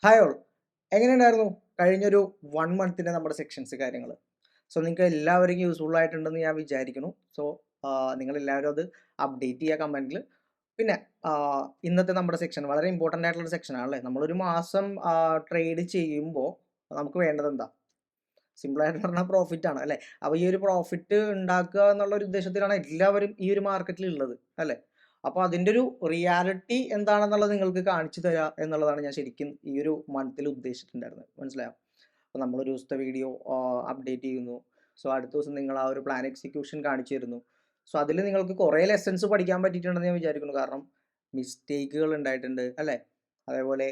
Hi all, എങ്ങനെയുണ്ടായിരുന്നു കഴിഞ്ഞൊരു 1 മന്തിൻ്റെ നമ്മുടെ സെക്ഷൻസ് കാര്യങ്ങൾ? സോ നിങ്ങൾക്ക് എല്ലാവർക്കും യൂസ്ഫുൾ ആയിട്ടുണ്ടെന്ന് ഞാൻ വിചാരിക്കുന്നു. സോ നിങ്ങളെല്ലാവരും അത് അപ്ഡേറ്റ് ചെയ്യുക കമൻറ്റിൽ. പിന്നെ ഇന്നത്തെ നമ്മുടെ സെക്ഷൻ വളരെ ഇമ്പോർട്ടൻ്റ് ആയിട്ടുള്ളൊരു സെക്ഷനാണല്ലേ. നമ്മളൊരു മാസം ട്രേഡ് ചെയ്യുമ്പോൾ നമുക്ക് വേണ്ടത് എന്താ? സിമ്പിളായിട്ട് പറഞ്ഞാൽ പ്രോഫിറ്റ് ആണ് അല്ലേ. അപ്പോൾ ഈ ഒരു പ്രോഫിറ്റ് ഉണ്ടാക്കുക എന്നുള്ള ഒരു ഉദ്ദേശത്തിലാണ് എല്ലാവരും ഈ ഒരു മാർക്കറ്റിൽ ഉള്ളത് അല്ലേ. അപ്പോൾ അതിൻ്റെ ഒരു റിയാലിറ്റി എന്താണെന്നുള്ളത് നിങ്ങൾക്ക് കാണിച്ചു തരിക എന്നുള്ളതാണ് ഞാൻ ശരിക്കും ഈ ഒരു മന്തിൽ ഉദ്ദേശിച്ചിട്ടുണ്ടായിരുന്നത്. മനസ്സിലായോ? അപ്പോൾ നമ്മളൊരു ദിവസത്തെ വീഡിയോ അപ്ഡേറ്റ് ചെയ്യുന്നു. സോ അടുത്ത ദിവസം നിങ്ങൾ ആ ഒരു പ്ലാൻ എക്സിക്യൂഷൻ കാണിച്ചു തരുന്നു. സോ അതിൽ നിങ്ങൾക്ക് കുറേ ലെസൺസ് പഠിക്കാൻ പറ്റിയിട്ടുണ്ടെന്ന് ഞാൻ വിചാരിക്കുന്നു. കാരണം മിസ്റ്റേക്കുകൾ ഉണ്ടായിട്ടുണ്ട് അല്ലേ. അതേപോലെ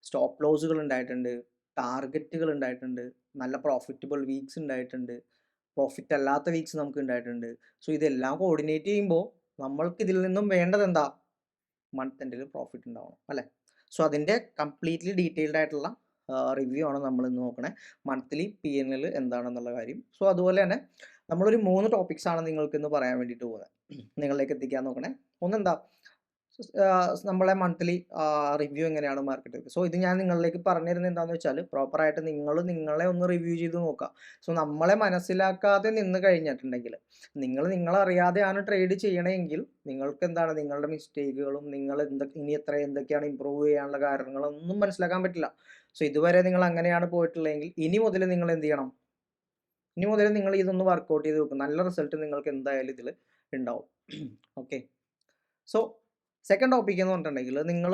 സ്റ്റോപ്പ് ലോസുകൾ ഉണ്ടായിട്ടുണ്ട്, ടാർഗറ്റുകൾ ഉണ്ടായിട്ടുണ്ട്, നല്ല പ്രോഫിറ്റബിൾ വീക്സ് ഉണ്ടായിട്ടുണ്ട്, പ്രോഫിറ്റ് അല്ലാത്ത വീക്സ് നമുക്ക് ഉണ്ടായിട്ടുണ്ട്. സോ ഇതെല്ലാം കോർഡിനേറ്റ് ചെയ്യുമ്പോൾ നമ്മൾക്ക് ഇതിൽ നിന്നും വേണ്ടത് എന്താ? മന്ത് എൻഡിൽ പ്രോഫിറ്റ് ഉണ്ടാവണം അല്ലേ. സോ അതിൻ്റെ കംപ്ലീറ്റ്ലി ഡീറ്റെയിൽഡ് ആയിട്ടുള്ള റിവ്യൂ ആണ് നമ്മൾ ഇന്ന് നോക്കണേ. മന്ത്ലി PNL എന്താണെന്നുള്ള കാര്യം. സോ അതുപോലെ തന്നെ നമ്മളൊരു 3 ടോപ്പിക്സ് ആണ് നിങ്ങൾക്ക് ഇന്ന് പറയാൻ വേണ്ടിയിട്ട് പോകുന്നത്, നിങ്ങളിലേക്ക് എത്തിക്കാൻ നോക്കണേ. ഒന്നെന്താ, നമ്മളെ മന്ത്ലി റിവ്യൂ എങ്ങനെയാണ് മാർക്കറ്റ്. സോ ഇത് ഞാൻ നിങ്ങളിലേക്ക് പറഞ്ഞു തരുന്നത് എന്താണെന്ന് വെച്ചാൽ പ്രോപ്പറായിട്ട് നിങ്ങൾ നിങ്ങളെ ഒന്ന് റിവ്യൂ ചെയ്ത് നോക്കുക. സോ നമ്മളെ മനസ്സിലാക്കാതെ നിന്ന് കഴിഞ്ഞിട്ടുണ്ടെങ്കിൽ, നിങ്ങളറിയാതെയാണ് ട്രേഡ് ചെയ്യണമെങ്കിൽ നിങ്ങൾക്ക് എന്താണ് നിങ്ങളുടെ മിസ്റ്റേക്കുകളും നിങ്ങൾ ഇനി എന്തൊക്കെയാണ് ഇമ്പ്രൂവ് ചെയ്യാനുള്ള കാരണങ്ങളൊന്നും മനസ്സിലാക്കാൻ പറ്റില്ല. സോ ഇതുവരെ നിങ്ങൾ അങ്ങനെയാണ് പോയിട്ടുള്ളതെങ്കിൽ ഇനി മുതൽ നിങ്ങൾ എന്ത് ചെയ്യണം? ഇനി മുതൽ നിങ്ങൾ ഇതൊന്ന് വർക്കൗട്ട് ചെയ്ത് നോക്കും. നല്ല റിസൾട്ട് നിങ്ങൾക്ക് എന്തായാലും ഇതിൽ ഉണ്ടാവും. ഓക്കെ. സോ സെക്കൻഡ് ടോപ്പിക് എന്ന് പറഞ്ഞിട്ടുണ്ടെങ്കിൽ നിങ്ങൾ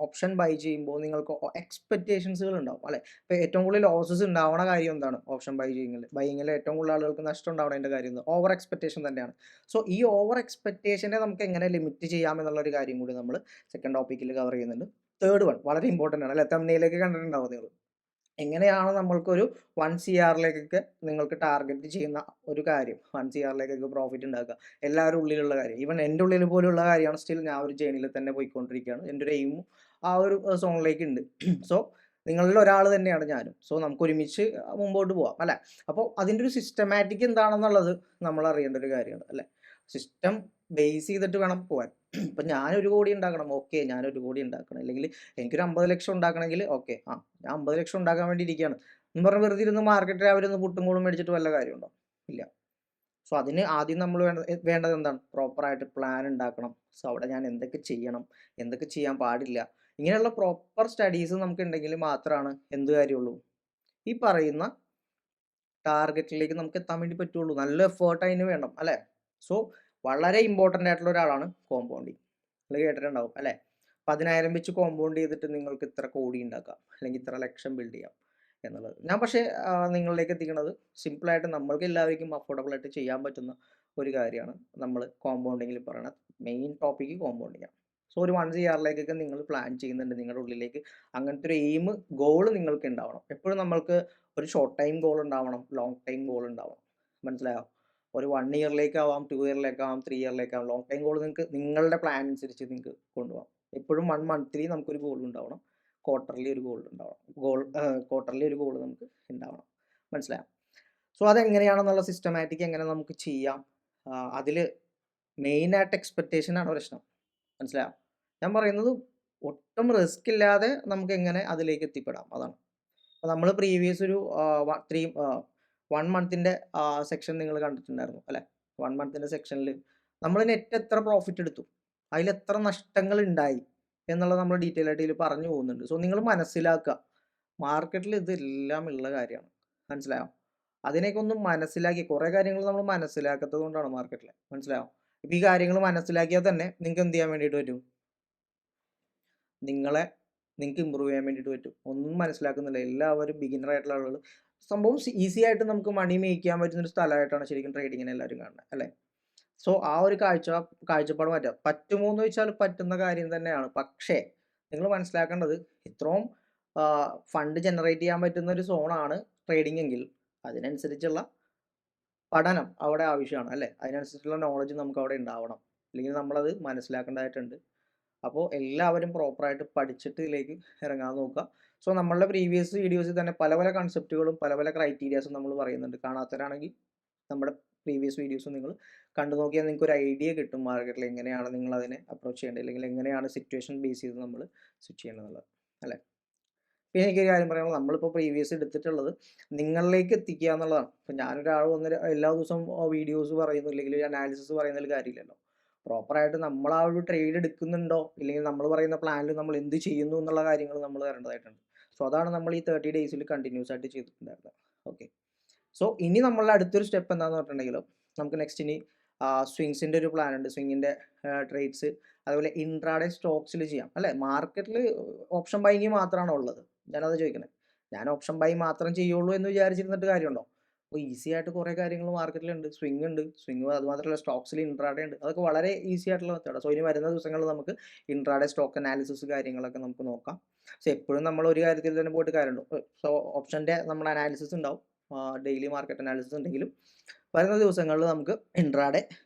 ഓപ്ഷൻ ബൈ ചെയ്യുമ്പോൾ നിങ്ങൾക്ക് എക്സ്പെക്റ്റേഷൻസുകൾ ഉണ്ടാവും അല്ലേ. ഇപ്പോൾ ഏറ്റവും കൂടുതൽ ലോസസ് ഉണ്ടാവുന്ന കാര്യം എന്താണ്? ഓപ്ഷൻ ബൈയിങ്ങിൽ ഏറ്റവും കൂടുതൽ ആളുകൾക്ക് നഷ്ടം ഉണ്ടാവുന്നതിൻ്റെ കാര്യം എന്താ? ഓവർ എക്സ്പെക്റ്റേഷൻ തന്നെയാണ്. സോ ഈ ഓവർ എക്സ്പെക്റ്റേഷനെ നമുക്ക് എങ്ങനെ ലിമിറ്റ് ചെയ്യാം എന്നുള്ളൊരു കാര്യം കൂടി നമ്മൾ സെക്കൻഡ് ടോപ്പിക്കിൽ കവർ ചെയ്യുന്നുണ്ട്. തേർഡ് വൺ വളരെ ഇമ്പോർട്ടൻ്റ് ആണ് അല്ലേ. തമ്മിലേക്ക് കണ്ടിട്ടുണ്ടാവും നിങ്ങൾ. എങ്ങനെയാണ് നമ്മൾക്കൊരു 1 CR നിങ്ങൾക്ക് ടാർഗറ്റ് ചെയ്യുന്ന ഒരു കാര്യം, 1 CR പ്രോഫിറ്റ് ഉണ്ടാക്കുക, എല്ലാവരും ഉള്ളിലുള്ള കാര്യം, ഈവൻ എൻ്റെ ഉള്ളിൽ പോലുള്ള കാര്യമാണ്. സ്റ്റിൽ ഞാൻ ഒരു ജേണിയിൽ തന്നെ പോയിക്കൊണ്ടിരിക്കുകയാണ്. എൻ്റെ ഒരു എയിമും ആ ഒരു സോണിലേക്ക് ഉണ്ട്. സോ നിങ്ങളിൽ ഒരാൾ തന്നെയാണ് ഞാനും. സോ നമുക്ക് ഒരുമിച്ച് മുമ്പോട്ട് പോവാം അല്ലേ. അപ്പോൾ അതിൻ്റെ ഒരു സിസ്റ്റമാറ്റിക് എന്താണെന്നുള്ളത് നമ്മൾ അറിയേണ്ട ഒരു കാര്യമാണ് അല്ലേ. സിസ്റ്റം ബേസ് ചെയ്തിട്ട് വേണം പോകാൻ. ഇപ്പം ഞാനൊരു കോടി ഉണ്ടാക്കണം, ഓക്കെ, ഞാനൊരു കോടി ഉണ്ടാക്കണം. അല്ലെങ്കിൽ എനിക്കൊരു 50 ലക്ഷം ഉണ്ടാക്കണമെങ്കിൽ ഓക്കെ, ഞാൻ 50 ലക്ഷം ഉണ്ടാക്കാൻ വേണ്ടി ഇരിക്കുകയാണ് എന്ന് പറഞ്ഞ് വെറുതെ ഇരുന്ന് മാർക്കറ്റ് അവരൊന്ന് പുട്ടും കൂളും മേടിച്ചിട്ട് വല്ല കാര്യമുണ്ടോ? ഇല്ല. സോ അതിന് ആദ്യം നമ്മൾ വേണ്ടത് എന്താണ്? പ്രോപ്പറായിട്ട് പ്ലാൻ ഉണ്ടാക്കണം. സോ അവിടെ ഞാൻ എന്തൊക്കെ ചെയ്യണം, എന്തൊക്കെ ചെയ്യാൻ പാടില്ല, ഇങ്ങനെയുള്ള പ്രോപ്പർ സ്റ്റഡീസ് നമുക്ക് ഉണ്ടെങ്കിൽ മാത്രമാണ് എന്ത് കാര്യമുള്ളൂ, ഈ പറയുന്ന ടാർഗറ്റിലേക്ക് നമുക്ക് എത്താൻ വേണ്ടി പറ്റുള്ളൂ. നല്ല എഫേർട്ട് അതിന് വേണം അല്ലേ. സോ വളരെ ഇമ്പോർട്ടൻ്റ് ആയിട്ടുള്ള ഒരാളാണ് കോമ്പൗണ്ടിങ്. നിങ്ങൾ കേട്ടിട്ടുണ്ടാവും അല്ലേ. 10,000 വെച്ച് കോമ്പൗണ്ട് ചെയ്തിട്ട് നിങ്ങൾക്ക് ഇത്ര കോടി ഉണ്ടാക്കാം, അല്ലെങ്കിൽ ഇത്ര ലക്ഷം ബിൽഡ് ചെയ്യാം എന്നുള്ളത്. ഞാൻ പക്ഷേ നിങ്ങളിലേക്ക് എത്തിക്കുന്നത് സിമ്പിളായിട്ട് നമ്മൾക്ക് എല്ലാവർക്കും അഫോർഡബിൾ ആയിട്ട് ചെയ്യാൻ പറ്റുന്ന ഒരു കാര്യമാണ്. നമ്മൾ കോമ്പൗണ്ടിങ്ങിൽ പറയുന്ന മെയിൻ ടോപ്പിക്ക് കോമ്പൗണ്ടിങ് ആണ്. സോ ഒരു 1 CR നിങ്ങൾ പ്ലാൻ ചെയ്യുന്നുണ്ട് നിങ്ങളുടെ ഉള്ളിലേക്ക്, അങ്ങനത്തെ ഒരു എയിം ഗോൾ നിങ്ങൾക്ക് ഉണ്ടാവണം. എപ്പോഴും നമ്മൾക്ക് ഒരു ഷോർട്ട് ടൈം ഗോൾ ഉണ്ടാവണം, ലോങ് ടൈം ഗോൾ ഉണ്ടാവണം. മനസ്സിലായോ? ഒരു 1 ഇയറിലേക്കാവാം, 2 ഇയറിലേക്കാവാം, 3 ഇയറിലേക്കാവാം. ലോങ് ടൈം ഗോൾ നിങ്ങൾക്ക് നിങ്ങളുടെ പ്ലാൻ അനുസരിച്ച് നിങ്ങൾക്ക് കൊണ്ടുപോകാം. എപ്പോഴും 1 മന്ത്ലി നമുക്കൊരു ഗോൾ ഉണ്ടാവണം, ക്വാർട്ടർലി ഒരു ഗോൾ ഉണ്ടാവണം, ക്വാർട്ടർലി ഒരു ഗോൾ നമുക്ക് ഉണ്ടാവണം. മനസ്സിലായോ? സോ അതെങ്ങനെയാണെന്നുള്ള സിസ്റ്റമാറ്റിക് എങ്ങനെ നമുക്ക് ചെയ്യാം, അതിൽ മെയിനായിട്ട് എക്സ്പെക്റ്റേഷനാണ് പ്രശ്നം. മനസ്സിലായോ? ഞാൻ പറയുന്നത് ഒട്ടും റിസ്ക് ഇല്ലാതെ നമുക്ക് എങ്ങനെ അതിലേക്ക് എത്തിപ്പെടാം അതാണ്. അപ്പോൾ നമ്മൾ പ്രീവിയസ് ഒരു 1 മന്തിൻ്റെ സെക്ഷൻ നിങ്ങൾ കണ്ടിട്ടുണ്ടായിരുന്നു അല്ലേ. 1 മന്തിൻ്റെ സെക്ഷനിൽ നമ്മൾ നെറ്റ് എത്ര പ്രോഫിറ്റ് എടുത്തു, അതിലെത്ര നഷ്ടങ്ങൾ ഉണ്ടായി എന്നുള്ളത് നമ്മൾ ഡീറ്റെയിൽ ആയിട്ട് ഇതിൽ പറഞ്ഞു പോകുന്നുണ്ട്. സോ നിങ്ങൾ മനസ്സിലാക്കുക, മാർക്കറ്റിൽ ഇതെല്ലാം ഉള്ള കാര്യമാണ്. മനസ്സിലായോ? അതിനെയൊക്കെ ഒന്ന് മനസ്സിലാക്കി, കുറേ കാര്യങ്ങൾ നമ്മൾ മനസ്സിലാക്കാത്തത് കൊണ്ടാണ് മാർക്കറ്റിൽ. മനസ്സിലായോ? ഇപ്പോൾ ഈ കാര്യങ്ങൾ മനസ്സിലാക്കിയാൽ തന്നെ നിങ്ങൾക്ക് എന്ത് ചെയ്യാൻ വേണ്ടിയിട്ട് പറ്റും? നിങ്ങൾക്ക് ഇമ്പ്രൂവ് ചെയ്യാൻ വേണ്ടിയിട്ട് പറ്റും. ഒന്നും മനസ്സിലാക്കുന്നില്ല, എല്ലാവരും ബിഗിനർ ആയിട്ടുള്ള ആളുകൾ. സംഭവം ഈസി ആയിട്ട് നമുക്ക് മണി മേക്ക് ചെയ്യാൻ പറ്റുന്ന ഒരു സ്ഥലമായിട്ടാണ് ശരിക്കും ട്രേഡിങ്ങിനെ എല്ലാവരും കാണുന്നത് അല്ലേ. സോ ആ ഒരു കാഴ്ചപ്പാട് മാറ്റാം. പറ്റുമോ എന്ന് ചോദിച്ചാൽ പറ്റുന്ന കാര്യം തന്നെയാണ്. പക്ഷേ നിങ്ങൾ മനസ്സിലാക്കേണ്ടത്, ഇത്രയും ഫണ്ട് ജനറേറ്റ് ചെയ്യാൻ പറ്റുന്ന ഒരു സോണാണ് ട്രേഡിംഗ് എങ്കിൽ അതിനനുസരിച്ചുള്ള പഠനം അവിടെ ആവശ്യമാണ് അല്ലേ. അതിനനുസരിച്ചുള്ള നോളജ് നമുക്ക് അവിടെ ഉണ്ടാവണം, അല്ലെങ്കിൽ നമ്മളത് മനസ്സിലാക്കേണ്ടതായിട്ടുണ്ട്. അപ്പോൾ എല്ലാവരും പ്രോപ്പറായിട്ട് പഠിച്ചിട്ട് ഇതിലേക്ക് ഇറങ്ങാൻ നോക്കുക. സോ നമ്മളുടെ പ്രീവിയസ് വീഡിയോസിൽ തന്നെ പല പല കൺസെപ്റ്റുകളും പല പല ക്രൈറ്റീരിയാസും നമ്മൾ പറയുന്നുണ്ട്. കാണാത്തവരാണെങ്കിൽ നമ്മുടെ പ്രീവിയസ് വീഡിയോസ് നിങ്ങൾ കണ്ടു നോക്കിയാൽ നിങ്ങൾക്ക് ഒരു ഐഡിയ കിട്ടും മാർക്കറ്റിൽ എങ്ങനെയാണ് നിങ്ങൾ അതിനെ അപ്രോച്ച് ചെയ്യേണ്ടത്, അല്ലെങ്കിൽ എങ്ങനെയാണ് സിറ്റുവേഷൻ ബേസ് ചെയ്ത് നമ്മൾ സ്വിച്ച് ചെയ്യേണ്ടതെന്നുള്ളത് അല്ലേ. പിന്നെ എനിക്കൊരു കാര്യം പറയാനുള്ളത്, നമ്മളിപ്പോൾ പ്രീവിയസ് എടുത്തിട്ടുള്ളത് നിങ്ങളിലേക്ക് എത്തിക്കുക എന്നുള്ളതാണ്. ഇപ്പം ഞാനൊരാൾ വന്ന് എല്ലാ ദിവസവും വീഡിയോസ് പറയുന്നു, അല്ലെങ്കിൽ ഒരു അനാലിസിസ് പറയുന്നതിൽ കാര്യമില്ലല്ലോ. പ്രോപ്പറായിട്ട് നമ്മൾ ആ ഒരു ട്രേഡ് എടുക്കുന്നുണ്ടോ, ഇല്ലെങ്കിൽ നമ്മൾ പറയുന്ന പ്ലാനിൽ നമ്മൾ എന്ത് ചെയ്യുന്നു എന്നുള്ള കാര്യങ്ങൾ നമ്മൾ തരേണ്ടതായിട്ടുണ്ട്. സോ അതാണ് നമ്മൾ ഈ 30 ഡേയ്സിൽ കണ്ടിന്യൂസ് ആയിട്ട് ചെയ്തിട്ടുണ്ടായിരുന്നത്. ഓക്കെ. സോ ഇനി നമ്മളുടെ അടുത്തൊരു സ്റ്റെപ്പ് എന്താണെന്ന് പറഞ്ഞിട്ടുണ്ടെങ്കിൽ, നമുക്ക് നെക്സ്റ്റ് ഇനി സ്വിങ്സിൻ്റെ ഒരു പ്ലാൻ ഉണ്ട്. സ്വിങ്ങിൻ്റെ ട്രേഡ്സ്, അതുപോലെ ഇൻട്രാഡേ സ്റ്റോക്സിൽ ചെയ്യാം അല്ലേ. മാർക്കറ്റിൽ ഓപ്ഷൻ ബൈങ് മാത്രമാണോ ഉള്ളത്? ഞാനത് ചോദിക്കുന്നത്. ഞാൻ ഓപ്ഷൻ ബൈ മാത്രം ചെയ്യുള്ളൂ എന്ന് വിചാരിച്ചിരുന്നിട്ട് കാര്യമുണ്ടോ? അപ്പോൾ ഈസി ആയിട്ട് കുറേ കാര്യങ്ങൾ മാർക്കറ്റിലുണ്ട്. സ്വിംഗ് ഉണ്ട്, സ്വിംഗ് അത് മാത്രമല്ല സ്റ്റോക്സിൽ ഇൻട്രാഡേ ഉണ്ട്. അതൊക്കെ വളരെ ഈസി ആയിട്ടുള്ള മെത്തേഡാണ്. സോ ഇനി വരുന്ന ദിവസങ്ങളിൽ നമുക്ക് ഇൻട്രാഡേ സ്റ്റോക്ക് അനാലിസിസ് കാര്യങ്ങളൊക്കെ നമുക്ക് നോക്കാം. സോ എപ്പോഴും നമ്മൾ ഒരു കാര്യത്തിൽ തന്നെ പോയിട്ട് കാര്യമുണ്ടോ? സോ ഓപ്ഷൻ്റെ നമ്മൾ അനാലിസിസ് ഉണ്ടാവും, ഡെയിലി മാർക്കറ്റ് അനാലിസിസ് ഉണ്ടെങ്കിലും വരുന്ന ദിവസങ്ങളിൽ നമുക്ക് ഇൻട്രാഡേ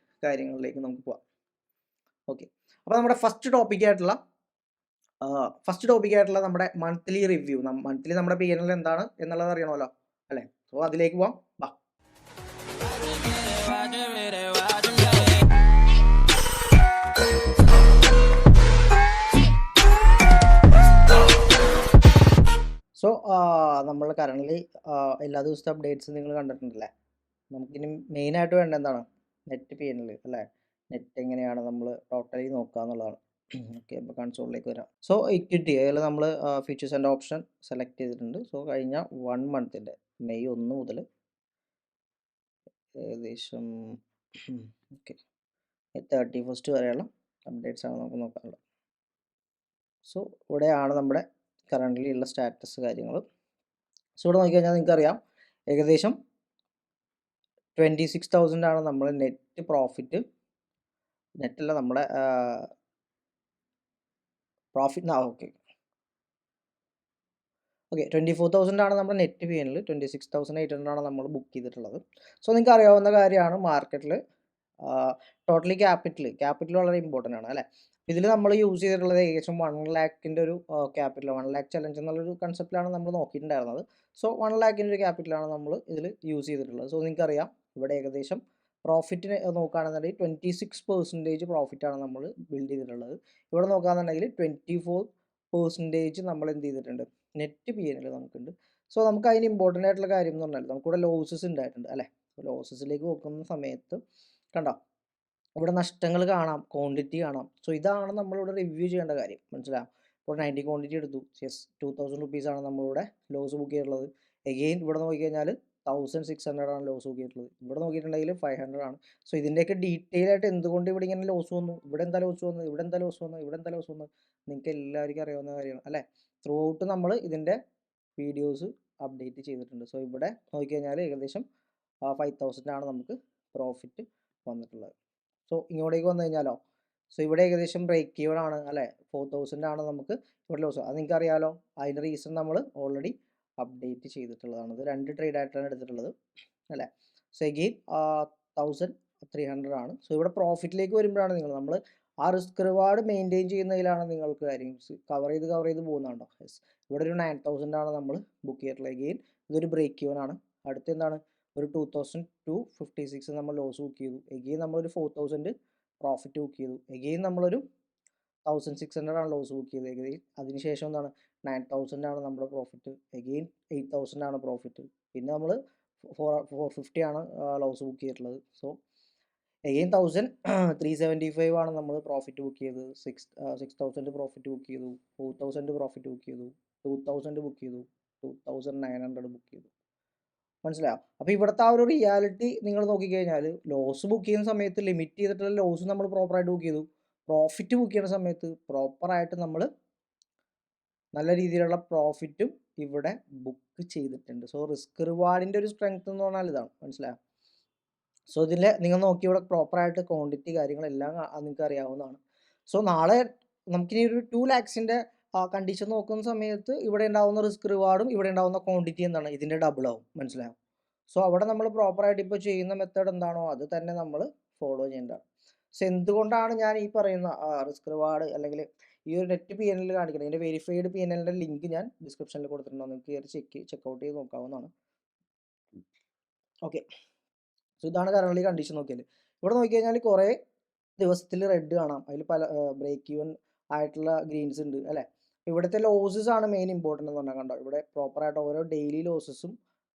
കാര്യങ്ങളിലേക്ക് നമുക്ക് പോവാം. ഓക്കെ. അപ്പോൾ നമ്മുടെ ഫസ്റ്റ് ടോപ്പിക്കായിട്ടുള്ള നമ്മുടെ മന്ത്ലി റിവ്യൂ, മന്ത്ലി നമ്മുടെ P&L എന്താണ് എന്നുള്ളത് അറിയണമല്ലോ അല്ലേ. സോ അതിലേക്ക് പോവാം. വാ. സോ നമ്മൾ കറൻ്റ്ലി എല്ലാ ദിവസത്തെ അപ്ഡേറ്റ്സ് നിങ്ങൾ കണ്ടിട്ടുണ്ടല്ലേ. നമുക്കിനി മെയിനായിട്ട് വേണ്ട എന്താണ്? നെറ്റ് P&L അല്ലേ. നെറ്റ് എങ്ങനെയാണ് നമ്മൾ ടോട്ടലി നോക്കുക എന്നുള്ളതാണ്. ഓക്കെ. അപ്പോൾ കൺസോളിലേക്ക് വരാം. സോ ഇക്വിറ്റി അതിൽ നമ്മൾ ഫ്യൂച്ചേഴ്സ് ആൻഡ് ഓപ്ഷൻ സെലക്ട് ചെയ്തിട്ടുണ്ട്. സോ കഴിഞ്ഞ 1 മന്തിൻ്റെ മെയ് 1 മുതൽ ഏകദേശം ഓക്കെ 31 വരെയുള്ള അപ്ഡേറ്റ്സ് ആണ് നമുക്ക് നോക്കാനുള്ളത്. സോ ഇവിടെയാണ് നമ്മുടെ കറൻ്റ്ലി ഉള്ള സ്റ്റാറ്റസ് കാര്യങ്ങൾ. സോ ഇവിടെ നോക്കിക്കഴിഞ്ഞാൽ നിങ്ങൾക്കറിയാം ഏകദേശം 26,000 ആണ് നമ്മൾ നെറ്റ് പ്രോഫിറ്റ്. നെറ്റല്ല, നമ്മുടെ പ്രോഫിറ്റ്. ഓക്കെ 24,000 ആണ് നമ്മുടെ നെറ്റ് P&L. 26,800 ആണ് നമ്മൾ ബുക്ക് ചെയ്തിട്ടുള്ളത്. സോ നിങ്ങൾക്ക് അറിയാവുന്ന കാര്യമാണ്, മാർക്കറ്റിൽ ടോട്ടലി ക്യാപിറ്റൽ വളരെ ഇമ്പോർട്ടൻ്റ് ആണ് അല്ലേ. ഇതിൽ നമ്മൾ യൂസ് ചെയ്തിട്ടുള്ളത് ഏകദേശം 1 ലാഖിൻ്റെ ഒരു ക്യാപിറ്റൽ, 1 ലാഖ് ചലഞ്ച് എന്നുള്ളൊരു കൺസെപ്റ്റിലാണ് നമ്മൾ നോക്കിയിട്ടുണ്ടായിരുന്നത്. സോ 1 ലാഖിൻ്റെ ഒരു ക്യാപിറ്റലാണ് നമ്മൾ ഇതിൽ യൂസ് ചെയ്തിട്ടുള്ളത്. സോ നിങ്ങൾക്കറിയാം ഇവിടെ ഏകദേശം പ്രോഫിറ്റിന് നോക്കുകയാണെന്നുണ്ടെങ്കിൽ 26% പ്രോഫിറ്റാണ് നമ്മൾ ബിൽഡ് ചെയ്തിട്ടുള്ളത്. ഇവിടെ നോക്കുകയാണെന്നുണ്ടെങ്കിൽ 24% നമ്മൾ എന്ത് ചെയ്തിട്ടുണ്ട്, നെറ്റ് P&L നമുക്കുണ്ട്. സോ നമുക്ക് അതിന് ഇമ്പോർട്ടൻ്റ് ആയിട്ടുള്ള കാര്യം എന്ന് പറഞ്ഞാൽ നമുക്കിവിടെ ലോസസ് ഉണ്ടായിട്ടുണ്ട് അല്ലേ. ലോസസിലേക്ക് നോക്കുന്ന സമയത്ത് കണ്ടോ, ഇവിടെ നഷ്ടങ്ങൾ കാണാം, ക്വാണ്ടിറ്റി കാണാം. സോ ഇതാണ് നമ്മളിവിടെ റിവ്യൂ ചെയ്യേണ്ട കാര്യം, മനസ്സിലാവും. ഇപ്പോൾ 90 ക്വാണ്ടിറ്റി എടുത്തു, 2,000 റുപ്പീസാണ് നമ്മളിവിടെ ലോസ് ബുക്ക് ചെയ്തിട്ടുള്ളത്. എഗെയിൻ ഇവിടെ നോക്കിക്കഴിഞ്ഞാൽ 1,600 ആണ് ലോസ് ബുക്ക് ചെയ്തിട്ടുള്ളത്. ഇവിടെ നോക്കിയിട്ടുണ്ടെങ്കിൽ 500 ആണ്. സോ ഇതിൻ്റെയൊക്കെ ഡീറ്റെയിൽ ആയിട്ട് എന്തുകൊണ്ട് ഇവിടെ ഇങ്ങനെ ലോസ് വന്നു, ഇവിടെ എന്താ ലോസ് വന്നു, ഇവിടെ എന്താ ലോസ് വന്നു, ഇവിടെ എന്താ ലോസ് വന്നു, നിങ്ങൾക്ക് എല്ലാവർക്കും അറിയാവുന്ന കാര്യമാണ് അല്ലേ. ത്രൂ ഔട്ട് നമ്മൾ ഇതിൻ്റെ വീഡിയോസ് അപ്ഡേറ്റ് ചെയ്തിട്ടുണ്ട്. സോ ഇവിടെ നോക്കിക്കഴിഞ്ഞാൽ ഏകദേശം 5,000 ആണ് നമുക്ക് പ്രോഫിറ്റ് വന്നിട്ടുള്ളത്. സോ ഇങ്ങോട്ടേക്ക് വന്നു കഴിഞ്ഞാലോ, സോ ഇവിടെ ഏകദേശം ബ്രേക്ക് ഈവൺ ആണ് അല്ലേ. 4,000 ആണ് നമുക്ക് ഇവിടെ ലോസ്. അത് നിങ്ങൾക്ക് അറിയാലോ. അതിൻ്റെ റീസൺ നമ്മൾ ഓൾറെഡി അപ്ഡേറ്റ് ചെയ്തിട്ടുള്ളതാണ്. ഇത് 2 ട്രേഡ് ആയിട്ടാണ് എടുത്തിട്ടുള്ളത് അല്ലേ. സോ എഗെയിൻ 1,300 ആണ്. സോ ഇവിടെ പ്രോഫിറ്റിലേക്ക് വരുമ്പോഴാണ് നമ്മൾ ആ റിസ്ക് റിവാർഡ് മെയിൻറ്റെയിൻ ചെയ്യുന്നതിലാണ് നിങ്ങൾക്ക് കാര്യം കവർ ചെയ്ത് പോകുന്നുണ്ടോ. ഇവിടെ ഒരു 9,000 ആണ് നമ്മൾ ബുക്ക് ചെയ്തിട്ടുള്ളത്. എഗെയിൻ ഇതൊരു ബ്രേക്ക് ഈവൺ ആണ്. അടുത്ത് എന്താണ്, ഒരു 2,256 നമ്മൾ ലോസ് ബുക്ക് ചെയ്തു. എഗെയിൻ നമ്മളൊരു 4,000 പ്രോഫിറ്റ് ബുക്ക് ചെയ്തു. എഗെയിൻ നമ്മളൊരു 1,600 ആണ് ലോസ് ബുക്ക് ചെയ്തത്. എഗെയിൻ അതിനുശേഷം എന്താണ് 9,000 ആണ് നമ്മുടെ പ്രോഫിറ്റ്. എഗെയിൻ 8,000 ആണ് പ്രോഫിറ്റ്. പിന്നെ നമ്മൾ 450 ആണ് ലോസ് ബുക്ക് ചെയ്തിട്ടുള്ളത്. സോ എഗെയിൻ 1,375 ആണ് നമ്മൾ പ്രോഫിറ്റ് ബുക്ക് ചെയ്തത്. 6,000 പ്രോഫിറ്റ് ബുക്ക് ചെയ്തു, 4,000 പ്രോഫിറ്റ് ബുക്ക് ചെയ്തു, 2,000 ബുക്ക് ചെയ്തു, 2,900 ബുക്ക് ചെയ്തു. മനസ്സിലായോ. അപ്പോൾ ഇവിടുത്തെ ആ ഒരു റിയാലിറ്റി നിങ്ങൾ നോക്കിക്കഴിഞ്ഞാൽ ലോസ് ബുക്ക് ചെയ്യുന്ന സമയത്ത് ലിമിറ്റ് ചെയ്തിട്ടുള്ള ലോസ് നമ്മൾ പ്രോപ്പറായിട്ട് ബുക്ക് ചെയ്തു. പ്രോഫിറ്റ് ബുക്ക് ചെയ്യുന്ന സമയത്ത് പ്രോപ്പറായിട്ട് നമ്മൾ നല്ല രീതിയിലുള്ള പ്രോഫിറ്റും ഇവിടെ ബുക്ക് ചെയ്തിട്ടുണ്ട്. സോ റിസ്ക് റിവാർഡിൻ്റെ ഒരു സ്ട്രെങ്ത് എന്ന് പറഞ്ഞാൽ ഇതാണ്, മനസ്സിലായോ. സോ ഇതിൽ നിങ്ങൾ നോക്കി ഇവിടെ പ്രോപ്പറായിട്ട് ക്വാണ്ടിറ്റി കാര്യങ്ങളെല്ലാം നിങ്ങൾക്ക് അറിയാവുന്നതാണ്. സോ നാളെ നമുക്കിനി ഒരു 2 ലാക്സിൻ്റെ കണ്ടീഷൻ നോക്കുന്ന സമയത്ത് ഇവിടെ ഉണ്ടാവുന്ന റിസ്ക് റിവാർഡും ഇവിടെ ഉണ്ടാവുന്ന ക്വാണ്ടിറ്റി എന്താണ്, ഇതിൻ്റെ ഡബിൾ ആവും, മനസ്സിലാവും. സോ അവിടെ നമ്മൾ പ്രോപ്പറായിട്ട് ഇപ്പോൾ ചെയ്യുന്ന മെത്തേഡ് എന്താണോ അത് തന്നെ നമ്മൾ ഫോളോ ചെയ്യേണ്ടതാണ്. സോ എന്തുകൊണ്ടാണ് ഞാൻ ഈ പറയുന്ന റിസ്ക് റിവാർഡ് അല്ലെങ്കിൽ ഈ ഒരു നെറ്റ് P&L കാണിക്കുന്നത്, ഇതിൻ്റെ വെരിഫൈഡ് P&Lൻ്റെ ലിങ്ക് ഞാൻ ഡിസ്ക്രിപ്ഷനിൽ കൊടുത്തിട്ടുണ്ടോ, നിങ്ങൾക്ക് കയറി ചെക്കൗട്ട് ചെയ്ത് നോക്കാവുന്നതാണ്. ഓക്കെ. സോ ഇതാണ് കറൻറ്റ്ലി കണ്ടീഷൻ. നോക്കിയാൽ ഇവിടെ നോക്കിക്കഴിഞ്ഞാൽ കുറേ ദിവസത്തിൽ റെഡ് കാണാം, അതിൽ പല ബ്രേക്ക് ഈവൻ ആയിട്ടുള്ള ഗ്രീൻസ് ഉണ്ട് അല്ലേ. ഇവിടുത്തെ ലോസസ് ആണ് മെയിൻ ഇമ്പോർട്ടൻ്റ് എന്ന് പറഞ്ഞാൽ. കണ്ടോ, ഇവിടെ പ്രോപ്പറായിട്ട് ഓരോ ഡെയിലി ലോസസും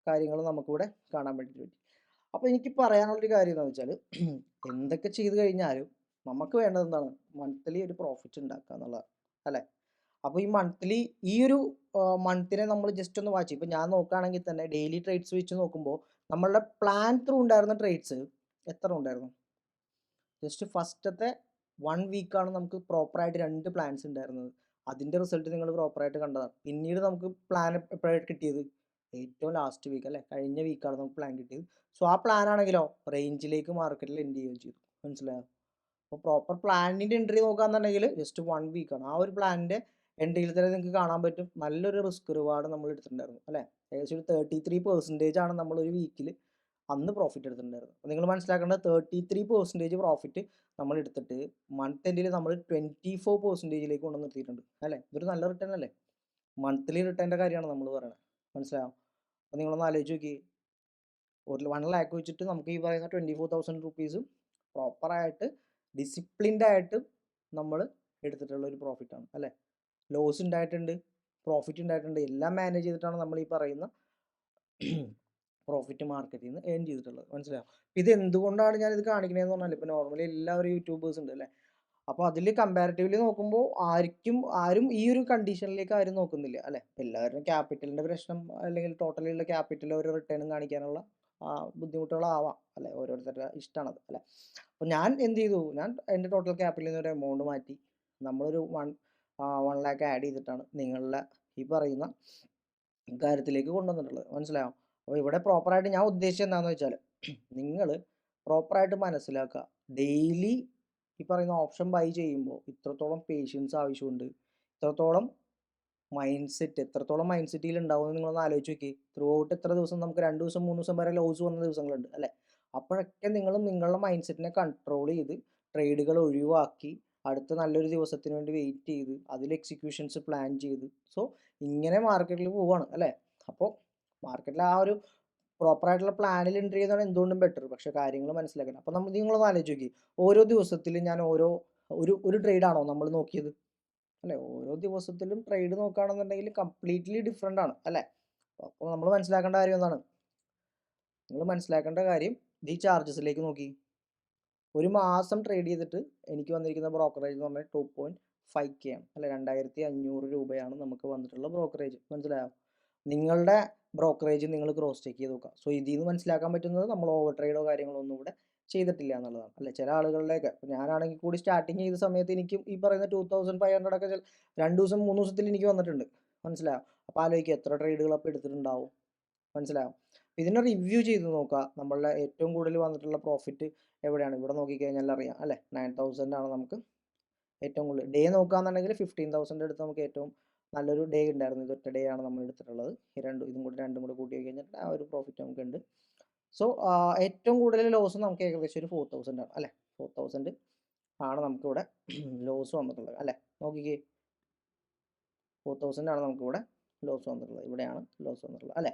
കാര്യങ്ങളും നമുക്കിവിടെ കാണാൻ വേണ്ടിയിട്ട് പറ്റും. അപ്പോൾ എനിക്ക് പറയാനുള്ളൊരു കാര്യം എന്താണെന്ന് വെച്ചാൽ, എന്തൊക്കെ ചെയ്ത് കഴിഞ്ഞാലും നമുക്ക് വേണ്ടത് എന്താണ്, മന്ത്ലി ഒരു പ്രോഫിറ്റ് ഉണ്ടാക്കുക എന്നുള്ളതാണ്, അല്ലേ? അപ്പോൾ ഈ മന്ത്ലി ഈ ഒരു മന്തിനെ നമ്മൾ ജസ്റ്റ് ഒന്ന് വാച്ച് ചെയ്യും. ഇപ്പോൾ ഞാൻ നോക്കുകയാണെങ്കിൽ തന്നെ ഡെയിലി ട്രേഡ്സ് വെച്ച് നോക്കുമ്പോൾ നമ്മളുടെ പ്ലാൻ ത്രൂ ഉണ്ടായിരുന്ന ട്രേഡ്സ് എത്ര ഉണ്ടായിരുന്നു? ജസ്റ്റ് ഫസ്റ്റത്തെ 1 വീക്കാണ് നമുക്ക് പ്രോപ്പറായിട്ട് 2 പ്ലാൻസ് ഉണ്ടായിരുന്നത്. അതിൻ്റെ റിസൾട്ട് നിങ്ങൾ പ്രോപ്പറായിട്ട് കണ്ടതാണ്. പിന്നീട് നമുക്ക് പ്ലാൻ എപ്പോഴാണ് കിട്ടിയത്? ഏറ്റവും ലാസ്റ്റ് വീക്ക്, അല്ലേ? കഴിഞ്ഞ വീക്കാണ് നമുക്ക് പ്ലാൻ കിട്ടിയത്. സോ ആ പ്ലാൻ ആണെങ്കിലോ റേഞ്ചിലേക്ക് മാർക്കറ്റിൽ എൻഡ് ചെയ്യുകയും ചെയ്തു. മനസ്സിലായോ? അപ്പോൾ പ്രോപ്പർ പ്ലാനിൻ്റെ എൻട്രി നോക്കുകയാണെന്നുണ്ടെങ്കിൽ ജസ്റ്റ് 1 വീക്കാണ്. ആ ഒരു പ്ലാനിൻ്റെ എൻട്രിയിൽ തന്നെ നിങ്ങൾക്ക് കാണാൻ പറ്റും നല്ലൊരു റിസ്ക് റിവാർഡ് നമ്മൾ എടുത്തിട്ടുണ്ടായിരുന്നു, അല്ലേ? ഏകദേശം ഒരു 33% ആണ് നമ്മളൊരു വീക്കിൽ അന്ന് പ്രോഫിറ്റ് എടുത്തിട്ടുണ്ടായിരുന്നു. അപ്പോൾ നിങ്ങൾ മനസ്സിലാക്കേണ്ടത് 33% പ്രോഫിറ്റ് നമ്മൾ എടുത്തിട്ട് മന്ത് എൻഡിൽ നമ്മൾ 24%ലേക്ക് കൊണ്ടു നിർത്തിയിട്ടുണ്ട്, അല്ലേ? ഇതൊരു നല്ല റിട്ടേൺ അല്ലേ? മന്ത്ലി റിട്ടേണിൻ്റെ കാര്യമാണ് നമ്മൾ പറയുന്നത്. മനസ്സിലായോ? അപ്പോൾ നിങ്ങളൊന്ന് ആലോചിച്ച് നോക്കി, ഒരു 1 ലാക്ക് വെച്ചിട്ട് നമുക്ക് ഈ പറയുന്ന 24,000 റുപ്പീസും പ്രോപ്പറായിട്ട് ഡിസിപ്ലിൻഡ് ആയിട്ട് നമ്മൾ എടുത്തിട്ടുള്ള ഒരു പ്രോഫിറ്റാണ്, അല്ലേ? ലോസ് ഉണ്ടായിട്ടുണ്ട്, പ്രോഫിറ്റ് ഉണ്ടായിട്ടുണ്ട്, എല്ലാം മാനേജ് ചെയ്തിട്ടാണ് നമ്മൾ ഈ പറയുന്ന പ്രോഫിറ്റ് മാർക്കറ്റിൽ നിന്ന് ഏൺ ചെയ്തിട്ടുള്ളത്. മനസ്സിലായോ? ഇത് എന്തുകൊണ്ടാണ് ഞാനിത് കാണിക്കണതെന്ന് പറഞ്ഞാൽ, ഇപ്പോൾ നോർമലി എല്ലാവരും യൂട്യൂബേഴ്സ് ഉണ്ട്, അല്ലേ? അപ്പോൾ അതിൽ കമ്പാരിറ്റീവ്ലി നോക്കുമ്പോൾ ആരും ഈ ഒരു കണ്ടീഷനിലേക്ക് ആരും നോക്കുന്നില്ല, അല്ലേ? എല്ലാവരും ക്യാപിറ്റലിൻ്റെ പ്രശ്നം അല്ലെങ്കിൽ ടോട്ടലിയുള്ള ക്യാപിറ്റൽ ഒരു റിട്ടേണും കാണിക്കാനുള്ള ബുദ്ധിമുട്ടുകളാവാം, അല്ലേ? ഓരോരുത്തരുടെ ഇഷ്ടമാണത്, അല്ലേ? അപ്പോൾ ഞാൻ എന്ത് ചെയ്തു, ഞാൻ എൻ്റെ ടോട്ടൽ ക്യാപിറ്റലിൽ നിന്ന് ഒരു എമൗണ്ട് മാറ്റി നമ്മളൊരു 1 ലാക്ക് ആഡ് ചെയ്തിട്ടാണ് നിങ്ങളുടെ ഈ പറയുന്ന കാര്യത്തിലേക്ക് കൊണ്ടുവന്നിട്ടുള്ളത്. മനസ്സിലായോ? അപ്പോൾ ഇവിടെ പ്രോപ്പറായിട്ട് ഞാൻ ഉദ്ദേശിച്ചത് എന്താണെന്ന് വെച്ചാൽ, നിങ്ങൾ പ്രോപ്പറായിട്ട് മനസ്സിലാക്കുക, ഡെയിലി ഈ പറയുന്ന ഓപ്ഷൻ ബൈ ചെയ്യുമ്പോൾ ഇത്രത്തോളം പേഷ്യൻസ് ആവശ്യമുണ്ട്, ഇത്രത്തോളം എത്രത്തോളം മൈൻഡ് സെറ്റിൽ ഉണ്ടാവുമെന്ന് നിങ്ങളൊന്ന് ആലോചിച്ച് നോക്കി. ത്രൂ ഔട്ട് എത്ര ദിവസം നമുക്ക് 2 ദിവസം 3 ദിവസം വരെ ലോസ് വന്ന ദിവസങ്ങളുണ്ട്, അല്ലേ? അപ്പോഴൊക്കെ നിങ്ങൾ നിങ്ങളുടെ മൈൻഡ് സെറ്റിനെ കൺട്രോൾ ചെയ്ത് ട്രേഡുകൾ ഒഴിവാക്കി അടുത്ത നല്ലൊരു ദിവസത്തിന് വേണ്ടി വെയിറ്റ് ചെയ്ത് അതിൽ എക്സിക്യൂഷൻസ് പ്ലാൻ ചെയ്ത് ഇങ്ങനെ മാർക്കറ്റിൽ പോവുകയാണ്, അല്ലേ? അപ്പോൾ മാർക്കറ്റിൽ ആ ഒരു പ്രോപ്പറായിട്ടുള്ള പ്ലാനിൽ എൻട്രി ചെയ്യുന്നതാണ് എന്തുകൊണ്ടും ബെറ്റർ. പക്ഷേ കാര്യങ്ങൾ മനസ്സിലാക്കണം. അപ്പോൾ നിങ്ങളൊന്ന് ആലോചിച്ച് നോക്കി, ഓരോ ദിവസത്തിലും ഞാൻ ഒരു ട്രേഡാണോ നമ്മൾ നോക്കിയത്, അല്ലേ? ഓരോ ദിവസത്തിലും ട്രേഡ് നോക്കുകയാണെന്നുണ്ടെങ്കിൽ കംപ്ലീറ്റ്ലി ഡിഫറെൻ്റ് ആണ്, അല്ലേ? അപ്പോൾ നമ്മൾ മനസ്സിലാക്കേണ്ട കാര്യം എന്താണ്? നിങ്ങൾ മനസ്സിലാക്കേണ്ട കാര്യം ഈ ചാർജസിലേക്ക് നോക്കി. ഒരു മാസം ട്രേഡ് ചെയ്തിട്ട് എനിക്ക് വന്നിരിക്കുന്ന ബ്രോക്കറേജ് എന്ന് പറഞ്ഞാൽ 2.5K ആണ്, അല്ലെ? 2,500 രൂപയാണ് നമുക്ക് വന്നിട്ടുള്ള ബ്രോക്കറേജ്. മനസ്സിലായോ? നിങ്ങളുടെ ബ്രോക്കറേജ് നിങ്ങൾ ക്രോസ് ചെക്ക് ചെയ്ത് നോക്കുക. ഇതിൽ നിന്ന് മനസ്സിലാക്കാൻ പറ്റുന്നത് നമ്മൾ ഓവർ ട്രേഡോ കാര്യങ്ങളോ ഒന്നും ഇവിടെ ചെയ്തിട്ടില്ല എന്നുള്ളതാണ്, അല്ലെ? ചില ആളുകളിലേക്ക്, ഞാനാണെങ്കിൽ കൂടി സ്റ്റാർട്ടിങ് ചെയ്ത സമയത്ത് എനിക്കും ഈ പറയുന്ന 2,500 ഒക്കെ 2 ദിവസം 3 ദിവസത്തിൽ എനിക്ക് വന്നിട്ടുണ്ട്. മനസ്സിലായോ? അപ്പോൾ ആലോചിക്കുക എത്ര ട്രേഡുകൾ അപ്പോൾ എടുത്തിട്ടുണ്ടാവും. മനസ്സിലായോ? ഇതിനെ റിവ്യൂ ചെയ്ത് നോക്കുക. നമ്മളുടെ ഏറ്റവും കൂടുതൽ വന്നിട്ടുള്ള പ്രോഫിറ്റ് എവിടെയാണ്? ഇവിടെ നോക്കിക്കഴിഞ്ഞാൽ അറിയാം, അല്ലേ? 9,000 ആണ് നമുക്ക് ഏറ്റവും കൂടുതൽ. ഡേ നോക്കുകയാണെന്നുണ്ടെങ്കിൽ 15,000 എടുത്ത് നമുക്ക് ഏറ്റവും നല്ലൊരു ഡേ ഉണ്ടായിരുന്നു. ഇതൊറ്റ ഡേ ആണ് നമ്മൾ എടുത്തിട്ടുള്ളത്. രണ്ടും കൂടെ കൂട്ടി കഴിഞ്ഞാൽ ആ ഒരു പ്രോഫിറ്റ് നമുക്കുണ്ട്. ഏറ്റവും കൂടുതൽ ലോസ് നമുക്ക് ഏകദേശം ഒരു 4,000 ആണ്, അല്ലേ? 4,000 ആണ് നമുക്കിവിടെ ലോസ് വന്നിട്ടുള്ളത്, അല്ലേ? നോക്കിക്കേ, 4,000 ആണ് നമുക്കിവിടെ ലോസ് വന്നിട്ടുള്ളത്. ഇവിടെയാണ് ലോസ് വന്നിട്ടുള്ളത്, അല്ലേ?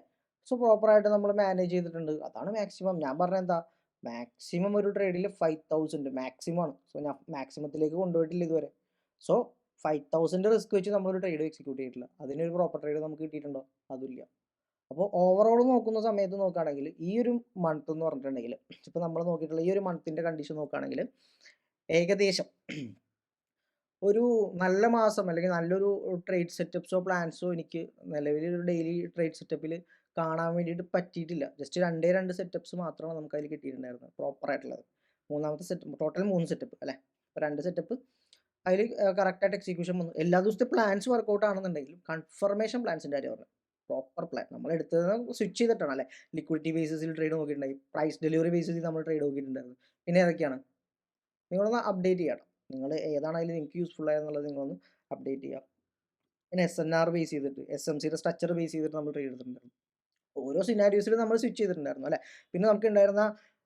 പ്രോപ്പറായിട്ട് നമ്മൾ മാനേജ് ചെയ്തിട്ടുണ്ട്. അതാണ് മാക്സിമം. ഞാൻ പറഞ്ഞ എന്താ, മാക്സിമം ഒരു ട്രേഡിൽ 5,000 മാക്സിമം ആണ്. ഞാൻ മാക്സിമത്തിലേക്ക് കൊണ്ടുപോയിട്ടില്ല ഇതുവരെ. 5,000 റിസ്ക് വെച്ച് നമ്മളൊരു ട്രേഡ് എക്സിക്യൂട്ട് ചെയ്തിട്ടില്ല. അതിനൊരു പ്രോപ്പർ ട്രേഡ് നമുക്ക് കിട്ടിയിട്ടുണ്ടോ? അതുമില്ല. അപ്പോൾ ഓവറോൾ നോക്കുന്ന സമയത്ത് നോക്കുകയാണെങ്കിൽ ഈ ഒരു മന്ത് എന്ന് പറഞ്ഞിട്ടുണ്ടെങ്കിൽ, ഇപ്പോൾ നമ്മൾ നോക്കിയിട്ടുള്ള ഈ ഒരു മന്തിൻ്റെ കണ്ടീഷൻ നോക്കുകയാണെങ്കിൽ ഏകദേശം ഒരു നല്ല മാസം അല്ലെങ്കിൽ നല്ലൊരു ട്രേഡ് സെറ്റപ്സോ പ്ലാൻസോ എനിക്ക് നിലവിലൊരു ഡെയിലി ട്രേഡ് സെറ്റപ്പിൽ കാണാൻ വേണ്ടിയിട്ട് പറ്റിയിട്ടില്ല. ജസ്റ്റ് 2 സെറ്റപ്സ് മാത്രമാണ് നമുക്ക് അതിൽ കിട്ടിയിട്ടുണ്ടായിരുന്നത് പ്രോപ്പറായിട്ടുള്ളത്. മൂന്നാമത്തെ സെറ്റപ്പ്, ടോട്ടൽ 3 സെറ്റപ്പ്, അല്ലേ? അപ്പോൾ 2 സെറ്റപ്പ് അതിൽ കറക്റ്റായിട്ട് എക്സിക്യൂഷൻ വന്നു. എല്ലാ ദിവസത്തെ പ്ലാൻസ് വർക്കൗട്ട് ആണെന്നുണ്ടെങ്കിലും കൺഫർമേഷൻ പ്ലാൻസിൻ്റെ കാര്യം പറഞ്ഞു. പ്രോപ്പർ പ്ലാൻ നമ്മൾ എടുത്തത് സ്വിച്ച് ചെയ്തിട്ടാണ്, അല്ലേ? ലിക്വിഡിറ്റി ബേസിസിൽ ട്രേഡ് നോക്കിയിട്ടുണ്ടായി, പ്രൈസ് ഡെലിവറി ബേസിസിൽ നമ്മൾ ട്രേഡ് നോക്കിയിട്ടുണ്ടായിരുന്നു. പിന്നെ ഏതൊക്കെയാണ്? നിങ്ങളൊന്ന് അപ്ഡേറ്റ് ചെയ്യണം. നിങ്ങൾ ഏതാണെങ്കിലും നിങ്ങൾക്ക് യൂസ്ഫുൾ ആയെന്നുള്ളത് നിങ്ങളൊന്ന് അപ്ഡേറ്റ് ചെയ്യുക. പിന്നെ SNR ബേസ് ചെയ്തിട്ട്, SMCയുടെ സ്ട്രക്ചർ ബേസ് ചെയ്തിട്ട് നമ്മൾ ട്രേഡ് എടുത്തിട്ടുണ്ടായിരുന്നു. ഓരോ സിനാരിയോസിൽ നമ്മൾ സ്വിച്ച് ചെയ്തിട്ടുണ്ടായിരുന്നു, അല്ലേ? പിന്നെ നമുക്ക് ഉണ്ടായിരുന്ന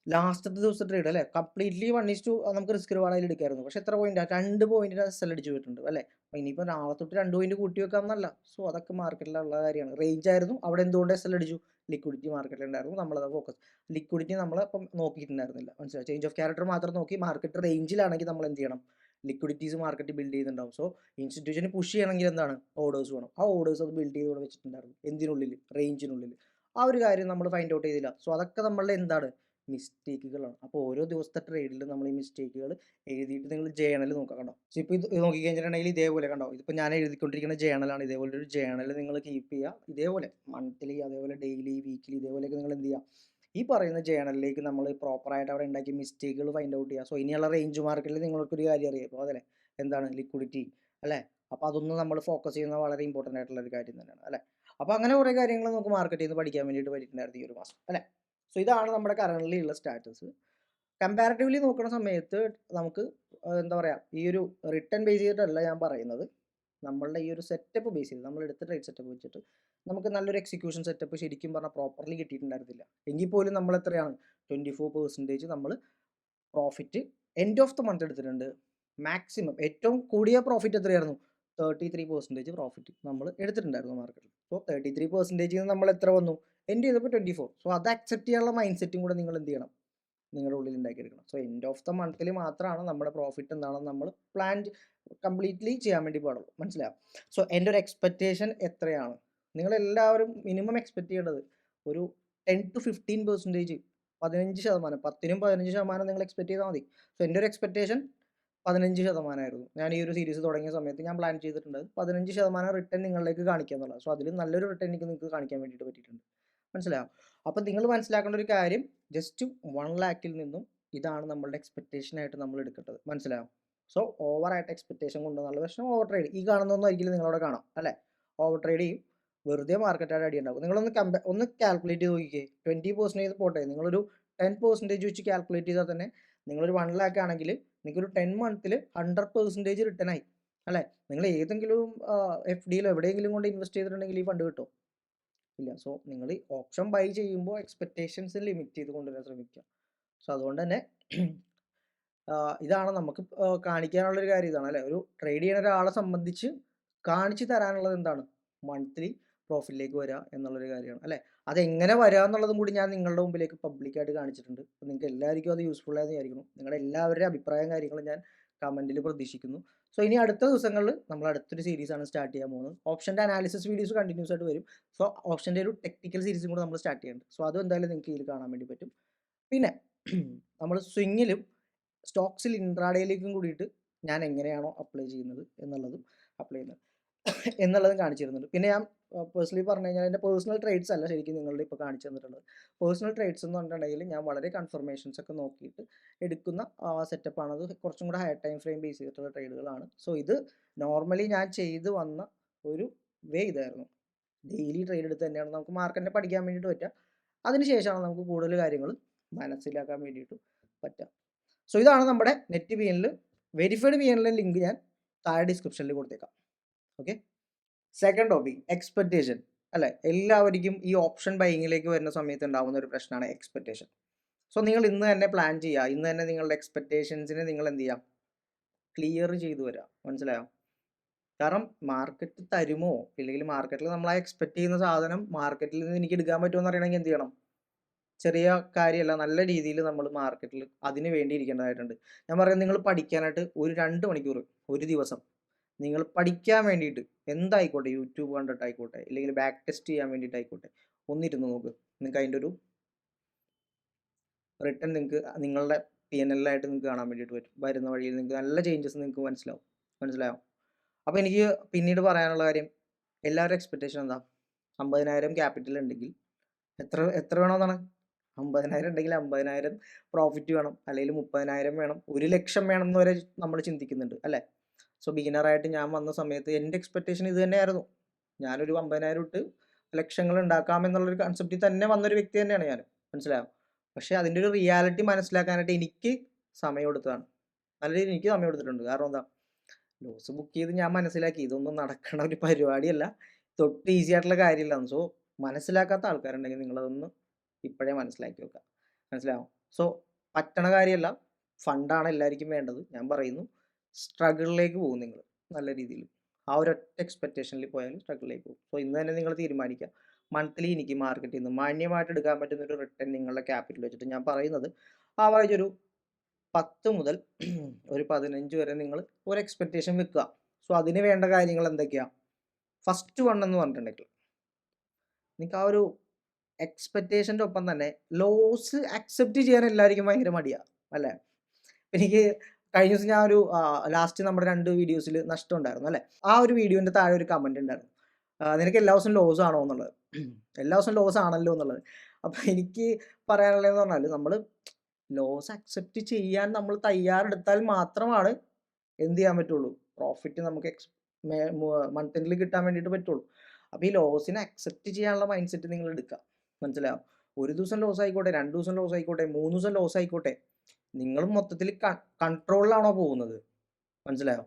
ലാസ്റ്റത്തെ ദിവസത്തെ ട്രേഡ്, അല്ലേ? കംപ്ലീറ്റ്ലി 1:2 നമുക്ക് റിസ്ക് റിവാർഡ് അതിൽ എടുക്കായിരുന്നു. പക്ഷേ എത്ര പോയിന്റ്? 2 പോയിന്റിന് സെൽ അടിച്ച് പോയിട്ടുണ്ട്, അല്ലേ? അപ്പോൾ ഇനിയിപ്പോൾ നാളെ തൊട്ട് 2 പോയിന്റ് കൂട്ടി വെക്കാമെന്നല്ല. അതൊക്കെ മാർക്കറ്റിലുള്ള കാര്യമാണ്. റേഞ്ച് ആയിരുന്നു, അവിടെ എന്തുകൊണ്ട് സെൽ അടിച്ചു? ലിക്വിഡിറ്റി മാർക്കറ്റിൽ ഉണ്ടായിരുന്നു, നമ്മളത് ഫോക്കസ്. ലിക്വിഡിറ്റി നമ്മൾ അപ്പം നോക്കിയിട്ടുണ്ടായിരുന്നില്ല. മനസ്സിലായി? ചേഞ്ച് ഓഫ് ക്യാരക്ടർ മാത്രം നോക്കി മാർക്കറ്റ് റേഞ്ചിലാണെങ്കിൽ നമ്മൾ എന്ത് ചെയ്യണം? ലിക്വിഡിറ്റീസ് മാർക്കറ്റ് ബിൽഡ് ചെയ്യുന്നുണ്ടാവും. സോ ഇൻസ്റ്റിറ്റ്യൂഷന് പുഷ് ചെയ്യണമെങ്കിൽ എന്താണ്, ഓർഡേഴ്സ് വേണം. ആ ഓർഡേഴ്സ് അത് ബിൽഡ് ചെയ്ത് ഇവിടെ വെച്ചിട്ടുണ്ടായിരുന്നു. എന്തിനുള്ളിൽ, റേഞ്ചിനുള്ളിൽ. ആ ഒരു കാര്യം നമ്മൾ ഫൈൻഡ് ഔട്ട് ചെയ്തില്ല. സോ അതൊക്കെ നമ്മളുടെ എന്താണ്, മിസ്റ്റേക്കുകളാണ്. അപ്പോൾ ഓരോ ദിവസത്തെ ട്രേഡിൽ നമ്മൾ ഈ മിസ്റ്റേക്കുകൾ എഴുതിയിട്ട് നിങ്ങൾ ജേണൽ നോക്കാം. കണ്ടോ, സോ ഇപ്പോൾ ഇത് നോക്കിക്കഴിഞ്ഞിട്ടുണ്ടെങ്കിൽ ഇതേപോലെ കണ്ടോ, ഇതിപ്പോൾ ഞാൻ എഴുതിക്കൊണ്ടിരിക്കുന്ന ജേണലാണ്. ഇതേപോലെ ഒരു ജേണൽ നിങ്ങൾ കീപ്പ് ചെയ്യുക. ഇതേപോലെ മന്ത്ലി, അതേപോലെ ഡെയിലി, വീക്കിലി, ഇതേപോലെയൊക്കെ നിങ്ങൾ എന്ത് ചെയ്യുക, ഈ പറയുന്ന ജേണലിലേക്ക് നമ്മൾ പ്രോപ്പറായിട്ട് അവിടെ ഉണ്ടാക്കിയ മിസ്റ്റേക്കുകൾ ഫൈൻഡ് ഔട്ട് ചെയ്യുക. സോ ഇനിയുള്ള റേഞ്ച് മാർക്കറ്റിൽ നിങ്ങൾക്കൊരു കാര്യം അറിയാം, ഇപ്പോൾ അതല്ലേ എന്താണ് ലിക്വിഡിറ്റി അല്ലേ. അപ്പോൾ അതൊന്നും നമ്മൾ ഫോക്കസ് ചെയ്യുന്നത് വളരെ ഇമ്പോർട്ടൻ്റ് ആയിട്ടുള്ള ഒരു കാര്യം തന്നെയാണ് അല്ലേ. അപ്പോൾ അങ്ങനെ കുറേ കാര്യങ്ങൾ നമുക്ക് മാർക്കറ്റിൽ നിന്ന് പഠിക്കാൻ വേണ്ടിയിട്ട് പറ്റിയിട്ടുണ്ടായിരുന്നു ഈ ഒരു മാസം അല്ലേ. സോ ഇതാണ് നമ്മുടെ കറൻ്റ്ലി ഉള്ള സ്റ്റാറ്റസ്. കമ്പാരിറ്റീവ്ലി നോക്കുന്ന സമയത്ത് നമുക്ക് എന്താ പറയുക, ഈ ഒരു റിട്ടേൺ ബേസ് ചെയ്തിട്ടല്ല ഞാൻ പറയുന്നത്, നമ്മളുടെ ഈ ഒരു സെറ്റപ്പ് ബേസ് ചെയ്ത് നമ്മൾ എടുത്ത ട്രേഡ് സെറ്റപ്പ് വെച്ചിട്ട് നമുക്ക് നല്ലൊരു എക്സിക്യൂഷൻ സെറ്റപ്പ് ശരിക്കും പറഞ്ഞാൽ പ്രോപ്പർലി കിട്ടിയിട്ടുണ്ടായിരുന്നില്ല. എങ്കിൽ പോലും നമ്മൾ എത്രയാണ്, 24% നമ്മൾ profit end of the month എടുത്തിട്ടുണ്ട്. മാക്സിമം ഏറ്റവും കൂടിയ പ്രോഫിറ്റ് എത്രയായിരുന്നു, 33% പ്രോഫിറ്റ് നമ്മൾ എടുത്തിട്ടുണ്ടായിരുന്നു മാർക്കറ്റിൽ. സോ 33% നമ്മൾ എത്ര വന്നു, എൻഡ് ചെയ്തപ്പോൾ 24. സോ അത് അക്സെപ്റ്റ് ചെയ്യാനുള്ള മൈൻഡ് സെറ്റും കൂടെ നിങ്ങൾ എന്ത് ചെയ്യണം, നിങ്ങളുടെ ഉള്ളിൽ ഉണ്ടാക്കിയെടുക്കണം. സോ എൻഡ് ഓഫ് ദ മന്തിൽ മാത്രമാണ് നമ്മുടെ പ്രോഫിറ്റ് എന്താണെന്ന് നമ്മൾ പ്ലാൻ കംപ്ലീറ്റ്ലി ചെയ്യാൻ വേണ്ടി പാടുള്ളൂ. മനസ്സിലാവും. സോ എൻ്റെ ഒരു എക്സ്പെക്റ്റേഷൻ എത്രയാണ്, നിങ്ങളെല്ലാവരും മിനിമം എക്സ്പെക്ട് ചെയ്യേണ്ടത് ഒരു 10 to 15%, 15%, 10നും 15% നിങ്ങൾ എക്സ്പെക്ട് ചെയ്താൽ മതി. സോ എൻ്റെ ഒരു എക്സ്പെക്റ്റേഷൻ 15%. ഞാൻ ഈ ഒരു സീരീസ് തുടങ്ങിയ സമയത്ത് ഞാൻ പ്ലാൻ ചെയ്തിട്ടുണ്ട് 15% റിട്ടേൺ നിങ്ങളിലേക്ക് കാണിക്കുക എന്നുള്ളത്. സോ അതിൽ നല്ലൊരു റിട്ടേൺ എനിക്ക് നിങ്ങൾക്ക് കാണിക്കാൻ വേണ്ടിയിട്ട് പറ്റിയിട്ടുണ്ട്. മനസ്സിലാവും. അപ്പം നിങ്ങൾ മനസ്സിലാക്കേണ്ട ഒരു കാര്യം, ജസ്റ്റ് 1 lakhൽ നിന്നും ഇതാണ് നമ്മളുടെ എക്സ്പെക്റ്റേഷൻ ആയിട്ട് നമ്മൾ എടുക്കേണ്ടത്. മനസ്സിലാവും. സോ ഓവറായിട്ട് എക്സ്പെക്റ്റേഷൻ കൊണ്ടുവന്നുള്ള പ്രശ്നം ഓവർ ട്രേഡ്. ഈ കാണുന്നൊന്നും ആയിരിക്കില്ല നിങ്ങളവിടെ കാണാം അല്ലേ. ഓവർ ട്രേഡ് ചെയ്യും, വെറുതെ മാർക്കറ്റായിട്ട് അടിയുണ്ടാവും. നിങ്ങളൊന്ന് ഒന്ന് കാൽക്കുലേറ്റ് ചെയ്ത് നോക്കിക്കേ. 20% പോട്ടെ, നിങ്ങളൊരു 10% വെച്ച് കാൽക്കുലേറ്റ് ചെയ്താൽ തന്നെ നിങ്ങളൊരു 1 lakh ആണെങ്കിൽ നിങ്ങൾക്കൊരു 10 മന്തിൽ 100% റിട്ടേൺ ആയി അല്ലേ. നിങ്ങൾ ഏതെങ്കിലും FDയിലോ എവിടെയെങ്കിലും കൊണ്ട് ഇൻവെസ്റ്റ് ചെയ്തിട്ടുണ്ടെങ്കിൽ ഈ ഫണ്ട് കിട്ടും ഇല്ല. സോ നിങ്ങൾ ഈ ഓപ്ഷൻ ബൈ ചെയ്യുമ്പോൾ എക്സ്പെക്റ്റേഷൻസ് ലിമിറ്റ് ചെയ്ത് കൊണ്ടുവരാൻ ശ്രമിക്കുക. സോ അതുകൊണ്ട് തന്നെ ഇതാണ് നമുക്ക് കാണിക്കാനുള്ളൊരു കാര്യം, ഇതാണ് അല്ലേ. ഒരു ട്രേഡ് ചെയ്യുന്ന ഒരാളെ സംബന്ധിച്ച് കാണിച്ചു തരാനുള്ളത് എന്താണ്, മന്ത്ലി പ്രോഫിറ്റിലേക്ക് വരിക എന്നുള്ളൊരു കാര്യമാണ് അല്ലേ. അതെങ്ങനെ വരിക എന്നുള്ളതും കൂടി ഞാൻ നിങ്ങളുടെ മുമ്പിലേക്ക് പബ്ലിക്കായിട്ട് കാണിച്ചിട്ടുണ്ട്. അപ്പോൾ നിങ്ങൾക്ക് എല്ലാവർക്കും അത് യൂസ്ഫുൾ ആയെന്ന് വിചാരിക്കുന്നു. നിങ്ങളുടെ എല്ലാവരുടെയും അഭിപ്രായം കാര്യങ്ങളും ഞാൻ കമൻറ്റിൽ പ്രതീക്ഷിക്കുന്നു. സോ ഇനി അടുത്ത ദിവസങ്ങളിൽ നമ്മൾ അടുത്തൊരു സീരീസാണ് സ്റ്റാർട്ട് ചെയ്യാൻ പോകുന്നത്. ഓപ്ഷൻ്റെ അനാലിസിസ് വീഡിയോസ് കണ്ടിന്യൂസ് ആയിട്ട് വരും. സോ ഓപ്ഷൻ്റെ ഒരു ടെക്നിക്കൽ സീരീസും കൂടെ നമ്മൾ സ്റ്റാർട്ട് ചെയ്യുന്നുണ്ട്. സോ അതും എന്തായാലും നിങ്ങൾക്ക് ഇതിൽ കാണാൻ വേണ്ടി പറ്റും. പിന്നെ നമ്മൾ സ്വിങ്ങിലും സ്റ്റോക്സിൽ ഇൻട്രാഡേയിലേക്കും കൂടിയിട്ട് ഞാൻ എങ്ങനെയാണോ അപ്ലൈ ചെയ്യുന്നത് എന്നുള്ളതും കാണിച്ചു തരുന്നുണ്ട്. പിന്നെ ഞാൻ പേഴ്സണലി പറഞ്ഞു കഴിഞ്ഞാൽ എൻ്റെ പേഴ്സണൽ ട്രേഡ്സ് അല്ല ശരിക്കും നിങ്ങളുടെ ഇപ്പോൾ കാണിച്ചു തന്നിട്ടുള്ളത്. പേഴ്സണൽ ട്രേഡ്സ് എന്ന് പറഞ്ഞിട്ടുണ്ടെങ്കിൽ ഞാൻ വളരെ കൺഫർമേഷൻസ് ഒക്കെ നോക്കിയിട്ട് എടുക്കുന്ന സെറ്റപ്പാണ്. അത് കുറച്ചും കൂടെ ഹയർ ടൈം ഫ്രെയിം ബേസ് ചെയ്തിട്ടുള്ള ട്രേഡുകളാണ്. സോ ഇത് നോർമലി ഞാൻ ചെയ്ത് വന്ന ഒരു വേ ഇതായിരുന്നു. ഡെയിലി ട്രേഡ് എടുത്ത് തന്നെയാണ് നമുക്ക് മാർക്കറ്റിനെ പഠിക്കാൻ വേണ്ടിയിട്ട് പറ്റുക. അതിനുശേഷമാണ് നമുക്ക് കൂടുതൽ കാര്യങ്ങൾ മനസ്സിലാക്കാൻ വേണ്ടിയിട്ട് പറ്റുക. സോ ഇതാണ് നമ്മുടെ net PNL. Verified PNL link ഞാൻ താഴെ ഡിസ്ക്രിപ്ഷനിൽ കൊടുത്തേക്കാം. ഓക്കെ. സെക്കൻഡ് ടോപ്പിക്, എക്സ്പെക്റ്റേഷൻ അല്ലേ. എല്ലാവർക്കും ഈ ഓപ്ഷൻ ബൈയിങ്ങിലേക്ക് വരുന്ന സമയത്ത് ഉണ്ടാകുന്ന ഒരു പ്രശ്നമാണ് എക്സ്പെക്റ്റേഷൻ. സോ നിങ്ങൾ ഇന്ന് തന്നെ പ്ലാൻ ചെയ്യുക, ഇന്ന് തന്നെ നിങ്ങളുടെ എക്സ്പെക്റ്റേഷൻസിനെ നിങ്ങൾ എന്ത് ചെയ്യാം, ക്ലിയർ ചെയ്തു വരാം. മനസ്സിലായോ. കാരണം മാർക്കറ്റ് തരുമോ, ഇല്ലെങ്കിൽ മാർക്കറ്റിൽ നമ്മൾ ആ എക്സ്പെക്ട് ചെയ്യുന്ന സാധനം മാർക്കറ്റിൽ നിന്ന് എനിക്ക് എടുക്കാൻ പറ്റുമോ എന്ന് അറിയണമെങ്കിൽ എന്ത് ചെയ്യണം, ചെറിയ കാര്യമല്ല, നല്ല രീതിയിൽ നമ്മൾ മാർക്കറ്റിൽ അതിന് വേണ്ടി ഇരിക്കേണ്ടതായിട്ടുണ്ട്. ഞാൻ പറയുന്നത്, നിങ്ങൾ പഠിക്കാനായിട്ട് ഒരു 2 മണിക്കൂർ ഒരു ദിവസം നിങ്ങൾ പഠിക്കാൻ വേണ്ടിയിട്ട് എന്തായിക്കോട്ടെ, യൂട്യൂബ് കണ്ടിട്ടായിക്കോട്ടെ, ഇല്ലെങ്കിൽ ബാക്ക് ടെസ്റ്റ് ചെയ്യാൻ വേണ്ടിയിട്ടായിക്കോട്ടെ, ഒന്നിരുന്ന് നോക്ക്. നിങ്ങൾക്ക് അതിൻ്റെ ഒരു റിട്ടേൺ നിങ്ങൾക്ക് നിങ്ങളുടെ PNL ആയിട്ട് നിങ്ങൾക്ക് കാണാൻ വേണ്ടിയിട്ട് പറ്റും. വരുന്ന വഴിയിൽ നിങ്ങൾക്ക് നല്ല ചേഞ്ചസ് നിങ്ങൾക്ക് മനസ്സിലാവും. അപ്പോൾ എനിക്ക് പിന്നീട് പറയാനുള്ള കാര്യം, എല്ലാവരും എക്സ്പെക്റ്റേഷൻ എന്താ, 50,000 ക്യാപിറ്റൽ ഉണ്ടെങ്കിൽ എത്ര വേണമെന്നാണ്, 50,000 ഉണ്ടെങ്കിൽ 50,000 പ്രോഫിറ്റ് വേണം, അല്ലെങ്കിൽ 30,000 വേണം, 1 ലക്ഷം വേണം എന്ന് വരെ നമ്മൾ ചിന്തിക്കുന്നുണ്ട് അല്ലേ. സോ ബിഗിനറായിട്ട് ഞാൻ വന്ന സമയത്ത് എൻ്റെ എക്സ്പെക്റ്റേഷൻ ഇത് തന്നെയായിരുന്നു. ഞാനൊരു 50,000 ഇട്ട് ലക്ഷങ്ങൾ ഉണ്ടാക്കാമെന്നുള്ളൊരു കൺസെപ്റ്റിൽ തന്നെ വന്നൊരു വ്യക്തി തന്നെയാണ് ഞാൻ. മനസ്സിലായോ. പക്ഷേ അതിൻ്റെ ഒരു റിയാലിറ്റി മനസ്സിലാക്കാനായിട്ട് എനിക്ക് സമയം എടുത്തതാണ്. നല്ല രീതിയിൽ എനിക്ക് സമയം എടുത്തിട്ടുണ്ട്. കാരണം എന്താ, ലോസ് ബുക്ക് ചെയ്ത് ഞാൻ മനസ്സിലാക്കി ഇതൊന്നും നടക്കണ ഒരു പരിപാടിയല്ല, തൊട്ട് ഈസി ആയിട്ടുള്ള കാര്യമില്ല. സോ മനസ്സിലാക്കാത്ത ആൾക്കാരുണ്ടെങ്കിൽ നിങ്ങളതൊന്ന് ഇപ്പോഴേ മനസ്സിലാക്കി വെക്കുക. മനസ്സിലാവും. സോ പറ്റണ കാര്യമല്ല, ഫണ്ടാണ് എല്ലാവർക്കും വേണ്ടത്. ഞാൻ പറയുന്നു, സ്ട്രഗിളിലേക്ക് പോകും നിങ്ങൾ നല്ല രീതിയിൽ. ആ ഒരൊറ്റ എക്സ്പെക്റ്റേഷനിൽ പോയാൽ സ്ട്രഗിളിലേക്ക് പോകും. സോ ഇന്ന് തന്നെ നിങ്ങൾ തീരുമാനിക്കുക, മന്ത്ലി എനിക്ക് മാർക്കറ്റിൽ നിന്ന് മാന്യമായിട്ട് എടുക്കാൻ പറ്റുന്ന ഒരു റിട്ടേൺ നിങ്ങളുടെ ക്യാപിറ്റൽ വെച്ചിട്ട്, ഞാൻ പറയുന്നത് ആവറേജ് ഒരു 10 മുതൽ ഒരു 15 വരെ നിങ്ങൾ ഒരു എക്സ്പെക്റ്റേഷൻ വെക്കുക. സോ അതിന് വേണ്ട കാര്യങ്ങൾ എന്തൊക്കെയാ? ഫസ്റ്റ് വൺ എന്ന് പറഞ്ഞിട്ടുണ്ടെങ്കിൽ നിങ്ങൾക്ക് ആ ഒരു എക്സ്പെക്റ്റേഷൻ്റെ ഒപ്പം തന്നെ ലോസ് അക്സെപ്റ്റ് ചെയ്യാൻ എല്ലാവർക്കും ഭയങ്കര മടിയാണ്, അല്ലേ? എനിക്ക് കഴിഞ്ഞ ദിവസം ഞാൻ ഒരു ലാസ്റ്റ് നമ്മുടെ 2 വീഡിയോസിൽ നഷ്ടം ഉണ്ടായിരുന്നു, അല്ലേ? ആ ഒരു വീഡിയോൻ്റെ താഴെ ഒരു കമൻറ്റ് ഉണ്ടായിരുന്നു, നിനക്ക് എല്ലാ ദിവസവും ലോസ് ആണോ എന്നുള്ളത്. എല്ലാ ദിവസവും ലോസ് ആണല്ലോ എന്നുള്ളത്. അപ്പോൾ എനിക്ക് പറയാനുള്ളതെന്ന് പറഞ്ഞാൽ നമ്മൾ ലോസ് അക്സെപ്റ്റ് ചെയ്യാൻ നമ്മൾ തയ്യാറെടുത്താൽ മാത്രമാണ് എന്ത് ചെയ്യാൻ പറ്റുള്ളൂ, പ്രോഫിറ്റ് നമുക്ക് മന്ത് എൻഡിൽ കിട്ടാൻ വേണ്ടിയിട്ട് പറ്റുള്ളൂ. അപ്പോൾ ഈ ലോസിനെ അക്സെപ്റ്റ് ചെയ്യാനുള്ള മൈൻഡ് സെറ്റ് നിങ്ങൾ എടുക്കുക. മനസ്സിലായോ? ഒരു ദിവസം ലോസ് ആയിക്കോട്ടെ, 2 ദിവസം ലോസ് ആയിക്കോട്ടെ, 3 ദിവസം ലോസ് ആയിക്കോട്ടെ, നിങ്ങൾ മൊത്തത്തിൽ കൺട്രോളിലാണോ പോകുന്നത്? മനസ്സിലായോ?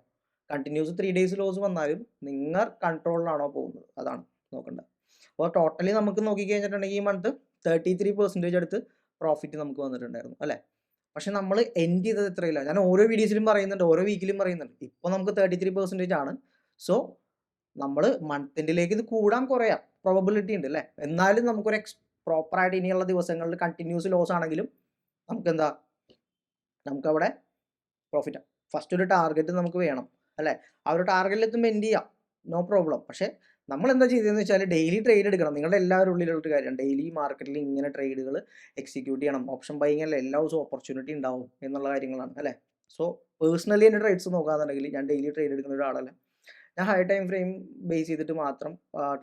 കണ്ടിന്യൂസ് 3 ഡേയ്സ് ലോസ് വന്നാലും നിങ്ങൾ കൺട്രോളിലാണോ പോകുന്നത്? അതാണ് നോക്കേണ്ടത്. അപ്പോൾ ടോട്ടലി നമുക്ക് നോക്കിക്കഴിഞ്ഞിട്ടുണ്ടെങ്കിൽ ഈ മന്ത് 33% അടുത്ത് പ്രോഫിറ്റ് നമുക്ക് വന്നിട്ടുണ്ടായിരുന്നു, അല്ലേ? പക്ഷെ നമ്മൾ എൻഡ് ചെയ്തത് എത്രയില്ല? ഞാൻ ഓരോ വീഡിയോസിലും പറയുന്നുണ്ട്, ഓരോ വീക്കിലും പറയുന്നുണ്ട്. ഇപ്പോൾ നമുക്ക് 33% ആണ്. സോ നമ്മൾ മന്ത് എൻഡിലേക്ക് ഇത് കൂടാൻ കുറയാം പ്രോബബിലിറ്റി ഉണ്ട്, അല്ലേ? എന്നാലും നമുക്കൊരു പ്രോപ്പറായിട്ട് ഇനിയുള്ള ദിവസങ്ങളിൽ കണ്ടിന്യൂസ് ലോസ് ആണെങ്കിലും നമുക്കെന്താ, നമുക്കവിടെ പ്രോഫിറ്റ്. ഫസ്റ്റ് ഒരു ടാർഗറ്റ് നമുക്ക് വേണം, അല്ലേ? ആ ഒരു ടാർഗറ്റിൽ എത്തുമ്പോൾ എൻഡ് ചെയ്യാം, നോ പ്രോബ്ലം. പക്ഷേ നമ്മൾ എന്താ ചെയ്തതെന്ന് വെച്ചാൽ ഡെയിലി ട്രേഡ് എടുക്കണം. നിങ്ങളുടെ എല്ലാവരും ഉള്ളിലുള്ളൊരു കാര്യമാണ്, ഡെയിലി മാർക്കറ്റിൽ ഇങ്ങനെ ട്രേഡുകൾ എക്സിക്യൂട്ട് ചെയ്യണം. ഓപ്ഷൻ ബൈയിങ് അല്ല, എല്ലാ ദിവസവും ഓപ്പർച്യൂണിറ്റി ഉണ്ടാവും എന്നുള്ള കാര്യങ്ങളാണ്, അല്ലേ? സോ പേഴ്സണലി എൻ്റെ ട്രേഡ്സ് നോക്കുകയാണെന്നുണ്ടെങ്കിൽ ഞാൻ ഡെയിലി ട്രേഡ് എടുക്കുന്ന ഒരാളല്ല. ഞാൻ ഹൈ ടൈം ഫ്രെയിം ബേസ് ചെയ്തിട്ട് മാത്രം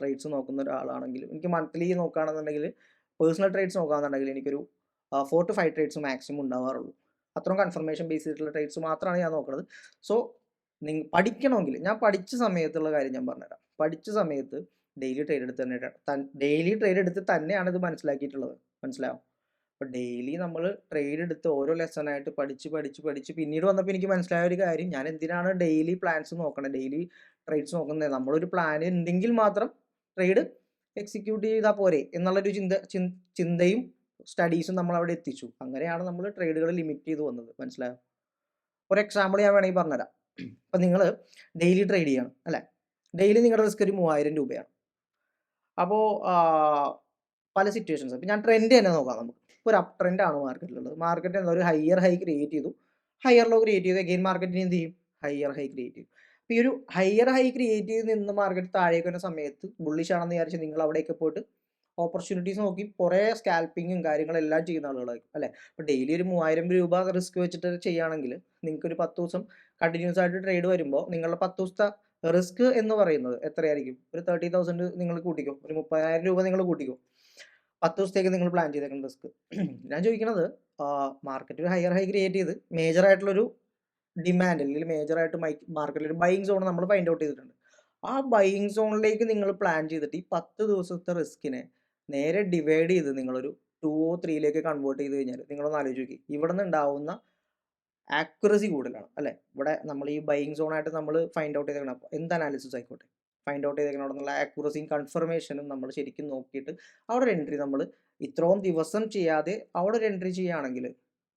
ട്രേഡ്സ് നോക്കുന്ന ഒരാളാണെങ്കിലും എനിക്ക് മന്ത്ലി നോക്കുകയാണെന്നുണ്ടെങ്കിൽ, പേഴ്സണൽ ട്രേഡ്സ് നോക്കുകയാണെന്നുണ്ടെങ്കിൽ എനിക്കൊരു 4 to 5 ട്രേഡ്സ് മാക്സിമം ഉണ്ടാവാറുള്ളൂ. അത്രയും കൺഫർമേഷൻ ബേസ് ചെയ്തിട്ടുള്ള ട്രേഡ്സ് മാത്രമാണ് ഞാൻ നോക്കുന്നത്. സോ നിങ്ങൾ പഠിക്കണമെങ്കിൽ ഞാൻ പഠിച്ച സമയത്തുള്ള കാര്യം ഞാൻ പറഞ്ഞുതരാം. പഠിച്ച സമയത്ത് ഡെയിലി ട്രേഡ് എടുത്ത് തന്നെയാണ് ഇത് മനസ്സിലാക്കിയിട്ടുള്ളത്. മനസ്സിലാവും? അപ്പോൾ ഡെയിലി നമ്മൾ ട്രേഡ് എടുത്ത് ഓരോ ലെസണായിട്ട് പഠിച്ച് പിന്നീട് വന്നപ്പോൾ എനിക്ക് മനസ്സിലായ ഒരു കാര്യം, ഞാൻ എന്തിനാണ് ഡെയിലി പ്ലാൻസ് നോക്കണത്, ഡെയിലി ട്രേഡ്സ് നോക്കുന്നത്? നമ്മളൊരു പ്ലാൻ ഉണ്ടെങ്കിൽ മാത്രം ട്രേഡ് എക്സിക്യൂട്ട് ചെയ്താൽ പോരെ എന്നുള്ളൊരു ചിന്തയും സ്റ്റഡീസും നമ്മളവിടെ എത്തിച്ചു. അങ്ങനെയാണ് നമ്മൾ ട്രേഡുകൾ ലിമിറ്റ് ചെയ്ത് വന്നത്. മനസ്സിലായോ? ഒരു എക്സാമ്പിൾ ഞാൻ വേണമെങ്കിൽ പറഞ്ഞുതരാം. ഇപ്പം നിങ്ങൾ ഡെയിലി ട്രേഡ് ചെയ്യണം, അല്ലേ? ഡെയിലി നിങ്ങളുടെ റിസ്ക് ഒരു 3000 രൂപയാണ്. അപ്പോൾ പല സിറ്റുവേഷൻസ്, ഇപ്പം ഞാൻ ട്രെൻഡ് തന്നെ നോക്കാം. നമുക്ക് ഒരു അപ് ട്രെൻഡ് ആണ് മാർക്കറ്റിലുള്ളത്. മാർക്കറ്റ് എന്താ, ഒരു ഹയർ ഹൈ ക്രിയേറ്റ് ചെയ്തു, ഹയർ ലോ ക്രിയേറ്റ് ചെയ്തു, അഗെയിൻ മാർക്കറ്റിന് എന്ത് ചെയ്യും, ഹയർ ഹൈ ക്രിയേറ്റ് ചെയ്യും. അപ്പോൾ ഈ ഒരു ഹയർ ഹൈ ക്രിയേറ്റ് ചെയ്ത് നിന്ന് മാർക്കറ്റ് താഴേക്ക് വരുന്ന സമയത്ത് ബുള്ളിഷ് ആണെന്ന് വിചാരിച്ച് നിങ്ങൾ അവിടെയൊക്കെ പോയിട്ട് ഓപ്പർച്യൂണിറ്റീസ് നോക്കി കുറേ സ്കാൽപ്പിങ്ങും കാര്യങ്ങളെല്ലാം ചെയ്യുന്ന ആളുകളായിരിക്കും, അല്ലേ? അപ്പോൾ ഡെയിലി ഒരു 3000 രൂപ റിസ്ക് വെച്ചിട്ട് ചെയ്യുകയാണെങ്കിൽ നിങ്ങൾക്കൊരു 10 ദിവസം കണ്ടിന്യൂസ് ആയിട്ട് ട്രേഡ് വരുമ്പോൾ നിങ്ങളുടെ 10 ദിവസത്തെ റിസ്ക് എന്ന് പറയുന്നത് എത്രയായിരിക്കും? ഒരു 30,000 നിങ്ങൾ കൂട്ടിക്കോ, ഒരു 30,000 രൂപ നിങ്ങൾ കൂട്ടിക്കോ. 10 ദിവസത്തേക്ക് നിങ്ങൾ പ്ലാൻ ചെയ്തേക്കുന്ന റിസ്ക്. ഞാൻ ചോദിക്കുന്നത്, മാർക്കറ്റ് ഒരു ഹയർ ഹൈ ക്രിയേറ്റ് ചെയ്ത് മേജർ ആയിട്ടുള്ളൊരു ഡിമാൻഡ് അല്ലെങ്കിൽ മേജറായിട്ട് മാർക്കറ്റിൽ ഒരു ബൈയിങ് സോൺ നമ്മൾ ഫൈൻഡ് ഔട്ട് ചെയ്തിട്ടുണ്ട്. ആ ബൈയിങ് സോണിലേക്ക് നിങ്ങൾ പ്ലാൻ ചെയ്തിട്ട് ഈ 10 ദിവസത്തെ റിസ്കിനെ നേരെ ഡിവൈഡ് ചെയ്ത് നിങ്ങളൊരു 2 or 3ലേക്ക് കൺവേർട്ട് ചെയ്ത് കഴിഞ്ഞാൽ നിങ്ങളൊന്ന് ആലോചിച്ച് നോക്കി, ഇവിടെ നിന്ന് ഉണ്ടാവുന്ന ആക്യുറസി കൂടുതലാണ്, അല്ലേ? ഇവിടെ നമ്മൾ ഈ ബൈയിങ് സോണായിട്ട് നമ്മൾ ഫൈൻഡ് ഔട്ട് ചെയ്തേക്കണം, എന്ത് അനാലിസിസ് ആയിക്കോട്ടെ, ഫൈൻഡ് ഔട്ട് ചെയ്തേക്കണം അവിടെ നിന്നുള്ള ആക്യുറസിയും കൺഫർമേഷനും നമ്മൾ ശരിക്കും നോക്കിയിട്ട് അവിടെ ഒരു എൻട്രി നമ്മൾ ഇത്രയും ദിവസം ചെയ്യാതെ അവിടെ ഒരു എൻട്രി ചെയ്യുകയാണെങ്കിൽ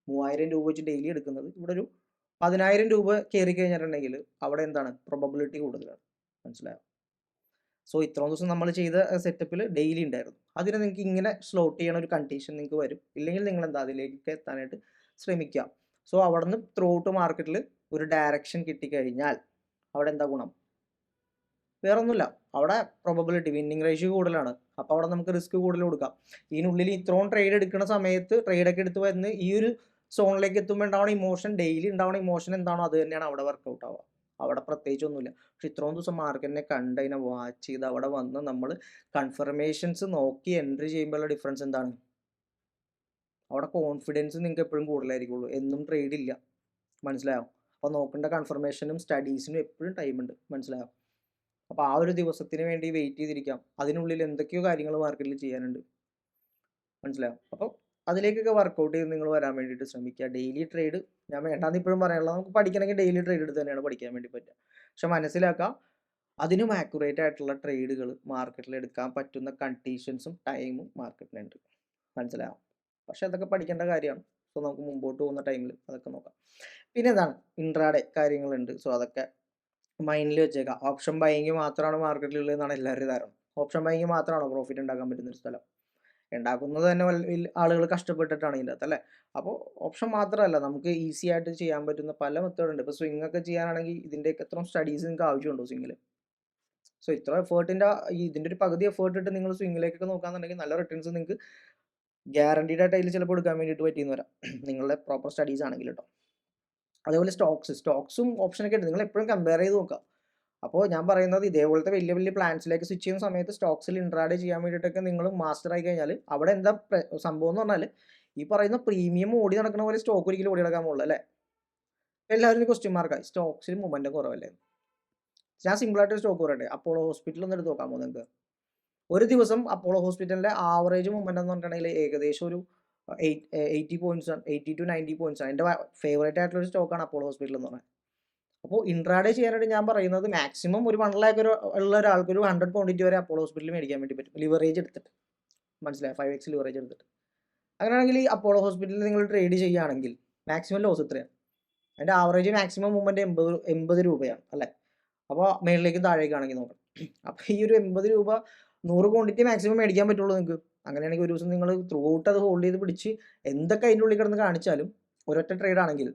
3000 രൂപ വെച്ച് ഡെയിലി എടുക്കുന്നത് ഇവിടെ ഒരു 10,000 രൂപ കയറി കഴിഞ്ഞിട്ടുണ്ടെങ്കിൽ അവിടെ എന്താണ്, പ്രോബബിലിറ്റി കൂടുതലാണ്. മനസ്സിലായോ? സോ ഇത്രയും ദിവസം നമ്മൾ ചെയ്ത സെറ്റപ്പിൽ ഡെയിലി ഉണ്ടായിരുന്നു. അതിന് നിങ്ങൾക്ക് ഇങ്ങനെ സ്ലോട്ട് ചെയ്യണ ഒരു കണ്ടീഷൻ നിങ്ങൾക്ക് വരും. ഇല്ലെങ്കിൽ നിങ്ങൾ എന്താ അതിലേക്ക് എത്താനായിട്ട് ശ്രമിക്കുക. സോ അവിടെ നിന്ന് ത്രൂ ഔട്ട് മാർക്കറ്റിൽ ഒരു ഡയറക്ഷൻ കിട്ടിക്കഴിഞ്ഞാൽ അവിടെ എന്താ ഗുണം? വേറൊന്നുമില്ല, അവിടെ പ്രോബബിലിറ്റി വിന്നിങ് റേഷ്യോ കൂടുതലാണ്. അപ്പോൾ അവിടെ നമുക്ക് റിസ്ക് കൂടുതൽ കൊടുക്കാം. ഇതിനുള്ളിൽ ഇത്രയും ട്രേഡ് എടുക്കുന്ന സമയത്ത് ട്രേഡൊക്കെ എടുത്ത് വരുന്ന ഈ ഒരു സോണിലേക്ക് എത്തുമ്പോൾ ഉണ്ടാവണ ഇമോഷൻ, ഡെയിലി ഉണ്ടാവണ ഇമോഷൻ എന്താണോ അത് തന്നെയാണ് അവിടെ വർക്കൗട്ട് ആവുക. അവിടെ പ്രത്യേകിച്ചൊന്നുമില്ല. പക്ഷെ ഇത്രയും ദിവസം മാർക്കറ്റിനെ കണ്ട് അതിനെ വാച്ച് ചെയ്ത് അവിടെ വന്ന് നമ്മൾ കൺഫർമേഷൻസ് നോക്കി എൻട്രി ചെയ്യുമ്പോഴുള്ള ഡിഫറൻസ് എന്താണ്? അവിടെ കോൺഫിഡൻസ് നിങ്ങൾക്ക് എപ്പോഴും കൂടുതലായിരിക്കുള്ളൂ, എന്നും ട്രേഡ് ഇല്ല. മനസ്സിലായോ? അപ്പോൾ നോക്കേണ്ട കൺഫർമേഷനും സ്റ്റഡീസിനും എപ്പോഴും ടൈമുണ്ട്. മനസ്സിലായോ? അപ്പോൾ ആ ഒരു ദിവസത്തിന് വേണ്ടി വെയിറ്റ് ചെയ്തിരിക്കാം. അതിനുള്ളിൽ എന്തൊക്കെയോ കാര്യങ്ങൾ മാർക്കറ്റിൽ ചെയ്യാനുണ്ട്. മനസ്സിലായോ? അപ്പോൾ അതിലേക്കൊക്കെ വർക്കൗട്ട് ചെയ്ത് നിങ്ങൾ വരാൻ വേണ്ടിയിട്ട് ശ്രമിക്കുക. ഡെയിലി ട്രേഡ് ഞാൻ വേണ്ടാന്ന് ഇപ്പോഴും പറയാനുള്ളത്, നമുക്ക് പഠിക്കണമെങ്കിൽ ഡെയിലി ട്രേഡ് എടുത്ത് തന്നെയാണ് പഠിക്കാൻ വേണ്ടി പറ്റുക. പക്ഷെ മനസ്സിലാക്കുക, അതിനും ആക്യുറേറ്റ് ആയിട്ടുള്ള ട്രേഡുകൾ മാർക്കറ്റിൽ എടുക്കാൻ പറ്റുന്ന കണ്ടീഷൻസും ടൈമും മാർക്കറ്റിലുണ്ട്. മനസ്സിലാവും? പക്ഷെ അതൊക്കെ പഠിക്കേണ്ട കാര്യമാണ്. സോ നമുക്ക് മുമ്പോട്ട് പോകുന്ന ടൈമിൽ അതൊക്കെ നോക്കാം. പിന്നെ എന്താണ്, ഇൻട്രാഡേ കാര്യങ്ങളുണ്ട്. സോ അതൊക്കെ മൈൻഡിൽ വെച്ചേക്കാം. ഓപ്ഷൻ ബൈയിങ് മാത്രമാണ് മാർക്കറ്റിലുള്ളതെന്നാണ് എല്ലാവരും ധാരണ. ഓപ്ഷൻ ബൈയിങ് മാത്രമാണോ പ്രോഫിറ്റ് ഉണ്ടാക്കാൻ പറ്റുന്നൊരു സ്ഥലം? ഉണ്ടാക്കുന്നത് തന്നെ ആളുകൾ കഷ്ടപ്പെട്ടിട്ടാണ് ഇതിൻ്റെ അകത്ത് അല്ലേ. അപ്പോൾ ഓപ്ഷൻ മാത്രമല്ല, നമുക്ക് ഈസി ആയിട്ട് ചെയ്യാൻ പറ്റുന്ന പല മെത്തേഡ് ഉണ്ട്. ഇപ്പോൾ സ്വിംഗ് ഒക്കെ ചെയ്യാനാണെങ്കിൽ ഇതിൻ്റെയൊക്കെ എത്ര സ്റ്റഡീസ് നിങ്ങൾക്ക് ആവശ്യമുണ്ടോ സ്വിങ്ങിൽ? സോ ഇത്ര എഫേർട്ടിൻ്റെ ഇതിൻ്റെ ഒരു പകുതി എഫേർട്ട് ഇട്ട് നിങ്ങൾ സ്വിങ്ങിലേക്കൊക്കെ നോക്കുകയാണെന്നുണ്ടെങ്കിൽ നല്ല റിട്ടേൺസ് നിങ്ങൾക്ക് ഗ്യാരണ്ടീഡ് ആയിട്ട് അതിൽ ചിലപ്പോൾ എടുക്കാൻ വേണ്ടിയിട്ട് പറ്റിയെന്ന് വരാം, നിങ്ങളുടെ പ്രോപ്പർ സ്റ്റഡീസ് ആണെങ്കിൽ കേട്ടോ. അതേപോലെ സ്റ്റോക്സും ഓപ്ഷനൊക്കെ ഉണ്ട്, നിങ്ങൾ എപ്പോഴും കമ്പയർ ചെയ്ത് നോക്കുക. അപ്പോൾ ഞാൻ പറയുന്നത് ഇതേപോലത്തെ വലിയ വലിയ പ്ലാൻസിലേക്ക് സ്വിച്ച് ചെയ്യുന്ന സമയത്ത് സ്റ്റോക്സിൽ ഇൻട്രാഡേ ചെയ്യാൻ വേണ്ടിയിട്ടൊക്കെ നിങ്ങൾ മാസ്റ്റർ ആയി കഴിഞ്ഞാൽ അവിടെ എന്താ സംഭവം എന്ന് പറഞ്ഞാൽ ഈ പറയുന്ന പ്രീമിയം ഓടി നടക്കുന്ന പോലെ സ്റ്റോക്ക് ഒരിക്കലും ഓടി നടക്കാൻ പോകുള്ളൂ അല്ലേ. എല്ലാവരും ക്വസ്റ്റ്യൻ മാർക്കായി സ്റ്റോക്സിൽ മൊമെൻറ്റം കുറവല്ലേ. ഞാൻ സിമ്പിളായിട്ട് സ്റ്റോക്ക് പറയട്ടെ, അപ്പോളോ ഹോസ്പിറ്റലിൽ ഒന്ന് എടുത്ത് നോക്കാമോ നിങ്ങൾക്ക്? ഒരു ദിവസം അപ്പോളോ ഹോസ്പിറ്റലിൻ്റെ ആവറേജ് മൊമെൻറ്റം എന്ന് പറഞ്ഞിട്ടുണ്ടെങ്കിൽ ഏകദേശം ഒരു 80 പോയിന്റ്സ് ആണ്, 80 to 90 പോയിന്റ്സ് ആണ്. എൻ്റെ ഫേവറേറ്റ് ആയിട്ടുള്ള ഒരു സ്റ്റോക്കാണ് അപ്പോളോ ഹോസ്പിറ്റൽ എന്ന് പറഞ്ഞത്. അപ്പോൾ ഇൻട്രാഡേ ചെയ്യാനായിട്ട് ഞാൻ പറയുന്നത് മാക്സിമം ഒരു 1 lakh ഉള്ള ഒരാൾക്ക് ഒരു 100 ക്വാണ്ടിറ്റി വരെ അപ്പോളോ ഹോസ്പിറ്റലിൽ മേടിക്കാൻ വേണ്ടി പറ്റും, ലിവറേജ് എടുത്തിട്ട്. മനസ്സിലായി? 5x ലിവറേജ് എടുത്തിട്ട്. അങ്ങനെയാണെങ്കിൽ ഈ അപ്പോളോ ഹോസ്പിറ്റലിൽ നിങ്ങൾ ട്രേഡ് ചെയ്യുകയാണെങ്കിൽ മാക്സിമം ലോസ് എത്രയാണ്? അതിൻ്റെ ആവറേജ് മാക്സിമം മൂവ്മെൻറ്റ് 80 രൂപയാണ് അല്ലേ. അപ്പോൾ മേളിലേക്കും താഴേക്കാണെങ്കിൽ നോക്കണം. അപ്പോൾ ഈ ഒരു 80 രൂപ 100 ക്വാണ്ടിറ്റി മാക്സിമം മേടിക്കാൻ പറ്റുള്ളൂ നിങ്ങൾക്ക്. അങ്ങനെയാണെങ്കിൽ ഒരു ദിവസം നിങ്ങൾ ത്രൂ ഔട്ട് അത് ഹോൾഡ് ചെയ്ത് പിടിച്ച് എന്തൊക്കെ അതിൻ്റെ ഉള്ളിൽ കിടന്ന് കാണിച്ചാലും ഒരൊറ്റ ട്രേഡ് ആണെങ്കിൽ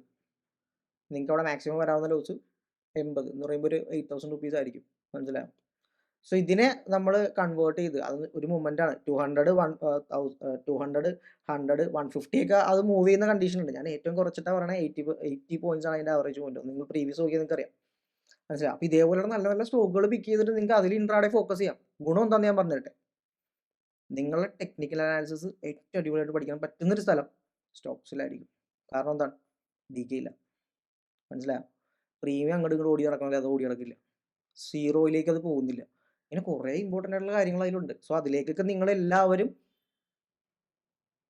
നിങ്ങൾക്ക് അവിടെ മാക്സിമം വരാവുന്ന ലോസ് 80 എന്ന് പറയുമ്പോൾ ഒരു 8000 റുപ്പീസ് ആയിരിക്കും. മനസ്സിലായോ? സോ ഇതിനെ നമ്മൾ കൺവേർട്ട് ചെയ്ത് അത് ഒരു മൂവ്മെൻ്റ് ആണ്. 200 100 150 ഒക്കെ അത് മൂവ് ചെയ്യുന്ന കണ്ടീഷൻ ഉണ്ട്. ഞാൻ ഏറ്റവും കുറച്ചിട്ടാണ് പറയണത്. 80 പോയിന്റ്സ് ആണ് അതിൻ്റെ ആവറേജ് മൂവ്മെൻറ്റ്. നിങ്ങൾ പ്രീവിയസ് നോക്കിയാൽ നിങ്ങൾക്ക് അറിയാം. മനസ്സിലാവും? അപ്പോൾ ഇതേപോലെയുള്ള നല്ല നല്ല സ്റ്റോക്കുകൾ പിക്ക് ചെയ്തിട്ട് നിങ്ങൾക്ക് അതിൽ ഇൻട്രാഡേ ഫോക്കസ് ചെയ്യാം. ഗുണം എന്താണെന്ന് ഞാൻ പറഞ്ഞിട്ടെ, നിങ്ങളുടെ ടെക്നിക്കൽ അനാലിസിസ് ഏറ്റവും അടിപൊളിയായിട്ട് പഠിക്കാൻ പറ്റുന്നൊരു സ്ഥലം സ്റ്റോക്സിലായിരിക്കും. കാരണം എന്താണ്? ഡീക്കയില്ല. മനസ്സിലായോ? പ്രീമിയം അങ്ങോട്ട് ഇങ്ങോട്ട് ഓടി നടക്കണമെങ്കിൽ അത് ഓടി നടക്കില്ല, സീറോയിലേക്ക് അത് പോകുന്നില്ല. ഇങ്ങനെ കുറേ ഇമ്പോർട്ടൻ്റ് ആയിട്ടുള്ള കാര്യങ്ങൾ അതിലുണ്ട്. സോ അതിലേക്കൊക്കെ നിങ്ങളെല്ലാവരും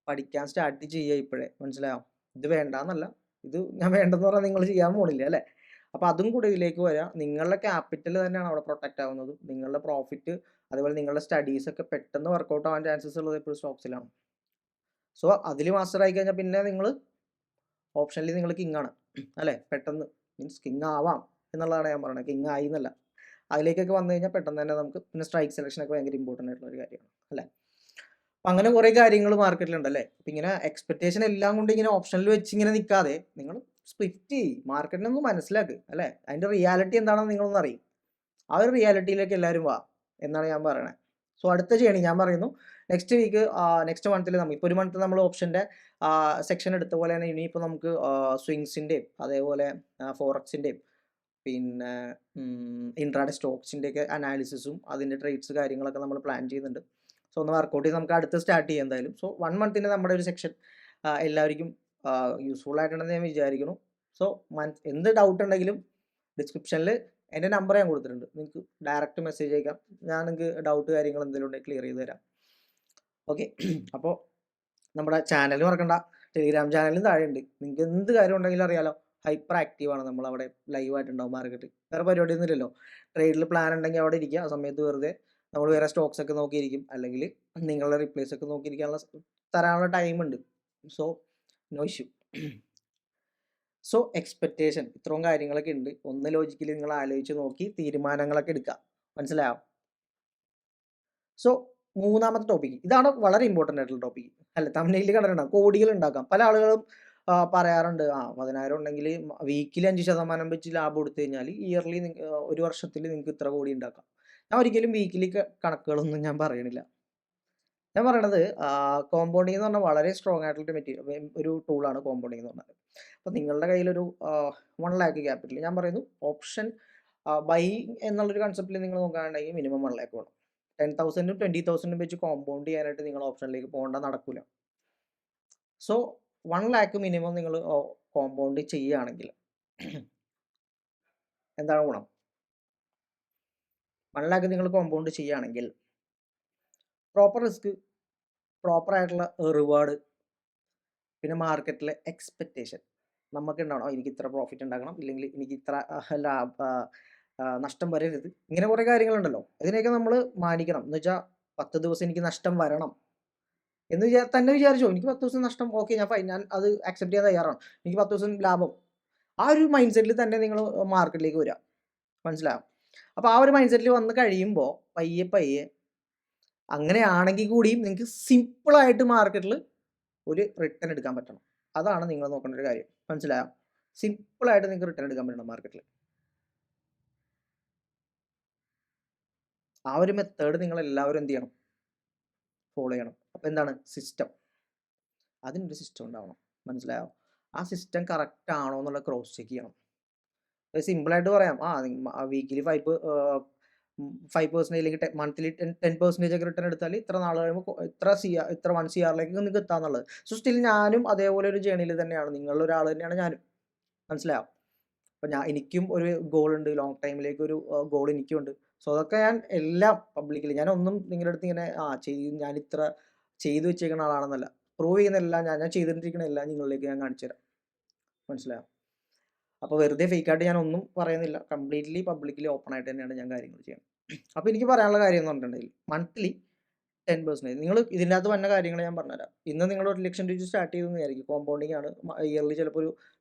പഠിക്കാൻ സ്റ്റാർട്ട് ചെയ്യുക ഇപ്പോഴേ. മനസ്സിലായോ? ഇത് വേണ്ടാന്നല്ല, ഇത് ഞാൻ വേണ്ടെന്ന് പറഞ്ഞാൽ നിങ്ങൾ ചെയ്യാൻ പോണില്ല അല്ലേ. അപ്പോൾ അതും കൂടെ ഇതിലേക്ക് വരാം. നിങ്ങളുടെ ക്യാപിറ്റൽ തന്നെയാണ് അവിടെ പ്രൊട്ടക്റ്റ് ആവുന്നത്. നിങ്ങളുടെ പ്രോഫിറ്റ് അതുപോലെ നിങ്ങളുടെ സ്റ്റഡീസൊക്കെ പെട്ടെന്ന് വർക്കൗട്ട് ആവാൻ ചാൻസസ് ഉള്ളത് എപ്പോഴും സ്റ്റോക്സിലാണ്. സോ അതിൽ മാസ്റ്റർ ആയി കഴിഞ്ഞാൽ പിന്നെ നിങ്ങൾ ഓപ്ഷനിൽ നിങ്ങൾ കിങ് ആണ് അല്ലേ. പെട്ടെന്ന് മീൻസ് കിങ് ആവാം എന്നുള്ളതാണ് ഞാൻ പറയുന്നത്, കിങ് ആയി എന്നല്ല. അതിലേക്കൊക്കെ വന്നു കഴിഞ്ഞാൽ പെട്ടെന്ന് തന്നെ നമുക്ക് പിന്നെ സ്ട്രൈക്ക് സെലക്ഷനൊക്കെ ഭയങ്കര ഇമ്പോർട്ടൻ്റ് ആയിട്ടുള്ള ഒരു കാര്യമാണ് അല്ലേ. അപ്പം അങ്ങനെ കുറേ കാര്യങ്ങൾ മാർക്കറ്റിലുണ്ടല്ലേ. അപ്പം ഇങ്ങനെ എക്സ്പെക്റ്റേഷൻ എല്ലാം കൊണ്ട് ഇങ്ങനെ ഓപ്ഷനിൽ വെച്ച് ഇങ്ങനെ നിൽക്കാതെ നിങ്ങൾ സ്പ്ലിറ്റ് ചെയ്യും, മാർക്കറ്റിനെ ഒന്ന് മനസ്സിലാക്കുക അല്ലേ. അതിൻ്റെ റിയാലിറ്റി എന്താണെന്ന് നിങ്ങളൊന്ന് അറിയും. ആ ഒരു റിയാലിറ്റിയിലേക്ക് എല്ലാവരും വാ എന്നാണ് ഞാൻ പറയണത്. സോ അടുത്ത ചെയ്യണി ഞാൻ പറയുന്നു നെക്സ്റ്റ് വീക്ക് നെക്സ്റ്റ് മന്തിൽ നമ്മൾ ഇപ്പോൾ ഒരു മന്ത് നമ്മൾ ഓപ്ഷൻ്റെ സെക്ഷൻ എടുത്ത പോലെ തന്നെ ഇനിയിപ്പോൾ നമുക്ക് സ്വിങ്സിൻ്റെയും അതേപോലെ ഫോറക്സിൻ്റെയും പിന്നെ ഇൻട്രാഡേ സ്റ്റോക്സിൻ്റെയൊക്കെ അനാലിസിസും അതിൻ്റെ ട്രേഡ്സ് കാര്യങ്ങളൊക്കെ നമ്മൾ പ്ലാൻ ചെയ്യുന്നുണ്ട്. സോ ഒന്ന് വർക്കൗട്ട് ചെയ്ത് നമുക്ക് അടുത്ത് സ്റ്റാർട്ട് ചെയ്യാം എന്തായാലും. സോ 1 മന്തിൻ്റെ നമ്മുടെ ഒരു സെക്ഷൻ എല്ലാവർക്കും യൂസ്ഫുൾ ആയിട്ടുണ്ടെന്ന് ഞാൻ വിചാരിക്കുന്നു. സോ എന്ത് ഡൗട്ട് ഉണ്ടെങ്കിലും ഡിസ്ക്രിപ്ഷനിൽ എൻ്റെ നമ്പർ ഞാൻ കൊടുത്തിട്ടുണ്ട്, നിങ്ങൾക്ക് ഡയറക്റ്റ് മെസ്സേജ് അയക്കാം. ഞാൻ നിങ്ങൾക്ക് ഡൗട്ട് കാര്യങ്ങൾ എന്തെങ്കിലും ഉണ്ടെങ്കിൽ ക്ലിയർ ചെയ്ത് തരാം. ഓക്കെ. അപ്പോൾ നമ്മുടെ ചാനൽ മറക്കണ്ട, ടെലിഗ്രാം ചാനലും താഴെയുണ്ട്. നിങ്ങൾക്ക് എന്ത് കാര്യം ഉണ്ടെങ്കിലും അറിയാലോ, ഹൈപ്പർ ആക്റ്റീവാണ് നമ്മളവിടെ, ലൈവായിട്ടുണ്ടാവും മാർക്കറ്റ്. വേറെ പരിപാടിയൊന്നും ഇല്ലല്ലോ. ട്രേഡിൽ പ്ലാൻ ഉണ്ടെങ്കിൽ അവിടെ ഇരിക്കുക, ആ സമയത്ത് വെറുതെ നമ്മൾ വേറെ സ്റ്റോക്സ് ഒക്കെ നോക്കിയിരിക്കും, അല്ലെങ്കിൽ നിങ്ങളുടെ റിപ്ലേസ് ഒക്കെ നോക്കിയിരിക്കാനുള്ള തരാനുള്ള ടൈമുണ്ട്. So no issue. So expectation ഇത്രയും കാര്യങ്ങളൊക്കെ ഉണ്ട്. ഒന്ന് ലോജിക്കലി നിങ്ങൾ ആലോചിച്ച് നോക്കി തീരുമാനങ്ങളൊക്കെ എടുക്കുക. മനസ്സിലായോ? സോ മൂന്നാമത്തെ ടോപ്പിക്ക് ഇതാണ് വളരെ ഇമ്പോർട്ടൻ്റ് ആയിട്ടുള്ള ടോപ്പിക്ക് അല്ലേ. തമിഴ്നാട്ടിൽ കണ്ടിട്ടുണ്ടാകും കോടികൾ ഉണ്ടാക്കാം. പല ആളുകളും പറയാറുണ്ട് 10,000 ഉണ്ടെങ്കിൽ വീക്കിലി 5% വെച്ച് ലാഭം എടുത്തു കഴിഞ്ഞാൽ ഇയർലി ഒരു വർഷത്തിൽ നിങ്ങൾക്ക് ഇത്ര കോടി ഉണ്ടാക്കാം. ഞാൻ ഒരിക്കലും വീക്കിലി കണക്കുകളൊന്നും ഞാൻ പറയണില്ല. ഞാൻ പറയണത് കോമ്പൗണ്ടിങ് എന്ന് പറഞ്ഞാൽ വളരെ സ്ട്രോങ് ആയിട്ടുള്ള മെറ്റീരിയൽ ഒരു ടൂളാണ് കോമ്പൗണ്ടിങ് എന്ന് പറഞ്ഞാൽ. അപ്പോൾ നിങ്ങളുടെ കയ്യിലൊരു 1 lakh ക്യാപിറ്റൽ, ഞാൻ പറയുന്നു ഓപ്ഷൻ ബൈ എന്നുള്ളൊരു കൺസെപ്റ്റിൽ നിങ്ങൾ നോക്കുകയാണെങ്കിൽ മിനിമം 1 lakh വേണം. 10,000 20,000 വെച്ച് കോമ്പൗണ്ട് ചെയ്യാനായിട്ട് നിങ്ങൾ ഓപ്ഷനിലേക്ക് പോകേണ്ട, നടക്കില്ല. സോ 1 lakh മിനിമം നിങ്ങൾ കോമ്പൗണ്ട് ചെയ്യുകയാണെങ്കിൽ എന്താണ് ഗുണം? 1 lakh നിങ്ങൾ കോമ്പൗണ്ട് ചെയ്യുകയാണെങ്കിൽ പ്രോപ്പർ റിസ്ക്, പ്രോപ്പർ ആയിട്ടുള്ള റിവാർഡ്, പിന്നെ മാർക്കറ്റിലെ എക്സ്പെക്റ്റേഷൻ നമുക്ക് ഉണ്ടാവണം. എനിക്ക് ഇത്ര പ്രോഫിറ്റ് ഉണ്ടാക്കണം, ഇല്ലെങ്കിൽ എനിക്ക് ഇത്ര നഷ്ടം വരരുത്. ഇങ്ങനെ കുറേ കാര്യങ്ങളുണ്ടല്ലോ, ഇതിനെയൊക്കെ നമ്മൾ മാനിക്കണം. എന്ന് വെച്ചാൽ 10 ദിവസം എനിക്ക് നഷ്ടം വരണം എന്ന് തന്നെ വിചാരിച്ചോ, എനിക്ക് 10 ദിവസം നഷ്ടം, ഓക്കെ ഞാൻ അത് അക്സെപ്റ്റ് ചെയ്യാൻ തയ്യാറാണ്, എനിക്ക് 10 ദിവസം ലാഭം. ആ ഒരു മൈൻഡ് സെറ്റിൽ തന്നെ നിങ്ങൾ മാർക്കറ്റിലേക്ക് വരിക. മനസ്സിലാവും? അപ്പോൾ ആ ഒരു മൈൻഡ് സെറ്റിൽ വന്ന് കഴിയുമ്പോൾ പയ്യെ അങ്ങനെയാണെങ്കിൽ കൂടിയും നിങ്ങൾക്ക് സിമ്പിളായിട്ട് മാർക്കറ്റിൽ ഒരു റിട്ടേൺ എടുക്കാൻ പറ്റണം. അതാണ് നിങ്ങൾ നോക്കേണ്ട ഒരു കാര്യം. മനസ്സിലായോ? സിമ്പിളായിട്ട് നിങ്ങൾക്ക് റിട്ടേൺ എടുക്കാൻ പറ്റണം മാർക്കറ്റിൽ. ആ ഒരു മെത്തേഡ് നിങ്ങൾ എല്ലാവരും എന്ത് ചെയ്യണം? ഫോളോ ചെയ്യണം. അപ്പോൾ എന്താണ്? സിസ്റ്റം. അതിനൊരു സിസ്റ്റം ഉണ്ടാവണം. മനസ്സിലായോ? ആ സിസ്റ്റം കറക്റ്റ് ആണോ എന്നുള്ള ക്രോസ് ചെക്ക് ചെയ്യണം. സിമ്പിളായിട്ട് പറയാം. വീക്കിലി 5% അല്ലെങ്കിൽ മന്ത്ലി 10% ഒക്കെ റിട്ടേൺ എടുത്താൽ ഇത്ര നാൾ കഴിയുമ്പോൾ ഇത്ര 1 CR നിങ്ങൾക്ക് എത്താന്നുള്ളത്. സോ സ്റ്റിൽ ഞാനും അതേപോലെ ഒരു ജേണിയിൽ തന്നെയാണ്. നിങ്ങളുടെ ഒരാൾ തന്നെയാണ് ഞാനും. മനസ്സിലായോ? അപ്പോൾ എനിക്കും ഒരു ഗോൾ ഉണ്ട്. ലോങ് ടൈമിലേക്ക് ഒരു ഗോൾ എനിക്കുണ്ട്. സോ അതൊക്കെ ഞാൻ എല്ലാം പബ്ലിക്കലി ഞാനൊന്നും നിങ്ങളുടെ അടുത്ത് ഇങ്ങനെ ഞാൻ ഇത്ര ചെയ്തു വെച്ചേക്കുന്ന ആളാണെന്നല്ല. പ്രൂവ് ചെയ്യുന്നതെല്ലാം ഞാൻ ചെയ്തിട്ടിരിക്കുന്ന എല്ലാം നിങ്ങളിലേക്ക് ഞാൻ കാണിച്ചു തരാം. മനസ്സിലായോ? അപ്പോൾ വെറുതെ ഫേക്കായിട്ട് ഞാൻ ഒന്നും പറയുന്നില്ല. കംപ്ലീറ്റ്ലി പബ്ലിക്കലി ഓപ്പൺ ആയിട്ട് തന്നെയാണ് ഞാൻ കാര്യങ്ങൾ ചെയ്യുന്നത്. അപ്പോൾ എനിക്ക് പറയാനുള്ള കാര്യം എന്ന് പറഞ്ഞിട്ടുണ്ടെങ്കിൽ മന്ത്ലി 10% നിങ്ങൾ ഇതിനകത്ത് വന്ന കാര്യങ്ങൾ ഞാൻ പറഞ്ഞുതരാം. ഇന്ന് നിങ്ങൾ 1 ലക്ഷം രൂപ സ്റ്റാർട്ട് ചെയ്തെന്ന് വിചാരിക്കും. കോമ്പൗണ്ടിങ് ആണ്. ഇയർലി ചിലപ്പോൾ ഒരു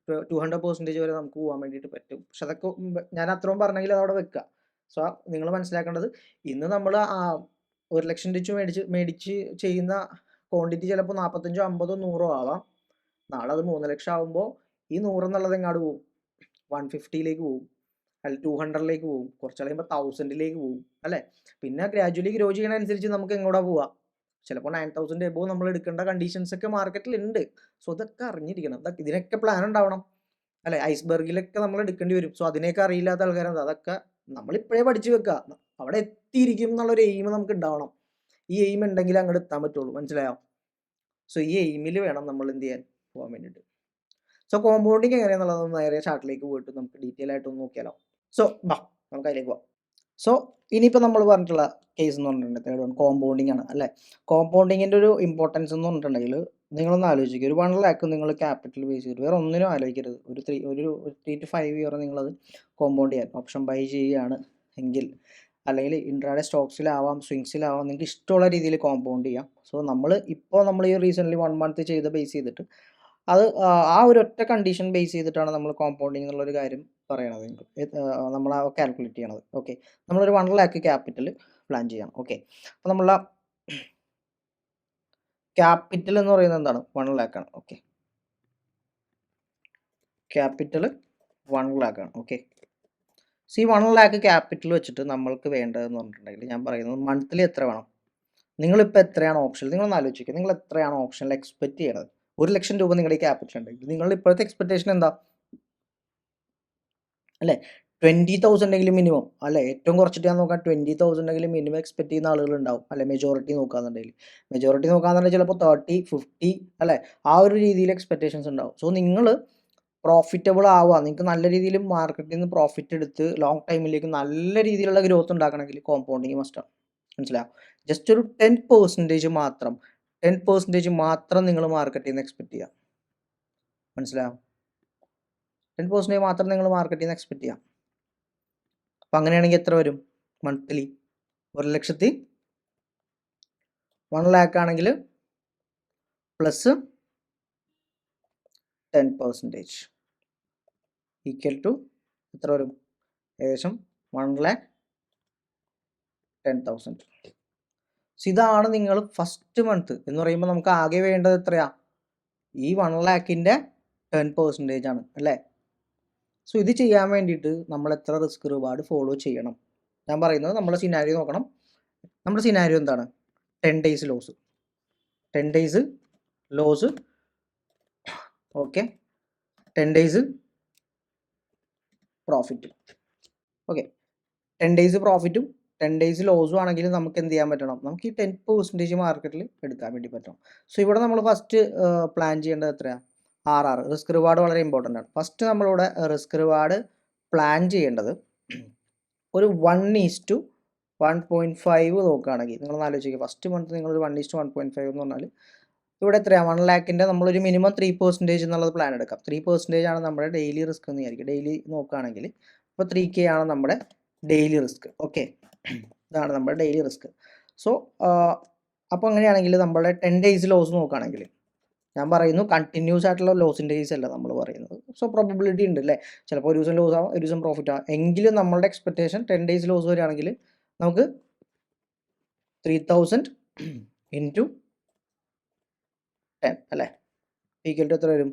200% വരെ നമുക്ക് പോകാൻ വേണ്ടിയിട്ട് പറ്റും. പക്ഷെ അതൊക്കെ ഞാൻ അത്രയും പറഞ്ഞെങ്കിൽ അതവിടെ വെക്കുക. സോ നിങ്ങൾ മനസ്സിലാക്കേണ്ടത് ഇന്ന് നമ്മൾ 1 ലക്ഷം രൂപ മേടിച്ച് ചെയ്യുന്ന ക്വാണ്ടിറ്റി ചിലപ്പോൾ 45, 50, 100 ആവാം. നാളെ അത് 3 ലക്ഷം ആകുമ്പോൾ ഈ 100 എന്നുള്ളത് എങ്ങോട്ട് പോകും? 150ലേക്ക് പോകും, അല്ലെങ്കിൽ 200ലേക്ക് പോകും, കുറച്ച് കഴിയുമ്പോൾ 1000ലേക്ക് പോകും, അല്ലേ? പിന്നെ ഗ്രാജുവലി ഗ്രോ ചെയ്യുന്നതനുസരിച്ച് നമുക്ക് എങ്ങോട്ടാ പോവുക? ചിലപ്പോൾ 9000 എബോവ് നമ്മൾ എടുക്കേണ്ട കണ്ടീഷൻസ് ഒക്കെ മാർക്കറ്റിൽ ഉണ്ട്. സോ ഇതൊക്കെ അറിഞ്ഞിരിക്കണം. ഇതിനൊക്കെ പ്ലാൻ ഉണ്ടാവണം, അല്ലേ? ഐസ്ബർഗിലൊക്കെ നമ്മൾ എടുക്കേണ്ടി വരും. സോ അതിനൊക്കെ അറിയില്ലാത്ത ആൾക്കാരെന്താ? അതൊക്കെ നമ്മളിപ്പോഴേ പഠിച്ചു വെക്കുക. അവിടെ എത്തിയിരിക്കും എന്നുള്ളൊരു എയിം നമുക്ക് ഉണ്ടാവണം. ഈ എയിം ഉണ്ടെങ്കിൽ അങ്ങോട്ട് എത്താൻ പറ്റുള്ളൂ. മനസ്സിലായോ? സോ ഈ എയിമിൽ വേണം നമ്മൾ എന്ത് ചെയ്യാൻ പോകാൻ വേണ്ടിയിട്ട്. സോ കോമ്പൗണ്ടിങ് എങ്ങനെയാണെന്നുള്ളത് നേരെ ചാർട്ടിലേക്ക് പോയിട്ട് നമുക്ക് ഡീറ്റെയിൽ ആയിട്ട് ഒന്ന് നോക്കിയാലോ. സോ നമുക്ക് അതിലേക്ക് പോകാം. സോ ഇനിയിപ്പോൾ നമ്മൾ പറഞ്ഞിട്ടുള്ള കേസ് എന്ന് പറഞ്ഞിട്ടുണ്ടെങ്കിൽ തേർഡ് വൺ കോമ്പൗണ്ടിങ് ആണ്, അല്ലേ? കോമ്പൗണ്ടിങ്ങിൻ്റെ ഒരു ഇമ്പോർട്ടൻസ് എന്ന് പറഞ്ഞിട്ടുണ്ടെങ്കിൽ നിങ്ങളൊന്ന് ആലോചിക്കുക. ഒരു 1 lakh നിങ്ങൾ ക്യാപിറ്റൽ ബേസ് ചെയ്തിട്ട് വേറെ ഒന്നിനും ആലോചിക്കരുത്. ഒരു 3 to 5 ഇയർ നിങ്ങളത് കോമ്പൗണ്ട് ചെയ്യാൻ ഓപ്ഷൻ ബൈ ചെയ്യുകയാണ് എങ്കിൽ, അല്ലെങ്കിൽ ഇൻട്രാഡേ സ്റ്റോക്സിലാവാം, സ്വിങ്സിലാവാം, നിങ്ങൾക്ക് ഇഷ്ടമുള്ള രീതിയിൽ കോമ്പൗണ്ട് ചെയ്യാം. സോ നമ്മൾ ഈ റീസെൻ്റ്ലി 1 month ചെയ്ത് ബേസ് ചെയ്തിട്ട് അത് ആ ഒരു ഒറ്റ കണ്ടീഷൻ ബേസ് ചെയ്തിട്ടാണ് നമ്മൾ കോമ്പൗണ്ടിങ് എന്നുള്ളൊരു കാര്യം പറയണത്. നമ്മൾ കാൽക്കുലേറ്റ് ചെയ്യണത്. ഓക്കെ, നമ്മളൊരു 1 lakh ക്യാപിറ്റൽ പ്ലാൻ ചെയ്യണം. ഓക്കെ, അപ്പോൾ നമ്മളെ ക്യാപിറ്റൽ എന്ന് പറയുന്നത് എന്താണ്? 1 lakh ആണ്. ഓക്കെ, ക്യാപിറ്റൽ 1 lakh ആണ്. ഓക്കെ, ഈ 1 lakh ക്യാപിറ്റൽ വെച്ചിട്ട് നമ്മൾക്ക് വേണ്ടതെന്ന് പറഞ്ഞിട്ടുണ്ടെങ്കിൽ ഞാൻ പറയുന്നത് മന്ത്ലി എത്ര വേണം? നിങ്ങളിപ്പോൾ എത്രയാണ് ഓപ്ഷനിൽ? നിങ്ങളൊന്ന് ആലോചിക്കുക. നിങ്ങൾ എത്രയാണ് ഓപ്ഷനിൽ എക്സ്പെക്റ്റ് ചെയ്യണത്? 1 ലക്ഷം രൂപ നിങ്ങളുടെ ഈ ക്യാപിറ്റൽ ഉണ്ടെങ്കിൽ നിങ്ങളുടെ ഇപ്പോഴത്തെ എക്സ്പെക്ടേഷൻ എന്താ? അല്ലേ, 20,000 എങ്കിലും മിനിമം, അല്ലേ? ഏറ്റവും കുറച്ചിട്ട് ഞാൻ നോക്കാം 20,000 എങ്കിലും മിനിമം എക്സ്പെക്ട് ചെയ്യുന്ന ആളുകളുണ്ടാവും, അല്ലെ? മെജോറിറ്റി നോക്കാന്നുണ്ടെങ്കിൽ ചിലപ്പോൾ 30, 50, അല്ലേ? ആ ഒരു രീതിയിൽ എക്സ്പെക്ടേഷൻസ് ഉണ്ടാവും. സോ നിങ്ങൾ പ്രോഫിറ്റബിൾ ആവുക, നിങ്ങൾക്ക് നല്ല രീതിയിൽ മാർക്കറ്റിൽ നിന്ന് പ്രോഫിറ്റ് എടുത്ത് ലോങ് ടൈമിലേക്ക് നല്ല രീതിയിലുള്ള ഗ്രോത്ത് ഉണ്ടാക്കണമെങ്കിൽ കോമ്പൗണ്ടിങ് മസ്റ്റാണ്. മനസ്സിലാവും? ജസ്റ്റ് ഒരു 10% മാത്രം നിങ്ങൾ മാർക്കറ്റിൽ നിന്ന് എക്സ്പെക്ട് ചെയ്യുക. മനസ്സിലാവും? 10% മാത്രം നിങ്ങൾ മാർക്കറ്റിൽ നിന്ന് എക്സ്പെക്ട് ചെയ്യാം. അപ്പം അങ്ങനെയാണെങ്കിൽ എത്ര വരും മന്ത്ലി? 1 ലക്ഷത്തി 1 lakh ആണെങ്കിൽ പ്ലസ് 10% ഈക്വൽ ടു എത്ര വരും? ഏകദേശം 1,10,000. ഇതാണ് നിങ്ങൾ ഫസ്റ്റ് മന്ത് എന്ന് പറയുമ്പോൾ നമുക്ക് ആകെ വേണ്ടത് എത്രയാ? ഈ 1 lakhന്റെ 10% ആണ്, അല്ലേ? സോ ഇത് ചെയ്യാൻ വേണ്ടിയിട്ട് നമ്മൾ എത്ര റിസ്ക് റിവാർഡ് ഫോളോ ചെയ്യണം? ഞാൻ പറയുന്നത് നമ്മുടെ സിനാരിയോ നോക്കണം. നമ്മുടെ സിനാരിയോ എന്താണ്? 10 days loss, 10 days loss. Okay, 10 days പ്രോഫിറ്റും. ഓക്കെ, 10 days പ്രോഫിറ്റും 10 days ലോസും ആണെങ്കിൽ നമുക്ക് എന്ത് ചെയ്യാൻ പറ്റണം? നമുക്ക് ഈ 10% മാർക്കറ്റിൽ എടുക്കാൻ വേണ്ടി പറ്റണം. സോ ഇവിടെ നമ്മൾ ഫസ്റ്റ് പ്ലാൻ ചെയ്യേണ്ടത് എത്രയാണ്? RR, റിസ്ക് റിവാർഡ് വളരെ ഇമ്പോർട്ടൻ്റ് ആണ്. ഫസ്റ്റ് നമ്മളിവിടെ റിസ്ക് റിവാർഡ് പ്ലാൻ ചെയ്യേണ്ടത് ഒരു 1:1.5 നോക്കുകയാണെങ്കിൽ നിങ്ങൾ ആലോചിക്കുക. ഫസ്റ്റ് മന്ത് നിങ്ങളൊരു 1:1.5 എന്ന് പറഞ്ഞാൽ ഇവിടെ എത്രയാണ്? 1 lakhന്റെ നമ്മളൊരു മിനിമം 3% എന്നുള്ളത് പ്ലാൻ എടുക്കാം. 3% ആണ് നമ്മുടെ ഡെയിലി റിസ്ക് എന്ന് വിചാരിക്കും. ഡെയിലി നോക്കുകയാണെങ്കിൽ ഇപ്പോൾ 3K ആണ് നമ്മുടെ ഡെയിലി റിസ്ക്. ഓക്കെ, ഇതാണ് നമ്മുടെ ഡെയിലി റിസ്ക്. സോ അപ്പോൾ അങ്ങനെയാണെങ്കിൽ നമ്മുടെ 10 days ലോസ് നോക്കുകയാണെങ്കിൽ ഞാൻ പറയുന്നു കണ്ടിന്യൂസ് ആയിട്ടുള്ള ലോസിൻ്റെ കേസ് അല്ല നമ്മൾ പറയുന്നത്. സോ പ്രോബബിലിറ്റി ഉണ്ട്, അല്ലേ? ചിലപ്പോൾ ഒരു ദിവസം ലോസ് ആവാം, ഒരു ദിവസം പ്രോഫിറ്റ് ആവാം. എങ്കിലും നമ്മളുടെ എക്സ്പെക്റ്റേഷൻ 10 days ലോസ് വരികയാണെങ്കിൽ നമുക്ക് 3,000 ഇൻറ്റു 10 അല്ലേ, ഈക്വൽ ടു എത്ര വരും?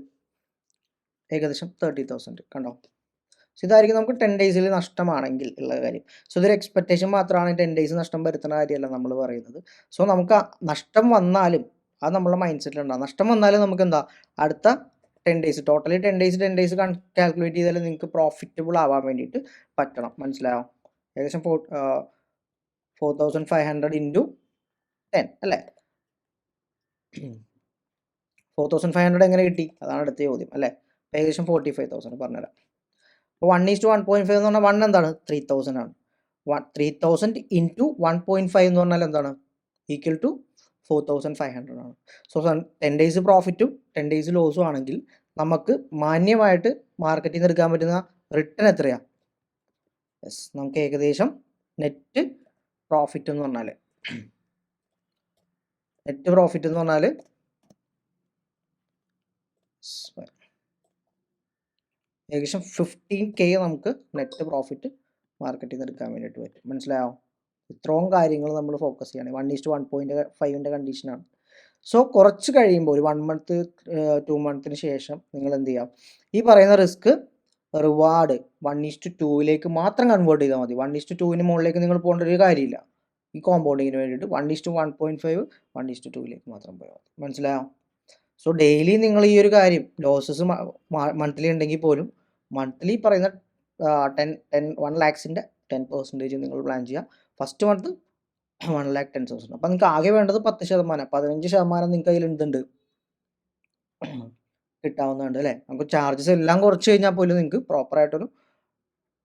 ഏകദേശം 30,000. കണ്ടോ? സോ ഇതായിരിക്കും നമുക്ക് 10 ഡേയ്സിൽ നഷ്ടമാണെങ്കിൽ ഉള്ള കാര്യം. സോ ഇതൊരു എക്സ്പെക്റ്റേഷൻ മാത്രമാണ്. 10 ഡേയ്സ് നഷ്ടം വരുത്തുന്ന കാര്യമല്ല നമ്മൾ പറയുന്നത്. സോ നമുക്ക് നഷ്ടം വന്നാലും അത് നമ്മുടെ മൈൻഡ് സെറ്റിലുണ്ടാകും. നഷ്ടം വന്നാലും നമുക്ക് എന്താ, അടുത്ത 10 ഡേയ്സ് ടോട്ടലി 10 ഡേയ്സ് കാൽക്കുലേറ്റ് ചെയ്താൽ നിങ്ങൾക്ക് പ്രോഫിറ്റബിൾ ആവാൻ വേണ്ടിയിട്ട് പറ്റണം. മനസ്സിലായോ? ഏകദേശം 4,500 ഇൻറ്റു 10 അല്ലേ? 4,500 എങ്ങനെ കിട്ടി? അതാണ് അടുത്ത ചോദ്യം അല്ലേ? ഏകദേശം 45,000 പറഞ്ഞുതരാം. അപ്പോൾ 1:1.5 എന്ന് പറഞ്ഞാൽ 1 എന്താണ്? 3,000 ആണ്. 3,000 ഇൻറ്റു 1.5 എന്ന് പറഞ്ഞാൽ എന്താണ്? ഈക്വൽ ടു 4,500 ആണ്. സോ 10 ഡേയ്സ് പ്രോഫിറ്റും 10 ഡേയ്സ് ലോസും ആണെങ്കിൽ നമുക്ക് മാന്യമായിട്ട് മാർക്കറ്റിൽ നിന്ന് എടുക്കാൻ പറ്റുന്ന റിട്ടേൺ എത്രയാണ്? യെസ്, നമുക്ക് ഏകദേശം നെറ്റ് പ്രോഫിറ്റ് എന്ന് പറഞ്ഞാൽ ഏകദേശം 15K നമുക്ക് നെറ്റ് പ്രോഫിറ്റ് മാർക്കറ്റിൽ നിന്ന് എടുക്കാൻ വേണ്ടിയിട്ട് പറ്റും. മനസ്സിലായോ? ഇത്രയും കാര്യങ്ങൾ നമ്മൾ ഫോക്കസ് ചെയ്യണം. 1:1.5 കണ്ടീഷനാണ്. സോ കുറച്ച് കഴിയുമ്പോൾ ഒരു 1 മന്ത് 2 മന്തിന് ശേഷം നിങ്ങൾ എന്ത് ചെയ്യാം, ഈ പറയുന്ന റിസ്ക് റിവാർഡ് 1:2 മാത്രം കൺവേർട്ട് ചെയ്താൽ മതി. 1:2 മുകളിലേക്ക് നിങ്ങൾ പോകേണ്ട ഒരു കാര്യമില്ല. ഈ കോമ്പൗണ്ടിങ്ങിന് വേണ്ടിയിട്ട് 1:1.5 1:2 മാത്രം പോയാൽ മതി. മനസ്സിലായോ? സോ ഡെയിലി നിങ്ങൾ ഈ ഒരു കാര്യം ലോസസ് മന്ത്ലി ഉണ്ടെങ്കിൽ പോലും മന്ത്ലി പറയുന്ന 1 ലാക്സിൻ്റെ 10% നിങ്ങൾ പ്ലാൻ ചെയ്യുക. First month 1,10,000. അപ്പം നിങ്ങൾക്ക് ആകെ വേണ്ടത് 10%, 15% നിങ്ങൾക്ക് അതിൽ എന്തുണ്ട്, കിട്ടാവുന്നതുണ്ട് അല്ലേ? നമുക്ക് ചാർജസ് എല്ലാം കുറച്ച് കഴിഞ്ഞാൽ പോലും നിങ്ങൾക്ക് പ്രോപ്പറായിട്ടൊരു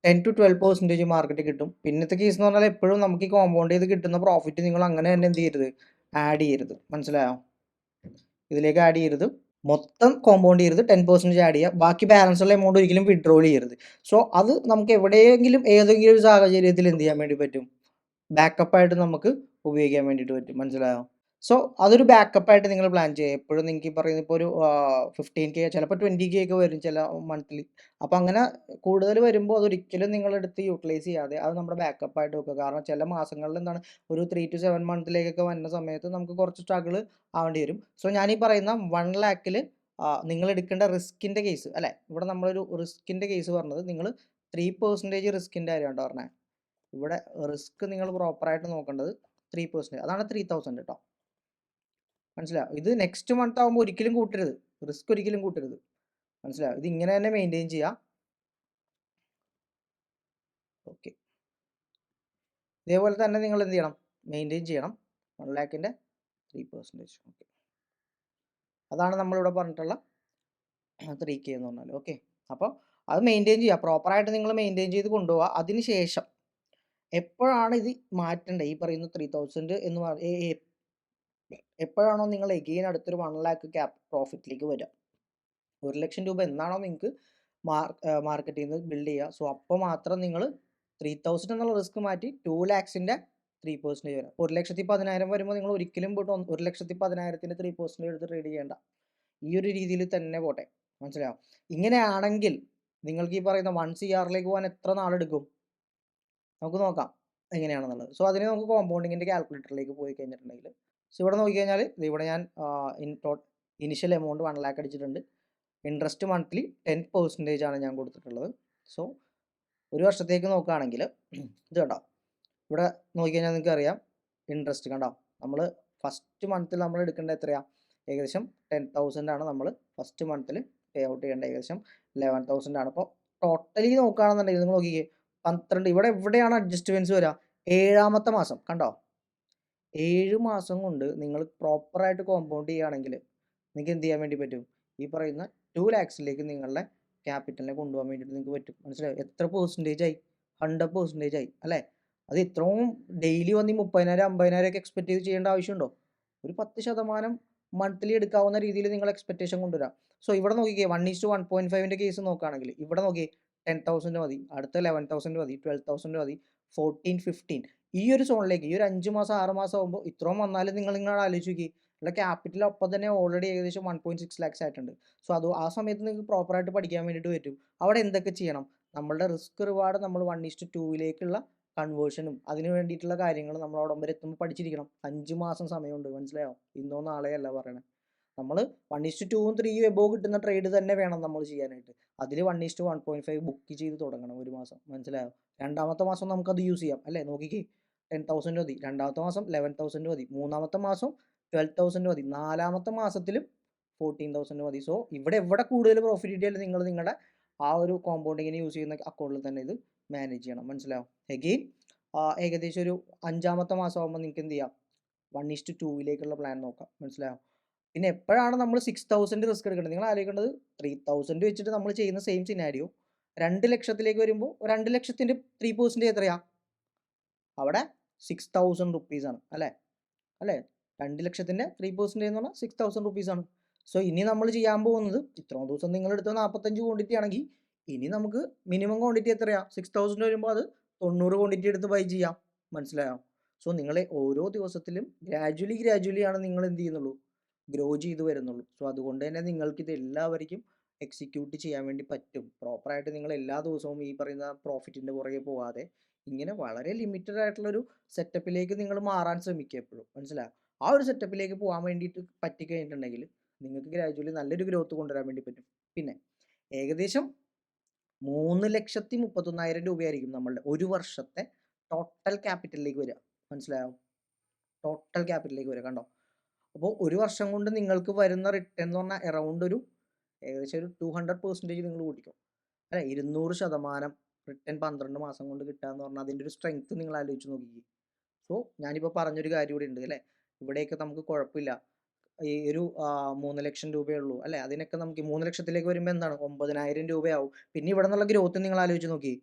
10 to 12% മാർക്കറ്റ് കിട്ടും. പിന്നത്തെ കേസ് എന്ന് പറഞ്ഞാൽ എപ്പോഴും നമുക്ക് ഈ കോമ്പൗണ്ട് ചെയ്ത് കിട്ടുന്ന പ്രോഫിറ്റ് നിങ്ങൾ അങ്ങനെ തന്നെ എന്ത് ചെയ്യരുത്, ആഡ് ചെയ്യരുത്. മനസ്സിലായോ? ഇതിലേക്ക് ആഡ് ചെയ്യരുത്. മൊത്തം കോമ്പൗണ്ട് ചെയ്യരുത്, 10% ആഡ് ചെയ്യുക. ബാക്കി ബാലൻസ് ഉള്ള എമൗണ്ട് ഒരിക്കലും വിഡ്രോൾ ചെയ്യരുത്. സോ അത് നമുക്ക് എവിടെയെങ്കിലും ഏതെങ്കിലും ഒരു സാഹചര്യത്തിൽ എന്ത് ചെയ്യാൻ വേണ്ടി പറ്റും, ബാക്കപ്പായിട്ട് നമുക്ക് ഉപയോഗിക്കാൻ വേണ്ടിയിട്ട് പറ്റും. മനസ്സിലായോ? സോ അതൊരു ബാക്കപ്പായിട്ട് നിങ്ങൾ പ്ലാൻ ചെയ്യുക. എപ്പോഴും നിങ്ങൾക്ക് ഈ പറയുന്ന ഇപ്പോൾ ഒരു 15K ചിലപ്പോൾ 20K ഒക്കെ വരും ചില മന്ത്ലി. അപ്പോൾ അങ്ങനെ കൂടുതൽ വരുമ്പോൾ അതൊരിക്കലും നിങ്ങളെടുത്ത് യൂട്ടിലൈസ് ചെയ്യാതെ അത് നമ്മുടെ ബാക്കപ്പായിട്ട് വെക്കുക. കാരണം ചില മാസങ്ങളിൽ എന്താണ്, ഒരു 3 to 7 മന്തിലേക്കൊക്കെ വരുന്ന സമയത്ത് നമുക്ക് കുറച്ച് സ്ട്രഗിൾ ആവേണ്ടി വരും. സോ ഞാനീ പറയുന്ന 1 ലാക്കിൽ നിങ്ങൾ എടുക്കേണ്ട റിസ്കിൻ്റെ കേസ് അല്ലേ, ഇവിടെ നമ്മളൊരു റിസ്കിൻ്റെ കേസ് പറഞ്ഞത് നിങ്ങൾ 3% റിസ്കിൻ്റെ കാര്യമാണ് പറഞ്ഞത്. ഇവിടെ റിസ്ക് നിങ്ങൾ പ്രോപ്പറായിട്ട് നോക്കേണ്ടത് 3%, അതാണ് 3,000 കേട്ടോ. മനസ്സിലായോ? ഇത് നെക്സ്റ്റ് മന്ത് ആകുമ്പോൾ ഒരിക്കലും കൂട്ടരുത്, റിസ്ക് ഒരിക്കലും കൂട്ടരുത്. മനസ്സിലായോ? ഇത് ഇങ്ങനെ തന്നെ മെയിൻറ്റെയിൻ ചെയ്യാം. ഓക്കെ, ഇതേപോലെ തന്നെ നിങ്ങൾ എന്ത് ചെയ്യണം, മെയിൻറ്റെയിൻ ചെയ്യണം 1 ലാക്കിൻ്റെ 3%. ഓക്കെ, അതാണ് നമ്മളിവിടെ പറഞ്ഞിട്ടുള്ള 3K എന്ന് പറഞ്ഞാൽ. ഓക്കെ, അപ്പോൾ അത് മെയിൻറ്റെയിൻ ചെയ്യുക, പ്രോപ്പറായിട്ട് നിങ്ങൾ മെയിൻറ്റെയിൻ ചെയ്ത് കൊണ്ടുപോവുക. അതിന് ശേഷം എപ്പോഴാണ് ഇത് മാറ്റേണ്ടത്, ഈ പറയുന്ന 3,000 എന്ന് എപ്പോഴാണോ നിങ്ങൾ എഗെയിൻ അടുത്തൊരു 1 ലാക്ക് ക്യാപ് പ്രോഫിറ്റിലേക്ക് വരിക, 1,00,000 രൂപ എന്നാണോ നിങ്ങൾക്ക് മാർക്കറ്റിൽ നിന്ന് ബിൽഡ് ചെയ്യുക, സോ അപ്പോൾ മാത്രം നിങ്ങൾ 3,000 എന്നുള്ള റിസ്ക് മാറ്റി 2 ലാക്സിൻ്റെ 3% വരാം. 1,10,000 വരുമ്പോൾ നിങ്ങൾ ഒരിക്കലും പോയിട്ട് 1,10,000 3% എടുത്ത് ട്രേഡ് ചെയ്യേണ്ട. ഈ ഒരു രീതിയിൽ തന്നെ പോട്ടെ. മനസ്സിലാവും? ഇങ്ങനെയാണെങ്കിൽ നിങ്ങൾക്ക് ഈ പറയുന്ന 1 CR പോകാൻ എത്ര നാളെടുക്കും, നമുക്ക് നോക്കാം എങ്ങനെയാണെന്നുള്ളത്. സോ അതിന് നമുക്ക് കോമ്പൗണ്ടിങ്ങിൻ്റെ കാൽക്കുലേറ്ററിലേക്ക് പോയി കഴിഞ്ഞിട്ടുണ്ടെങ്കിൽ, സോ ഇവിടെ നോക്കിക്കഴിഞ്ഞാൽ ഇവിടെ ഞാൻ ഇനിഷ്യൽ എമൗണ്ട് 1 ലാക്ക് അടിച്ചിട്ടുണ്ട്. ഇൻട്രസ്റ്റ് മന്ത്ലി 10% ആണ് ഞാൻ കൊടുത്തിട്ടുള്ളത്. സോ ഒരു വർഷത്തേക്ക് നോക്കുകയാണെങ്കിൽ ഇത് കണ്ടോ, ഇവിടെ നോക്കിക്കഴിഞ്ഞാൽ നിങ്ങൾക്ക് അറിയാം ഇൻട്രസ്റ്റ് കണ്ടോ, നമ്മൾ ഫസ്റ്റ് മന്തിൽ നമ്മൾ എടുക്കേണ്ട എത്രയാണ്, ഏകദേശം 10,000 ആണ് നമ്മൾ ഫസ്റ്റ് മന്തിൽ പേ ഔട്ട് ചെയ്യേണ്ട, ഏകദേശം 11,000 ആണ്. അപ്പോൾ ടോട്ടലി നോക്കുകയാണെന്നുണ്ടെങ്കിൽ നിങ്ങൾ നോക്കിക്കേ 12, ഇവിടെ എവിടെയാണ് അഡ്ജസ്റ്റ്മെൻറ്റ്സ് വരിക, 7ാമത്തെ മാസം കണ്ടോ, 7 മാസം കൊണ്ട് നിങ്ങൾ പ്രോപ്പറായിട്ട് കോമ്പൗണ്ട് ചെയ്യുകയാണെങ്കിൽ നിങ്ങൾക്ക് എന്ത് ചെയ്യാൻ വേണ്ടി പറ്റും, ഈ പറയുന്ന 2 ലാക്സിലേക്ക് നിങ്ങളുടെ ക്യാപിറ്റലിനെ കൊണ്ടുപോകാൻ വേണ്ടിയിട്ട് നിങ്ങൾക്ക് പറ്റും. മനസ്സിലായോ? എത്ര പെർസെൻറ്റേജ് ആയി, 100% ആയി അല്ലേ? അത് ഇത്രയും ഡെയിലി വന്ന് ഈ 30,000 50,000 ഒക്കെ എക്സ്പെക്ട് ചെയ്ത് ചെയ്യേണ്ട ആവശ്യമുണ്ടോ? ഒരു 10% മന്ത്ലി എടുക്കാവുന്ന രീതിയിൽ നിങ്ങൾ എക്സ്പെക്റ്റേഷൻ കൊണ്ടുവരാം. സോ ഇവിടെ നോക്കിക്കേ 1:1.5 കേസ് നോക്കുകയാണെങ്കിൽ ഇവിടെ നോക്കി 10,000 മതി, അടുത്ത 11,000 മതി, 12,000 മതി, 14, 15 ഈ ഒരു സോണിലേക്ക് ഈ ഒരു 5 മാസം 6 മാസം ആകുമ്പോൾ ഇത്രയും വന്നാലും നിങ്ങൾ ആലോചിച്ച് നോക്കി, ഉള്ള ക്യാപിറ്റൽ ഒപ്പം തന്നെ ഓൾറെഡി ഏകദേശം 1.6 ലാക്സ് ആയിട്ടുണ്ട്. സോ അത് ആ സമയത്ത് നിങ്ങൾക്ക് പ്രോപ്പറായിട്ട് പഠിക്കാൻ വേണ്ടിയിട്ട് പറ്റും. അവിടെ എന്തൊക്കെ ചെയ്യണം, നമ്മളുടെ റിസ്ക് റിവാർഡ് നമ്മൾ 1:2 കൺവേർഷനും അതിന് വേണ്ടിയിട്ടുള്ള കാര്യങ്ങൾ നമ്മൾ അവിടം വരെ എത്തുമ്പോൾ പഠിച്ചിരിക്കണം. 5 മാസം സമയമുണ്ട്, മനസ്സിലായോ? ഇന്നോ നാളെയല്ല പറയണേ. നമ്മൾ 1:2ഉം 3യും എബോവ് കിട്ടുന്ന ട്രേഡ് തന്നെ വേണം നമ്മൾ ചെയ്യാനായിട്ട്. അതിൽ 1:1.5 ബുക്ക് ചെയ്ത് തുടങ്ങണം ഒരു മാസം, മനസ്സിലായോ? രണ്ടാമത്തെ മാസം നമുക്കത് യൂസ് ചെയ്യാം അല്ലേ? നോക്കിക്കേ, 10,000 മതി. രണ്ടാമത്തെ മാസം 11,000 മതി. മൂന്നാമത്തെ മാസം 12,000 മതി. നാലാമത്തെ മാസത്തിലും 14,000 മതി. സോ എവിടെ കൂടുതൽ പ്രോഫിറ്റ് കിട്ടിയാലും നിങ്ങൾ നിങ്ങളുടെ ആ ഒരു കോമ്പൗണ്ടിങ്ങിന് യൂസ് ചെയ്യുന്ന അക്കൗണ്ടിൽ തന്നെ ഇത് മാനേജ് ചെയ്യണം, മനസ്സിലാവും? എഗെയിൻ ഏകദേശം ഒരു 5ാമത്തെ മാസം ആകുമ്പോൾ നിങ്ങൾക്ക് എന്ത് ചെയ്യാം? 1:2ലേക്കുള്ള പ്ലാൻ നോക്കാം, മനസ്സിലായോ? പിന്നെ എപ്പോഴാണ് നമ്മൾ 6,000 റിസ്ക് എടുക്കേണ്ടത്? നിങ്ങൾ ആലോചിക്കേണ്ടത് 3,000 വെച്ചിട്ട് നമ്മൾ ചെയ്യുന്ന സെയിം സിനാരിയോ 2 ലക്ഷത്തിലേക്ക് വരുമ്പോൾ 2 ലക്ഷത്തിൻ്റെ 3% എത്രയാ? അവിടെ 6,000 റുപ്പീസാണ് അല്ലേ? 2 ലക്ഷത്തിൻ്റെ 3% എന്ന് പറഞ്ഞാൽ 6,000 റുപ്പീസാണ്. സോ ഇനി നമ്മൾ ചെയ്യാൻ പോകുന്നത്, ഇത്രയും ദിവസം നിങ്ങൾ എടുത്ത 45 ക്വാണ്ടിറ്റി ആണെങ്കിൽ ഇനി നമുക്ക് മിനിമം ക്വാണ്ടിറ്റി എത്രയാ? 6,000 വരുമ്പോൾ അത് 90 ക്വാണ്ടിറ്റി എടുത്ത് ബൈ ചെയ്യാം, മനസ്സിലായോ? സോ നിങ്ങൾ ഓരോ ദിവസത്തിലും ഗ്രാജുവലി ആണ് നിങ്ങൾ എന്ത് ചെയ്യുന്നുള്ളൂ? ഗ്രോ ചെയ്ത് വരുന്നുള്ളൂ. സോ അതുകൊണ്ട് തന്നെ നിങ്ങൾക്കിത് എല്ലാവർക്കും എക്സിക്യൂട്ട് ചെയ്യാൻ വേണ്ടി പറ്റും. പ്രോപ്പറായിട്ട് നിങ്ങൾ എല്ലാ ദിവസവും ഈ പറയുന്ന പ്രോഫിറ്റിൻ്റെ പുറകെ പോവാതെ ഇങ്ങനെ വളരെ ലിമിറ്റഡ് ആയിട്ടുള്ളൊരു സെറ്റപ്പിലേക്ക് നിങ്ങൾ മാറാൻ ശ്രമിക്കുക എപ്പോഴും, മനസ്സിലായോ? ആ ഒരു സെറ്റപ്പിലേക്ക് പോകാൻ വേണ്ടിയിട്ട് പറ്റിക്കഴിഞ്ഞിട്ടുണ്ടെങ്കിൽ നിങ്ങൾക്ക് ഗ്രാജുവലി നല്ലൊരു ഗ്രോത്ത് കൊണ്ടുവരാൻ വേണ്ടി പറ്റും. പിന്നെ ഏകദേശം 3,31,000 രൂപയായിരിക്കും നമ്മളുടെ ഒരു വർഷത്തെ ടോട്ടൽ ക്യാപിറ്റലിലേക്ക് വരിക, മനസ്സിലായോ? ടോട്ടൽ ക്യാപിറ്റലിലേക്ക് വരിക, കണ്ടോ? അപ്പോൾ ഒരു വർഷം കൊണ്ട് നിങ്ങൾക്ക് വരുന്ന റിട്ടേൺ എന്ന് പറഞ്ഞാൽ അറൗണ്ട് ഒരു ഏകദേശം ഒരു 200% നിങ്ങൾ കൂട്ടിക്കും അല്ലെ? 200% റിട്ടേൺ 12 മാസം കൊണ്ട് കിട്ടുക എന്ന് പറഞ്ഞാൽ അതിൻ്റെ ഒരു സ്ട്രെങ്ത് നിങ്ങൾ ആലോചിച്ച് നോക്കിക്കേ. സോ ഞാനിപ്പോൾ പറഞ്ഞൊരു കാര്യം കൂടി ഉണ്ട് അല്ലേ? ഇവിടെയൊക്കെ നമുക്ക് കുഴപ്പമില്ല, ഈ ഒരു 3 ലക്ഷം രൂപയേ ഉള്ളൂ അല്ലേ? അതിനൊക്കെ നമുക്ക് 3 ലക്ഷത്തിലേക്ക് വരുമ്പോൾ എന്താണ് 9,000 രൂപയാവും. പിന്നെ ഇവിടെ നിന്നുള്ള ഗ്രോത്ത് നിങ്ങൾ ആലോചിച്ച് നോക്കി,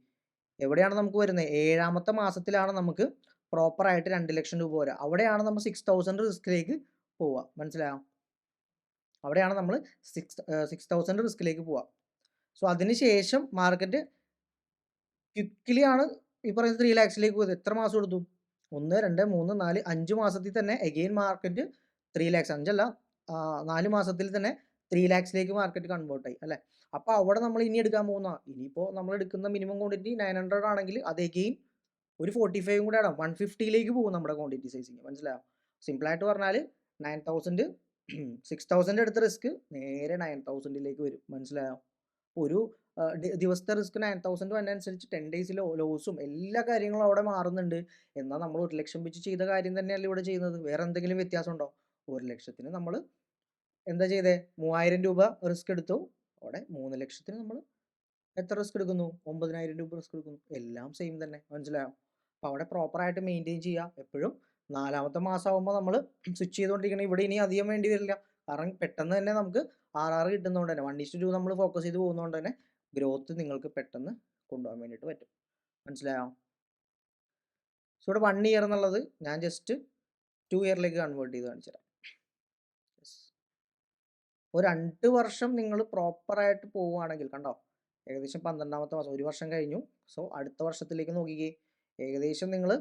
എവിടെയാണ് നമുക്ക് വരുന്നത്? 7ാമത്തെ മാസത്തിലാണ് നമുക്ക് പ്രോപ്പറായിട്ട് 2 ലക്ഷം രൂപ വരിക. അവിടെയാണ് നമ്മൾ 6,000 റിസ്കിലേക്ക് പോവുക, മനസ്സിലായോ? അവിടെയാണ് നമ്മൾ 6,000 റിസ്കിലേക്ക് പോവുക. സോ അതിനുശേഷം മാർക്കറ്റ് ക്വിക്കലി ആണ് ഈ പറയുന്ന 3 ലാക്സിലേക്ക് പോയത്. എത്ര മാസം എടുത്തു? 1, 2, 3, 4, 5 മാസത്തിൽ തന്നെ എഗെയിൻ മാർക്കറ്റ് 3 ലാക്സ്, 5 4 മാസത്തിൽ തന്നെ 3 ലാക്സിലേക്ക് മാർക്കറ്റ് കൺവേർട്ട് ആയി അല്ലേ? അപ്പോൾ അവിടെ നമ്മൾ ഇനി എടുക്കാൻ പോകുന്ന, ഇനിയിപ്പോൾ നമ്മൾ എടുക്കുന്ന മിനിമം ക്വാണ്ടിറ്റി 900 ആണെങ്കിൽ അത് എഗെയിൻ ഒരു 45 കൂടെ ആണ് 150ലേക്ക് പോകും നമ്മുടെ ക്വാണ്ടിറ്റി സൈസിങ്, മനസ്സിലായോ? സിമ്പിളായിട്ട് പറഞ്ഞാൽ 9,000 6,000 എടുത്ത റിസ്ക് നേരെ 9,000ലേക്ക് വരും, മനസ്സിലായോ? ഒരു ദിവസത്തെ റിസ്ക് 9,000 വന്നതനുസരിച്ച് 10 ഡേയ്സിലെ ലോസും എല്ലാ കാര്യങ്ങളും അവിടെ മാറുന്നുണ്ട്. എന്നാൽ നമ്മൾ 1 ലക്ഷം വെച്ച് ചെയ്ത കാര്യം തന്നെയല്ല ഇവിടെ ചെയ്യുന്നത്. വേറെ എന്തെങ്കിലും വ്യത്യാസം ഉണ്ടോ? 1 ലക്ഷത്തിന് നമ്മൾ എന്താ ചെയ്തേ? 3,000 രൂപ റിസ്ക് എടുത്തു. അവിടെ 3 ലക്ഷത്തിന് നമ്മൾ എത്ര റിസ്ക് എടുക്കുന്നു? 9,000 രൂപ റിസ്ക് എടുക്കുന്നു. എല്ലാം സെയിം തന്നെ, മനസ്സിലായോ? അപ്പോൾ അവിടെ പ്രോപ്പറായിട്ട് മെയിൻറ്റെയിൻ ചെയ്യുക. എപ്പോഴും 4ാമത്തെ മാസം ആകുമ്പോൾ നമ്മൾ സ്വിച്ച് ചെയ്തുകൊണ്ടിരിക്കണം. ഇവിടെ ഇനി അധികം വേണ്ടി വരില്ല, കാരണം പെട്ടെന്ന് തന്നെ നമുക്ക് RR കിട്ടുന്നതുകൊണ്ട് തന്നെ 1:2 നമ്മൾ ഫോക്കസ് ചെയ്ത് പോകുന്നതുകൊണ്ട് തന്നെ ഗ്രോത്ത് നിങ്ങൾക്ക് പെട്ടെന്ന് കൊണ്ടുപോകാൻ വേണ്ടിയിട്ട് പറ്റും, മനസ്സിലായോ? സോ ഇവിടെ 1 ഇയർ എന്നുള്ളത് ഞാൻ ജസ്റ്റ് 2 ഇയറിലേക്ക് കൺവേർട്ട് ചെയ്ത് കാണിച്ചു തരാം. ഒരു 2 വർഷം നിങ്ങൾ പ്രോപ്പറായിട്ട് പോവുകയാണെങ്കിൽ, കണ്ടോ, ഏകദേശം 12ാമത്തെ മാസം, ഒരു വർഷം കഴിഞ്ഞു. സോ അടുത്ത വർഷത്തിലേക്ക് നോക്കിക്കേ, ഏകദേശം നിങ്ങൾ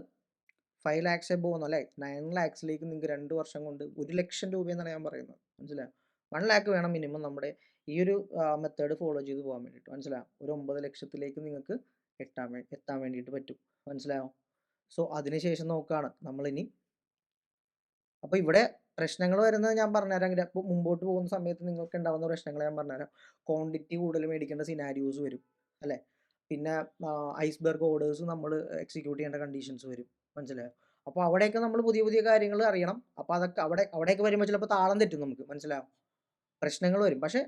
5 ലാക്സ് പോകുന്നു അല്ലേ? 9 ലാക്സിലേക്ക് നിങ്ങൾക്ക് 2 വർഷം കൊണ്ട് 1 ലക്ഷം രൂപയെന്നാണ് ഞാൻ പറയുന്നത്, മനസ്സിലായോ? 1 ലാക്ക് വേണം മിനിമം നമ്മുടെ ഈ ഒരു മെത്തേഡ് ഫോളോ ചെയ്ത് പോകാൻ വേണ്ടിയിട്ട്, മനസ്സിലായോ? ഒരു 9 ലക്ഷത്തിലേക്ക് നിങ്ങൾക്ക് എത്താൻ വേണ്ടിയിട്ട് പറ്റും, മനസ്സിലായോ? സോ അതിനുശേഷം നോക്കുകയാണ് നമ്മളിനി. അപ്പോൾ ഇവിടെ പ്രശ്നങ്ങൾ വരുന്നത് ഞാൻ പറഞ്ഞുതരാം. അപ്പോൾ മുമ്പോട്ട് പോകുന്ന സമയത്ത് നിങ്ങൾക്ക് ഉണ്ടാകുന്ന പ്രശ്നങ്ങൾ ഞാൻ പറഞ്ഞുതരാം. ക്വാണ്ടിറ്റി കൂടുതൽ മേടിക്കേണ്ട സിനാരിയോസ് വരും അല്ലേ? പിന്നെ ഐസ്ബർഗ് ഓർഡേഴ്സ് നമ്മൾ എക്സിക്യൂട്ട് ചെയ്യേണ്ട കണ്ടീഷൻസ് വരും, മനസ്സിലായോ? അപ്പോൾ അവിടെയൊക്കെ നമ്മൾ പുതിയ പുതിയ കാര്യങ്ങൾ അറിയണം. അപ്പോൾ അതൊക്കെ അവിടെയൊക്കെ വരുമ്പോൾ ചിലപ്പോൾ താളം തെറ്റും നമുക്ക്, മനസ്സിലായോ? പ്രശ്നങ്ങൾ വരും. പക്ഷേ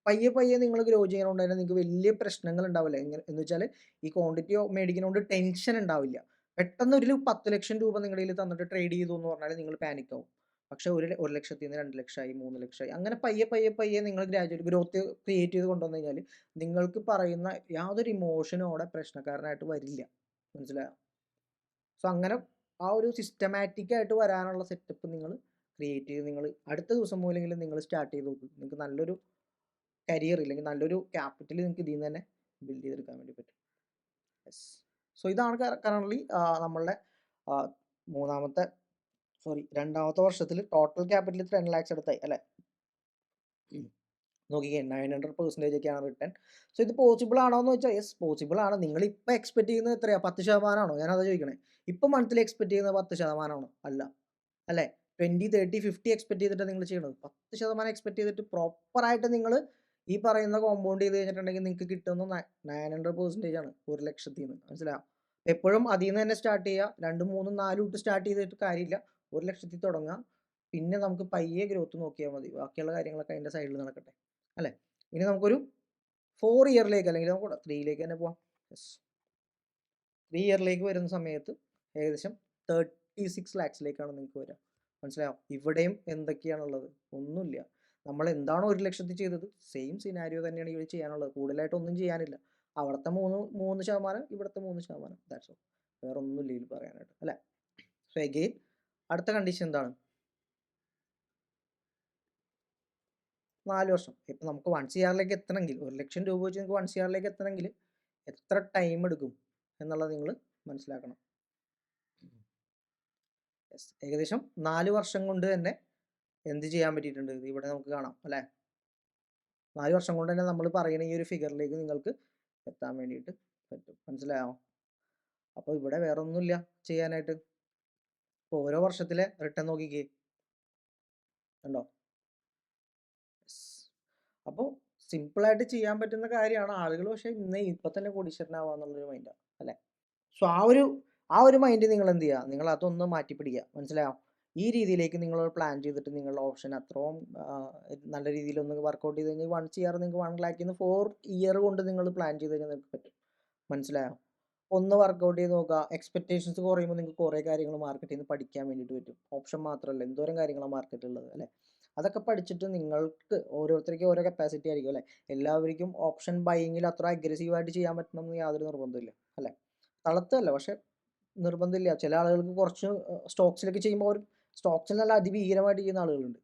പയ്യെ നിങ്ങൾ ഗ്രോ ചെയ്യണോണ്ട് തന്നെ നിങ്ങൾക്ക് വലിയ പ്രശ്നങ്ങൾ ഉണ്ടാവില്ല. എന്ന് വെച്ചാൽ ഈ ക്വാണ്ടിറ്റി മേടിക്കുന്നതുകൊണ്ട് ടെൻഷൻ ഉണ്ടാവില്ല. പെട്ടെന്ന് ഒരു 10 ലക്ഷം രൂപ നിങ്ങളുടെ കയ്യിൽ തന്നിട്ട് ട്രേഡ് ചെയ്തു എന്ന് പറഞ്ഞാൽ നിങ്ങൾ പാനിക് ആവും. പക്ഷേ 1 ലക്ഷത്തിൽ നിന്ന് 2 ലക്ഷമായി, 3 ലക്ഷമായി, അങ്ങനെ പയ്യെ നിങ്ങൾ ഗ്രാജുവൽ ഗ്രോത്ത് ക്രിയേറ്റ് ചെയ്ത് കൊണ്ടുവന്നു കഴിഞ്ഞാൽ നിങ്ങൾക്ക് പറയുന്ന യാതൊരു ഇമോഷനും അവിടെ പ്രശ്നക്കാരനായിട്ട് വരില്ല, മനസ്സിലായോ? സോ അങ്ങനെ ആ ഒരു സിസ്റ്റമാറ്റിക് ആയിട്ട് വരാനുള്ള സെറ്റപ്പ് നിങ്ങൾ ക്രിയേറ്റ് ചെയ്ത് നിങ്ങൾ അടുത്ത ദിവസം മുതലെങ്കിലും നിങ്ങൾ സ്റ്റാർട്ട് ചെയ്ത് നോക്കും. നിങ്ങൾക്ക് നല്ലൊരു കരിയർ ഇല്ലെങ്കിൽ നല്ലൊരു ക്യാപിറ്റൽ നിങ്ങൾക്ക് ഇതിൽ നിന്ന് തന്നെ ബിൽഡ് ചെയ്തെടുക്കാൻ വേണ്ടി പറ്റും. യെസ്. സോ ഇതാണ് കറണ്ട്ലി നമ്മളുടെ രണ്ടാമത്തെ വർഷത്തിൽ ടോട്ടൽ ക്യാപിറ്റൽ 10 ലാക്സ് എടുത്തായി അല്ലേ? നോക്കിക്കേ 900% ഒക്കെയാണ് റിട്ടേൺ. സോ ഇത് പോസിബിൾ ആണോ എന്ന് വെച്ചാൽ യെസ് പോസിബിൾ ആണ്. നിങ്ങളിപ്പോൾ എക്സ്പെക്ട് ചെയ്യുന്നത് എത്രയാണ്? 10% ആണോ? ഞാനതാ ചോദിക്കണേ. ഇപ്പം മന്ത്ലി എക്സ്പെക്ട് ചെയ്യുന്നത് 10% ആണോ? അല്ല. അല്ലേ? 20, 30, 50 എക്സ്പെക്ട് ചെയ്തിട്ടാണ് നിങ്ങൾ ചെയ്യണത്. 10% എക്സ്പെക്ട് ചെയ്തിട്ട് പ്രോപ്പറായിട്ട് നിങ്ങൾ ഈ പറയുന്ന കോമ്പൗണ്ട് ചെയ്ത് കഴിഞ്ഞിട്ടുണ്ടെങ്കിൽ നിങ്ങൾക്ക് കിട്ടുന്നത് 900% ആണ് 1,00,000 മനസ്സിലായോ? എപ്പോഴും അതിൽ നിന്ന് തന്നെ സ്റ്റാർട്ട് ചെയ്യുക. 2, 3, 4 തൊട്ട് സ്റ്റാർട്ട് ചെയ്തിട്ട് കാര്യമില്ല. 1,00,000 തുടങ്ങുക. പിന്നെ നമുക്ക് പയ്യെ ഗ്രോത്ത് നോക്കിയാൽ മതി. ബാക്കിയുള്ള കാര്യങ്ങളൊക്കെ അതിൻ്റെ സൈഡിൽ നടക്കട്ടെ. അല്ലേ? ഇനി നമുക്കൊരു 4 ഇയറിലേക്ക് അല്ലെങ്കിൽ നമുക്ക് 3ലേക്ക് തന്നെ പോവാം. യെസ്. 3 ഇയറിലേക്ക് വരുന്ന സമയത്ത് ഏകദേശം 36 ലാക്സിലേക്കാണ് നിങ്ങൾക്ക് വരിക. മനസ്സിലായോ? ഇവിടെയും എന്തൊക്കെയാണുള്ളത്? ഒന്നുമില്ല. നമ്മൾ എന്താണോ 1,00,000 ചെയ്തത് സെയിം സിനാരിയോ തന്നെയാണ് ഇവിടെ ചെയ്യാനുള്ളത്. കൂടുതലായിട്ട് ഒന്നും ചെയ്യാനില്ല. അവിടുത്തെ 3%, ഇവിടുത്തെ 3%. That's all. വേറെ ഒന്നുമില്ല ഇതിൽ പറയാനായിട്ട്. അല്ലേ? സോ എഗെയിൻ അടുത്ത കണ്ടീഷൻ എന്താണ്? 4 വർഷം. ഇപ്പം നമുക്ക് 1 CRലേക്ക് എത്തണമെങ്കിൽ 1,00,000 രൂപ വെച്ച് നിങ്ങൾക്ക് 1 CRലേക്ക് എത്തണമെങ്കിൽ എത്ര ടൈം എടുക്കും എന്നുള്ളത് നിങ്ങൾ മനസ്സിലാക്കണം. യെസ്. ഏകദേശം 4 വർഷം കൊണ്ട് തന്നെ എന്ത് ചെയ്യാൻ പറ്റിയിട്ടുണ്ട്? ഇവിടെ നമുക്ക് കാണാം അല്ലേ? 4 വർഷം കൊണ്ട് തന്നെ നമ്മൾ പറയുന്ന ഈ ഒരു ഫിഗറിലേക്ക് നിങ്ങൾക്ക് എത്താൻ വേണ്ടിയിട്ട് പറ്റും. മനസ്സിലായോ? അപ്പോൾ ഇവിടെ വേറെ ഒന്നുമില്ല ചെയ്യാനായിട്ട്. ഇപ്പോൾ ഓരോ വർഷത്തിലെ റിട്ടേൺ നോക്കിക്കേ. കണ്ടോ? അപ്പോൾ സിമ്പിളായിട്ട് ചെയ്യാൻ പറ്റുന്ന കാര്യമാണ്. ആളുകൾ പക്ഷേ ഇപ്പം തന്നെ കോടീശ്വരനാവാന്നുള്ളൊരു മൈൻഡാണ് അല്ലേ? സോ ആ ഒരു മൈൻഡ് നിങ്ങൾ എന്ത് ചെയ്യുക? നിങ്ങൾ അതൊന്ന് മാറ്റി പിടിക്കുക. മനസ്സിലായോ? ഈ രീതിയിലേക്ക് നിങ്ങൾ പ്ലാൻ ചെയ്തിട്ട് നിങ്ങളുടെ ഓപ്ഷൻ അത്രയും നല്ല രീതിയിലൊന്ന് വർക്കൗട്ട് ചെയ്ത് കഴിഞ്ഞാൽ 1 CR നിങ്ങൾക്ക് 1,00,000 4 ഇയർ കൊണ്ട് നിങ്ങൾ പ്ലാൻ ചെയ്ത് കഴിഞ്ഞാൽ നിങ്ങൾക്ക് പറ്റും. മനസ്സിലായോ? ഒന്ന് വർക്കൗട്ട് ചെയ്ത് നോക്കുക. എക്സ്പെക്റ്റേഷൻസ് കുറയുമ്പോൾ നിങ്ങൾക്ക് കുറേ കാര്യങ്ങൾ മാർക്കറ്റിൽ നിന്ന് പഠിക്കാൻ വേണ്ടിയിട്ട് പറ്റും. ഓപ്ഷൻ മാത്രമല്ല എന്തോരം കാര്യങ്ങളാണ് മാർക്കറ്റുള്ളത് അല്ലേ? അതൊക്കെ പഠിച്ചിട്ട് നിങ്ങൾക്ക് ഓരോരുത്തർക്കും ഓരോ കപ്പാസിറ്റി ആയിരിക്കും അല്ലേ? എല്ലാവർക്കും ഓപ്ഷൻ ബൈയിങ്ങിൽ അത്ര അഗ്രസീവായിട്ട് ചെയ്യാൻ പറ്റണമെന്ന് യാതൊരു നിർബന്ധമില്ല അല്ലേ? തളർത്തല്ല പക്ഷേ നിർബന്ധമില്ല. ചില ആളുകൾക്ക് കുറച്ച് സ്റ്റോക്സിലൊക്കെ ചെയ്യുമ്പോൾ അവർ സ്റ്റോക്സിൽ നല്ല അതിഭീകരമായിട്ട് ചെയ്യുന്ന ആളുകളുണ്ട്.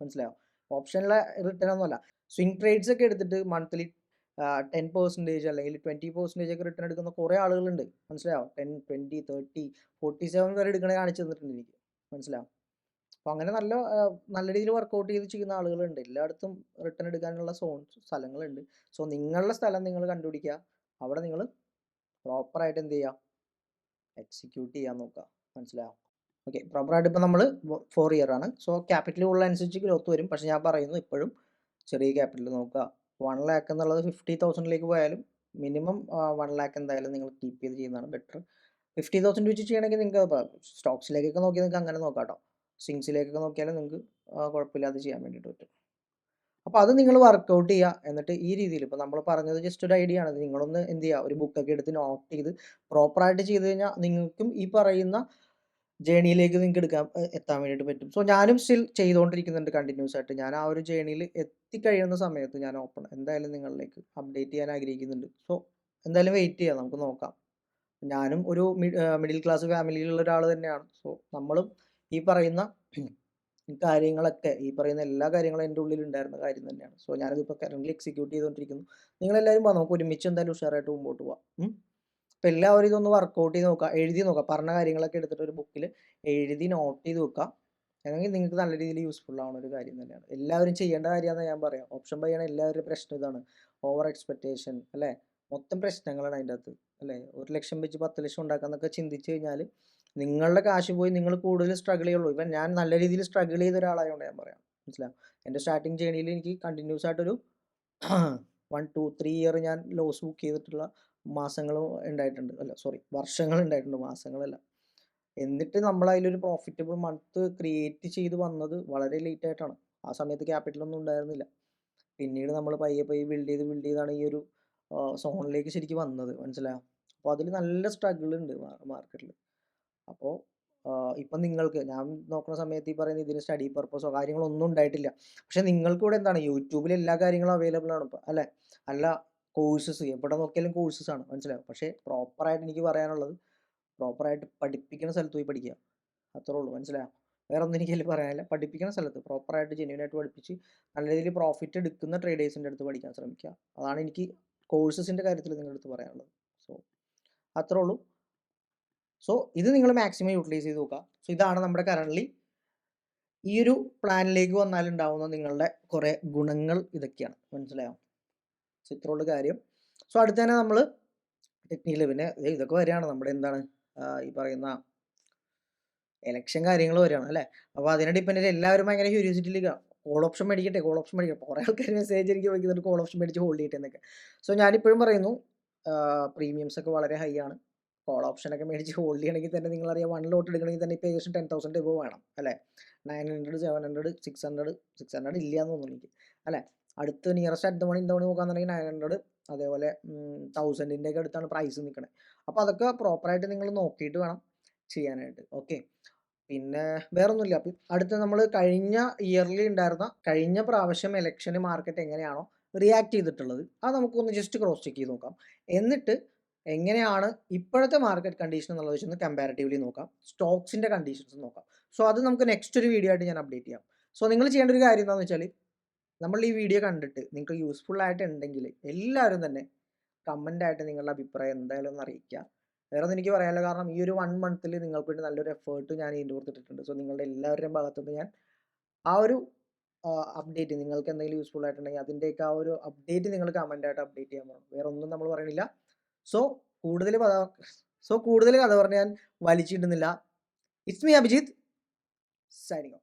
മനസ്സിലായോ? ഓപ്ഷനിലെ റിട്ടേൺ ഒന്നുമല്ല. സ്വിംഗ് ട്രേഡ്സ് ഒക്കെ എടുത്തിട്ട് മന്ത്ലി 10% അല്ലെങ്കിൽ 20% ഒക്കെ റിട്ടേൺ എടുക്കുന്ന കുറേ ആളുകളുണ്ട്. മനസ്സിലായോ? 10, 20, 30, 47 വരെ എടുക്കണേ കാണിച്ചു തന്നിട്ടുണ്ട് എനിക്ക്. മനസ്സിലായോ? അപ്പോൾ അങ്ങനെ നല്ല രീതിയിൽ വർക്കൗട്ട് ചെയ്ത് ചെയ്യുന്ന ആളുകളുണ്ട്. എല്ലായിടത്തും റിട്ടേൺ എടുക്കാനുള്ള സ്ഥലങ്ങളുണ്ട്. സോ നിങ്ങളുടെ സ്ഥലം നിങ്ങൾ കണ്ടുപിടിക്കുക. അവിടെ നിങ്ങൾ പ്രോപ്പറായിട്ട് എന്ത് ചെയ്യുക? എക്സിക്യൂട്ട് ചെയ്യാൻ നോക്കുക. മനസ്സിലായോ? ഓക്കെ. പ്രോപ്പറായിട്ട് ഇപ്പോൾ നമ്മൾ 4 ഇയർ ആണ്. സോ ക്യാപിറ്റൽ ഉള്ളതനുസരിച്ച് ഗ്രോത്ത് വരും. പക്ഷേ ഞാൻ പറയുന്നു ഇപ്പോഴും ചെറിയ ക്യാപിറ്റൽ നോക്കുക. 1,00,000 എന്നുള്ളത് 50,000ലേക്ക് പോയാലും മിനിമം 1,00,000 എന്തായാലും നിങ്ങൾ കീപ്പ് ചെയ്ത് ചെയ്യുന്നതാണ് ബെറ്റർ. 50,000 വെച്ച് ചെയ്യണമെങ്കിൽ നിങ്ങൾക്ക് സ്റ്റോക്സിലേക്കൊക്കെ നോക്കി നിങ്ങൾക്ക് അങ്ങനെ നോക്കാം കേട്ടോ. സ്വിങ്സിലേക്കൊക്കെ നോക്കിയാലും നിങ്ങൾക്ക് കുഴപ്പമില്ലാതെ ചെയ്യാൻ വേണ്ടിയിട്ട് പറ്റും. അപ്പോൾ അത് നിങ്ങൾ വർക്കൗട്ട് ചെയ്യുക. എന്നിട്ട് ഈ രീതിയിൽ ഇപ്പോൾ നമ്മൾ പറഞ്ഞത് ജസ്റ്റ് ഒരു ഐഡിയ ആണ്. നിങ്ങളൊന്ന് എന്ത് ചെയ്യുക? ഒരു ബുക്കൊക്കെ എടുത്ത് നോട്ട് ചെയ്ത് പ്രോപ്പറായിട്ട് ചെയ്ത് കഴിഞ്ഞാൽ നിങ്ങൾക്കും ഈ പറയുന്ന ജേണിയിലേക്ക് നിങ്ങൾക്ക് എത്താൻ വേണ്ടിയിട്ട് പറ്റും. സോ ഞാനും സ്റ്റിൽ ചെയ്തുകൊണ്ടിരിക്കുന്നുണ്ട് കണ്ടിന്യൂസ് ആയിട്ട്. ഞാൻ ആ ഒരു ജേണിയിൽ എത്തിക്കഴിയുന്ന സമയത്ത് ഞാൻ എന്തായാലും നിങ്ങളിലേക്ക് അപ്ഡേറ്റ് ചെയ്യാൻ ആഗ്രഹിക്കുന്നുണ്ട്. സോ എന്തായാലും വെയിറ്റ് ചെയ്യാം. നമുക്ക് നോക്കാം. ഞാനും ഒരു മിഡിൽ ക്ലാസ് ഫാമിലിയിലുള്ള ഒരാൾ തന്നെയാണ്. സോ നമ്മളും ഈ പറയുന്ന കാര്യങ്ങളൊക്കെ ഈ പറയുന്ന എല്ലാ കാര്യങ്ങളും എൻ്റെ ഉള്ളിൽ ഉണ്ടായിരുന്ന കാര്യം തന്നെയാണ്. സോ ഞാനതിപ്പോൾ കറൻ്റ്ലി എക്സിക്യൂട്ട് ചെയ്തുകൊണ്ടിരിക്കുന്നു. നിങ്ങളെല്ലാവരും നമുക്ക് ഒരുമിച്ച് എന്തായാലും ഉഷാറായിട്ട് മുമ്പോട്ട് പോവാം. അപ്പോൾ എല്ലാവരും ഇതൊന്ന് വർക്കൗട്ട് ചെയ്ത് നോക്കുക. എഴുതി നോക്കുക. പറഞ്ഞ കാര്യങ്ങളൊക്കെ എടുത്തിട്ട് ഒരു ബുക്കിൽ എഴുതി നോട്ട് ചെയ്ത് വെക്കുക. അല്ലെങ്കിൽ നിങ്ങൾക്ക് നല്ല രീതിയിൽ യൂസ്ഫുൾ ആവുന്ന ഒരു കാര്യം തന്നെയാണ്. എല്ലാവരും ചെയ്യേണ്ട കാര്യമാണെന്ന് ഞാൻ പറയാം. ഓപ്ഷൻ ബൈ ആണ് എല്ലാവരുടെയും പ്രശ്നം ഇതാണ്. ഓവർ എക്സ്പെക്റ്റേഷൻ അല്ലേ? മൊത്തം പ്രശ്നങ്ങളാണ് അതിൻ്റെ അകത്ത് അല്ലേ? 1,00,000 വെച്ച് 10,00,000 ഉണ്ടാക്കാന്നൊക്കെ ചിന്തിച്ച് കഴിഞ്ഞാൽ നിങ്ങളുടെ കാശ് പോയി നിങ്ങൾ കൂടുതൽ സ്ട്രഗിൾ ചെയ്യുള്ളൂ. ഇവൻ ഞാൻ നല്ല രീതിയിൽ സ്ട്രഗിൾ ചെയ്ത ഒരാളായതുകൊണ്ട് ഞാൻ പറയാം. മനസ്സിലാവും? എൻ്റെ സ്റ്റാർട്ടിങ് ജേണിയിൽ എനിക്ക് കണ്ടിന്യൂസ് ആയിട്ടൊരു 1, 2, 3 ഇയർ ഞാൻ ലോസ് ബുക്ക് ചെയ്തിട്ടുള്ള മാസങ്ങളും ഉണ്ടായിട്ടുണ്ട്. അല്ല സോറി വർഷങ്ങൾ ഉണ്ടായിട്ടുണ്ട്, മാസങ്ങളല്ല. എന്നിട്ട് നമ്മൾ അതിലൊരു പ്രോഫിറ്റബിൾ മന്ത് ക്രിയേറ്റ് ചെയ്ത് വന്നത് വളരെ ലേറ്റ് ആയിട്ടാണ്. ആ സമയത്ത് ക്യാപിറ്റലൊന്നും ഉണ്ടായിരുന്നില്ല. പിന്നീട് നമ്മൾ പയ്യെ ബിൽഡ് ചെയ്താണ് ഈ ഒരു സോണിലേക്ക് ശരിക്കും വന്നത്. മനസ്സിലായോ? അപ്പോൾ അതിൽ നല്ല സ്ട്രഗിൾ ഉണ്ട് മാർക്കറ്റിൽ. അപ്പോൾ ഇപ്പം നിങ്ങൾക്ക് ഞാൻ നോക്കുന്ന സമയത്ത് ഈ പറയുന്ന ഇതിന് സ്റ്റഡി പർപ്പസോ കാര്യങ്ങളോ ഒന്നും ഉണ്ടായിട്ടില്ല. പക്ഷേ നിങ്ങൾക്കിവിടെ എന്താണ് യൂട്യൂബിൽ എല്ലാ കാര്യങ്ങളും അവൈലബിൾ ആണ് ഇപ്പോൾ അല്ലേ? അല്ല കോഴ്സസ് എവിടെ നോക്കിയാലും കോഴ്സസ് ആണ്. മനസ്സിലായോ? പക്ഷേ പ്രോപ്പറായിട്ട് എനിക്ക് പറയാനുള്ളത് പ്രോപ്പറായിട്ട് പഠിപ്പിക്കുന്ന സ്ഥലത്ത് പോയി പഠിക്കുക. അത്രേ ഉള്ളൂ. മനസ്സിലായോ? വേറെ ഒന്നും എനിക്കതിൽ പറയാനില്ല. പഠിപ്പിക്കുന്ന സ്ഥലത്ത് പ്രോപ്പറായിട്ട് ജെന്യുയിനായിട്ട് പഠിപ്പിച്ച് നല്ല രീതിയിൽ പ്രോഫിറ്റ് എടുക്കുന്ന ട്രേഡേഴ്സിൻ്റെ അടുത്ത് പഠിക്കാൻ ശ്രമിക്കുക. അതാണ് എനിക്ക് കോഴ്സസിൻ്റെ കാര്യത്തിൽ നിങ്ങളുടെ അടുത്ത് പറയാനുള്ളത്. സോ അത്രേ ഉള്ളൂ. സോ ഇത് നിങ്ങൾ മാക്സിമം യൂട്ടിലൈസ് ചെയ്ത് നോക്കുക. സോ ഇതാണ് നമ്മുടെ കറൻ്റ്ലി ഈ ഒരു പ്ലാനിലേക്ക് വന്നാൽ ഉണ്ടാവുന്ന നിങ്ങളുടെ കുറേ ഗുണങ്ങൾ ഇതൊക്കെയാണ്. മനസ്സിലായോ? സോ ഇത്രയുള്ള കാര്യം. സോ അടുത്ത് തന്നെ നമ്മൾ ടെക്നിക്കലി പിന്നെ ഇതൊക്കെ വരികയാണ് നമ്മുടെ എന്താണ് ഈ പറയുന്ന എലക്ഷൻ കാര്യങ്ങൾ വരികയാണ് അല്ലേ? അപ്പോൾ അതിനെ ഡിപ്പെൻഡ് ചെയ്ത് എല്ലാവരും ഭയങ്കര ക്യൂരിയോസിറ്റിയിലേക്കാണ്. കോൾ ഓപ്ഷൻ മേടിക്കട്ടെ, കോൾ ഓപ്ഷൻ മേടിക്കട്ടെ. കുറേ ആൾക്കാർ മെസ്സേജ് എനിക്ക് ചോദിക്കുന്നുണ്ട് കോൾ ഓപ്ഷൻ മേടിച്ച് ഹോൾഡ് ചെയ്യട്ടെ എന്നൊക്കെ. സോ ഞാനിപ്പോഴും പറയുന്നു പ്രീമിയംസ് ഒക്കെ വളരെ ഹൈ ആണ്. കോൾ ഓപ്ഷനൊക്കെ മേടിച്ച് ഹോൾഡ് ചെയ്യണമെങ്കിൽ തന്നെ നിങ്ങളറിയാം 1 ലോട്ട് എടുക്കണമെങ്കിൽ തന്നെ ഇപ്പോൾ ഏകദേശം 10,000 എബോവ് വേണം അല്ലേ? 900, 700, 600 ഇല്ലയെന്ന് തോന്നുന്നു എനിക്ക് അല്ലേ? അടുത്ത് നിയറസ്റ്റ് അറ്റ് ദ മണി നോക്കുകയാണെന്നുണ്ടെങ്കിൽ 900 അതേപോലെ 1000ൻ്റെ ഒക്കെ അടുത്താണ് പ്രൈസ് നിൽക്കണത്. അപ്പോൾ അതൊക്കെ പ്രോപ്പറായിട്ട് നിങ്ങൾ നോക്കിയിട്ട് വേണം ചെയ്യാനായിട്ട്. ഓക്കെ. പിന്നെ വേറൊന്നുമില്ല. അപ്പം അടുത്ത നമ്മൾ കഴിഞ്ഞ പ്രാവശ്യം ഇലക്ഷന് മാർക്കറ്റ് എങ്ങനെയാണോ റിയാക്ട് ചെയ്തിട്ടുള്ളത് അത് നമുക്കൊന്ന് ജസ്റ്റ് ക്രോസ് ചെക്ക് ചെയ്ത് നോക്കാം. എന്നിട്ട് എങ്ങനെയാണ് ഇപ്പോഴത്തെ മാർക്കറ്റ് കണ്ടീഷൻ എന്നുള്ളത് വെച്ചൊന്ന് കമ്പാരിറ്റീവ്ലി നോക്കാം. സ്റ്റോക്സിൻ്റെ കണ്ടീഷൻസ് നോക്കാം. സോ അത് നമുക്ക് നെക്സ്റ്റ് ഒരു വീഡിയോ ആയിട്ട് ഞാൻ അപ്ഡേറ്റ് ചെയ്യാം. സോ നിങ്ങൾ ചെയ്യേണ്ട ഒരു കാര്യം എന്താണെന്ന് വെച്ചാൽ നമ്മൾ ഈ വീഡിയോ കണ്ടിട്ട് നിങ്ങൾക്ക് യൂസ്ഫുൾ ആയിട്ടുണ്ടെങ്കിൽ എല്ലാവരും തന്നെ കമൻ്റായിട്ട് നിങ്ങളുടെ അഭിപ്രായം എന്തായാലും ഒന്ന് അറിയിക്കുക. വേറെ ഒന്നും എനിക്ക് പറയാനില്ല. കാരണം ഈ ഒരു 1 മന്തിൽ നിങ്ങൾക്ക് വേണ്ടി നല്ലൊരു എഫേർട്ട് ഞാൻ ഇതിൻ്റെ പുറത്തിട്ടിട്ടുണ്ട്. സോ നിങ്ങളുടെ എല്ലാവരുടെയും ഭാഗത്തുനിന്ന് ഞാൻ ആ ഒരു അപ്ഡേറ്റ് നിങ്ങൾക്ക് എന്തെങ്കിലും യൂസ്ഫുൾ ആയിട്ടുണ്ടെങ്കിൽ അതിൻ്റെയൊക്കെ ആ ഒരു അപ്ഡേറ്റ് നിങ്ങൾ കമൻ്റായിട്ട് അപ്ഡേറ്റ് ചെയ്യാൻ പറഞ്ഞു. വേറെ ഒന്നും നമ്മൾ പറയണില്ല. സോ കൂടുതൽ കഥ പറഞ്ഞ് ഞാൻ വലിച്ചിടുന്നില്ല. It's me Abhijith signing of.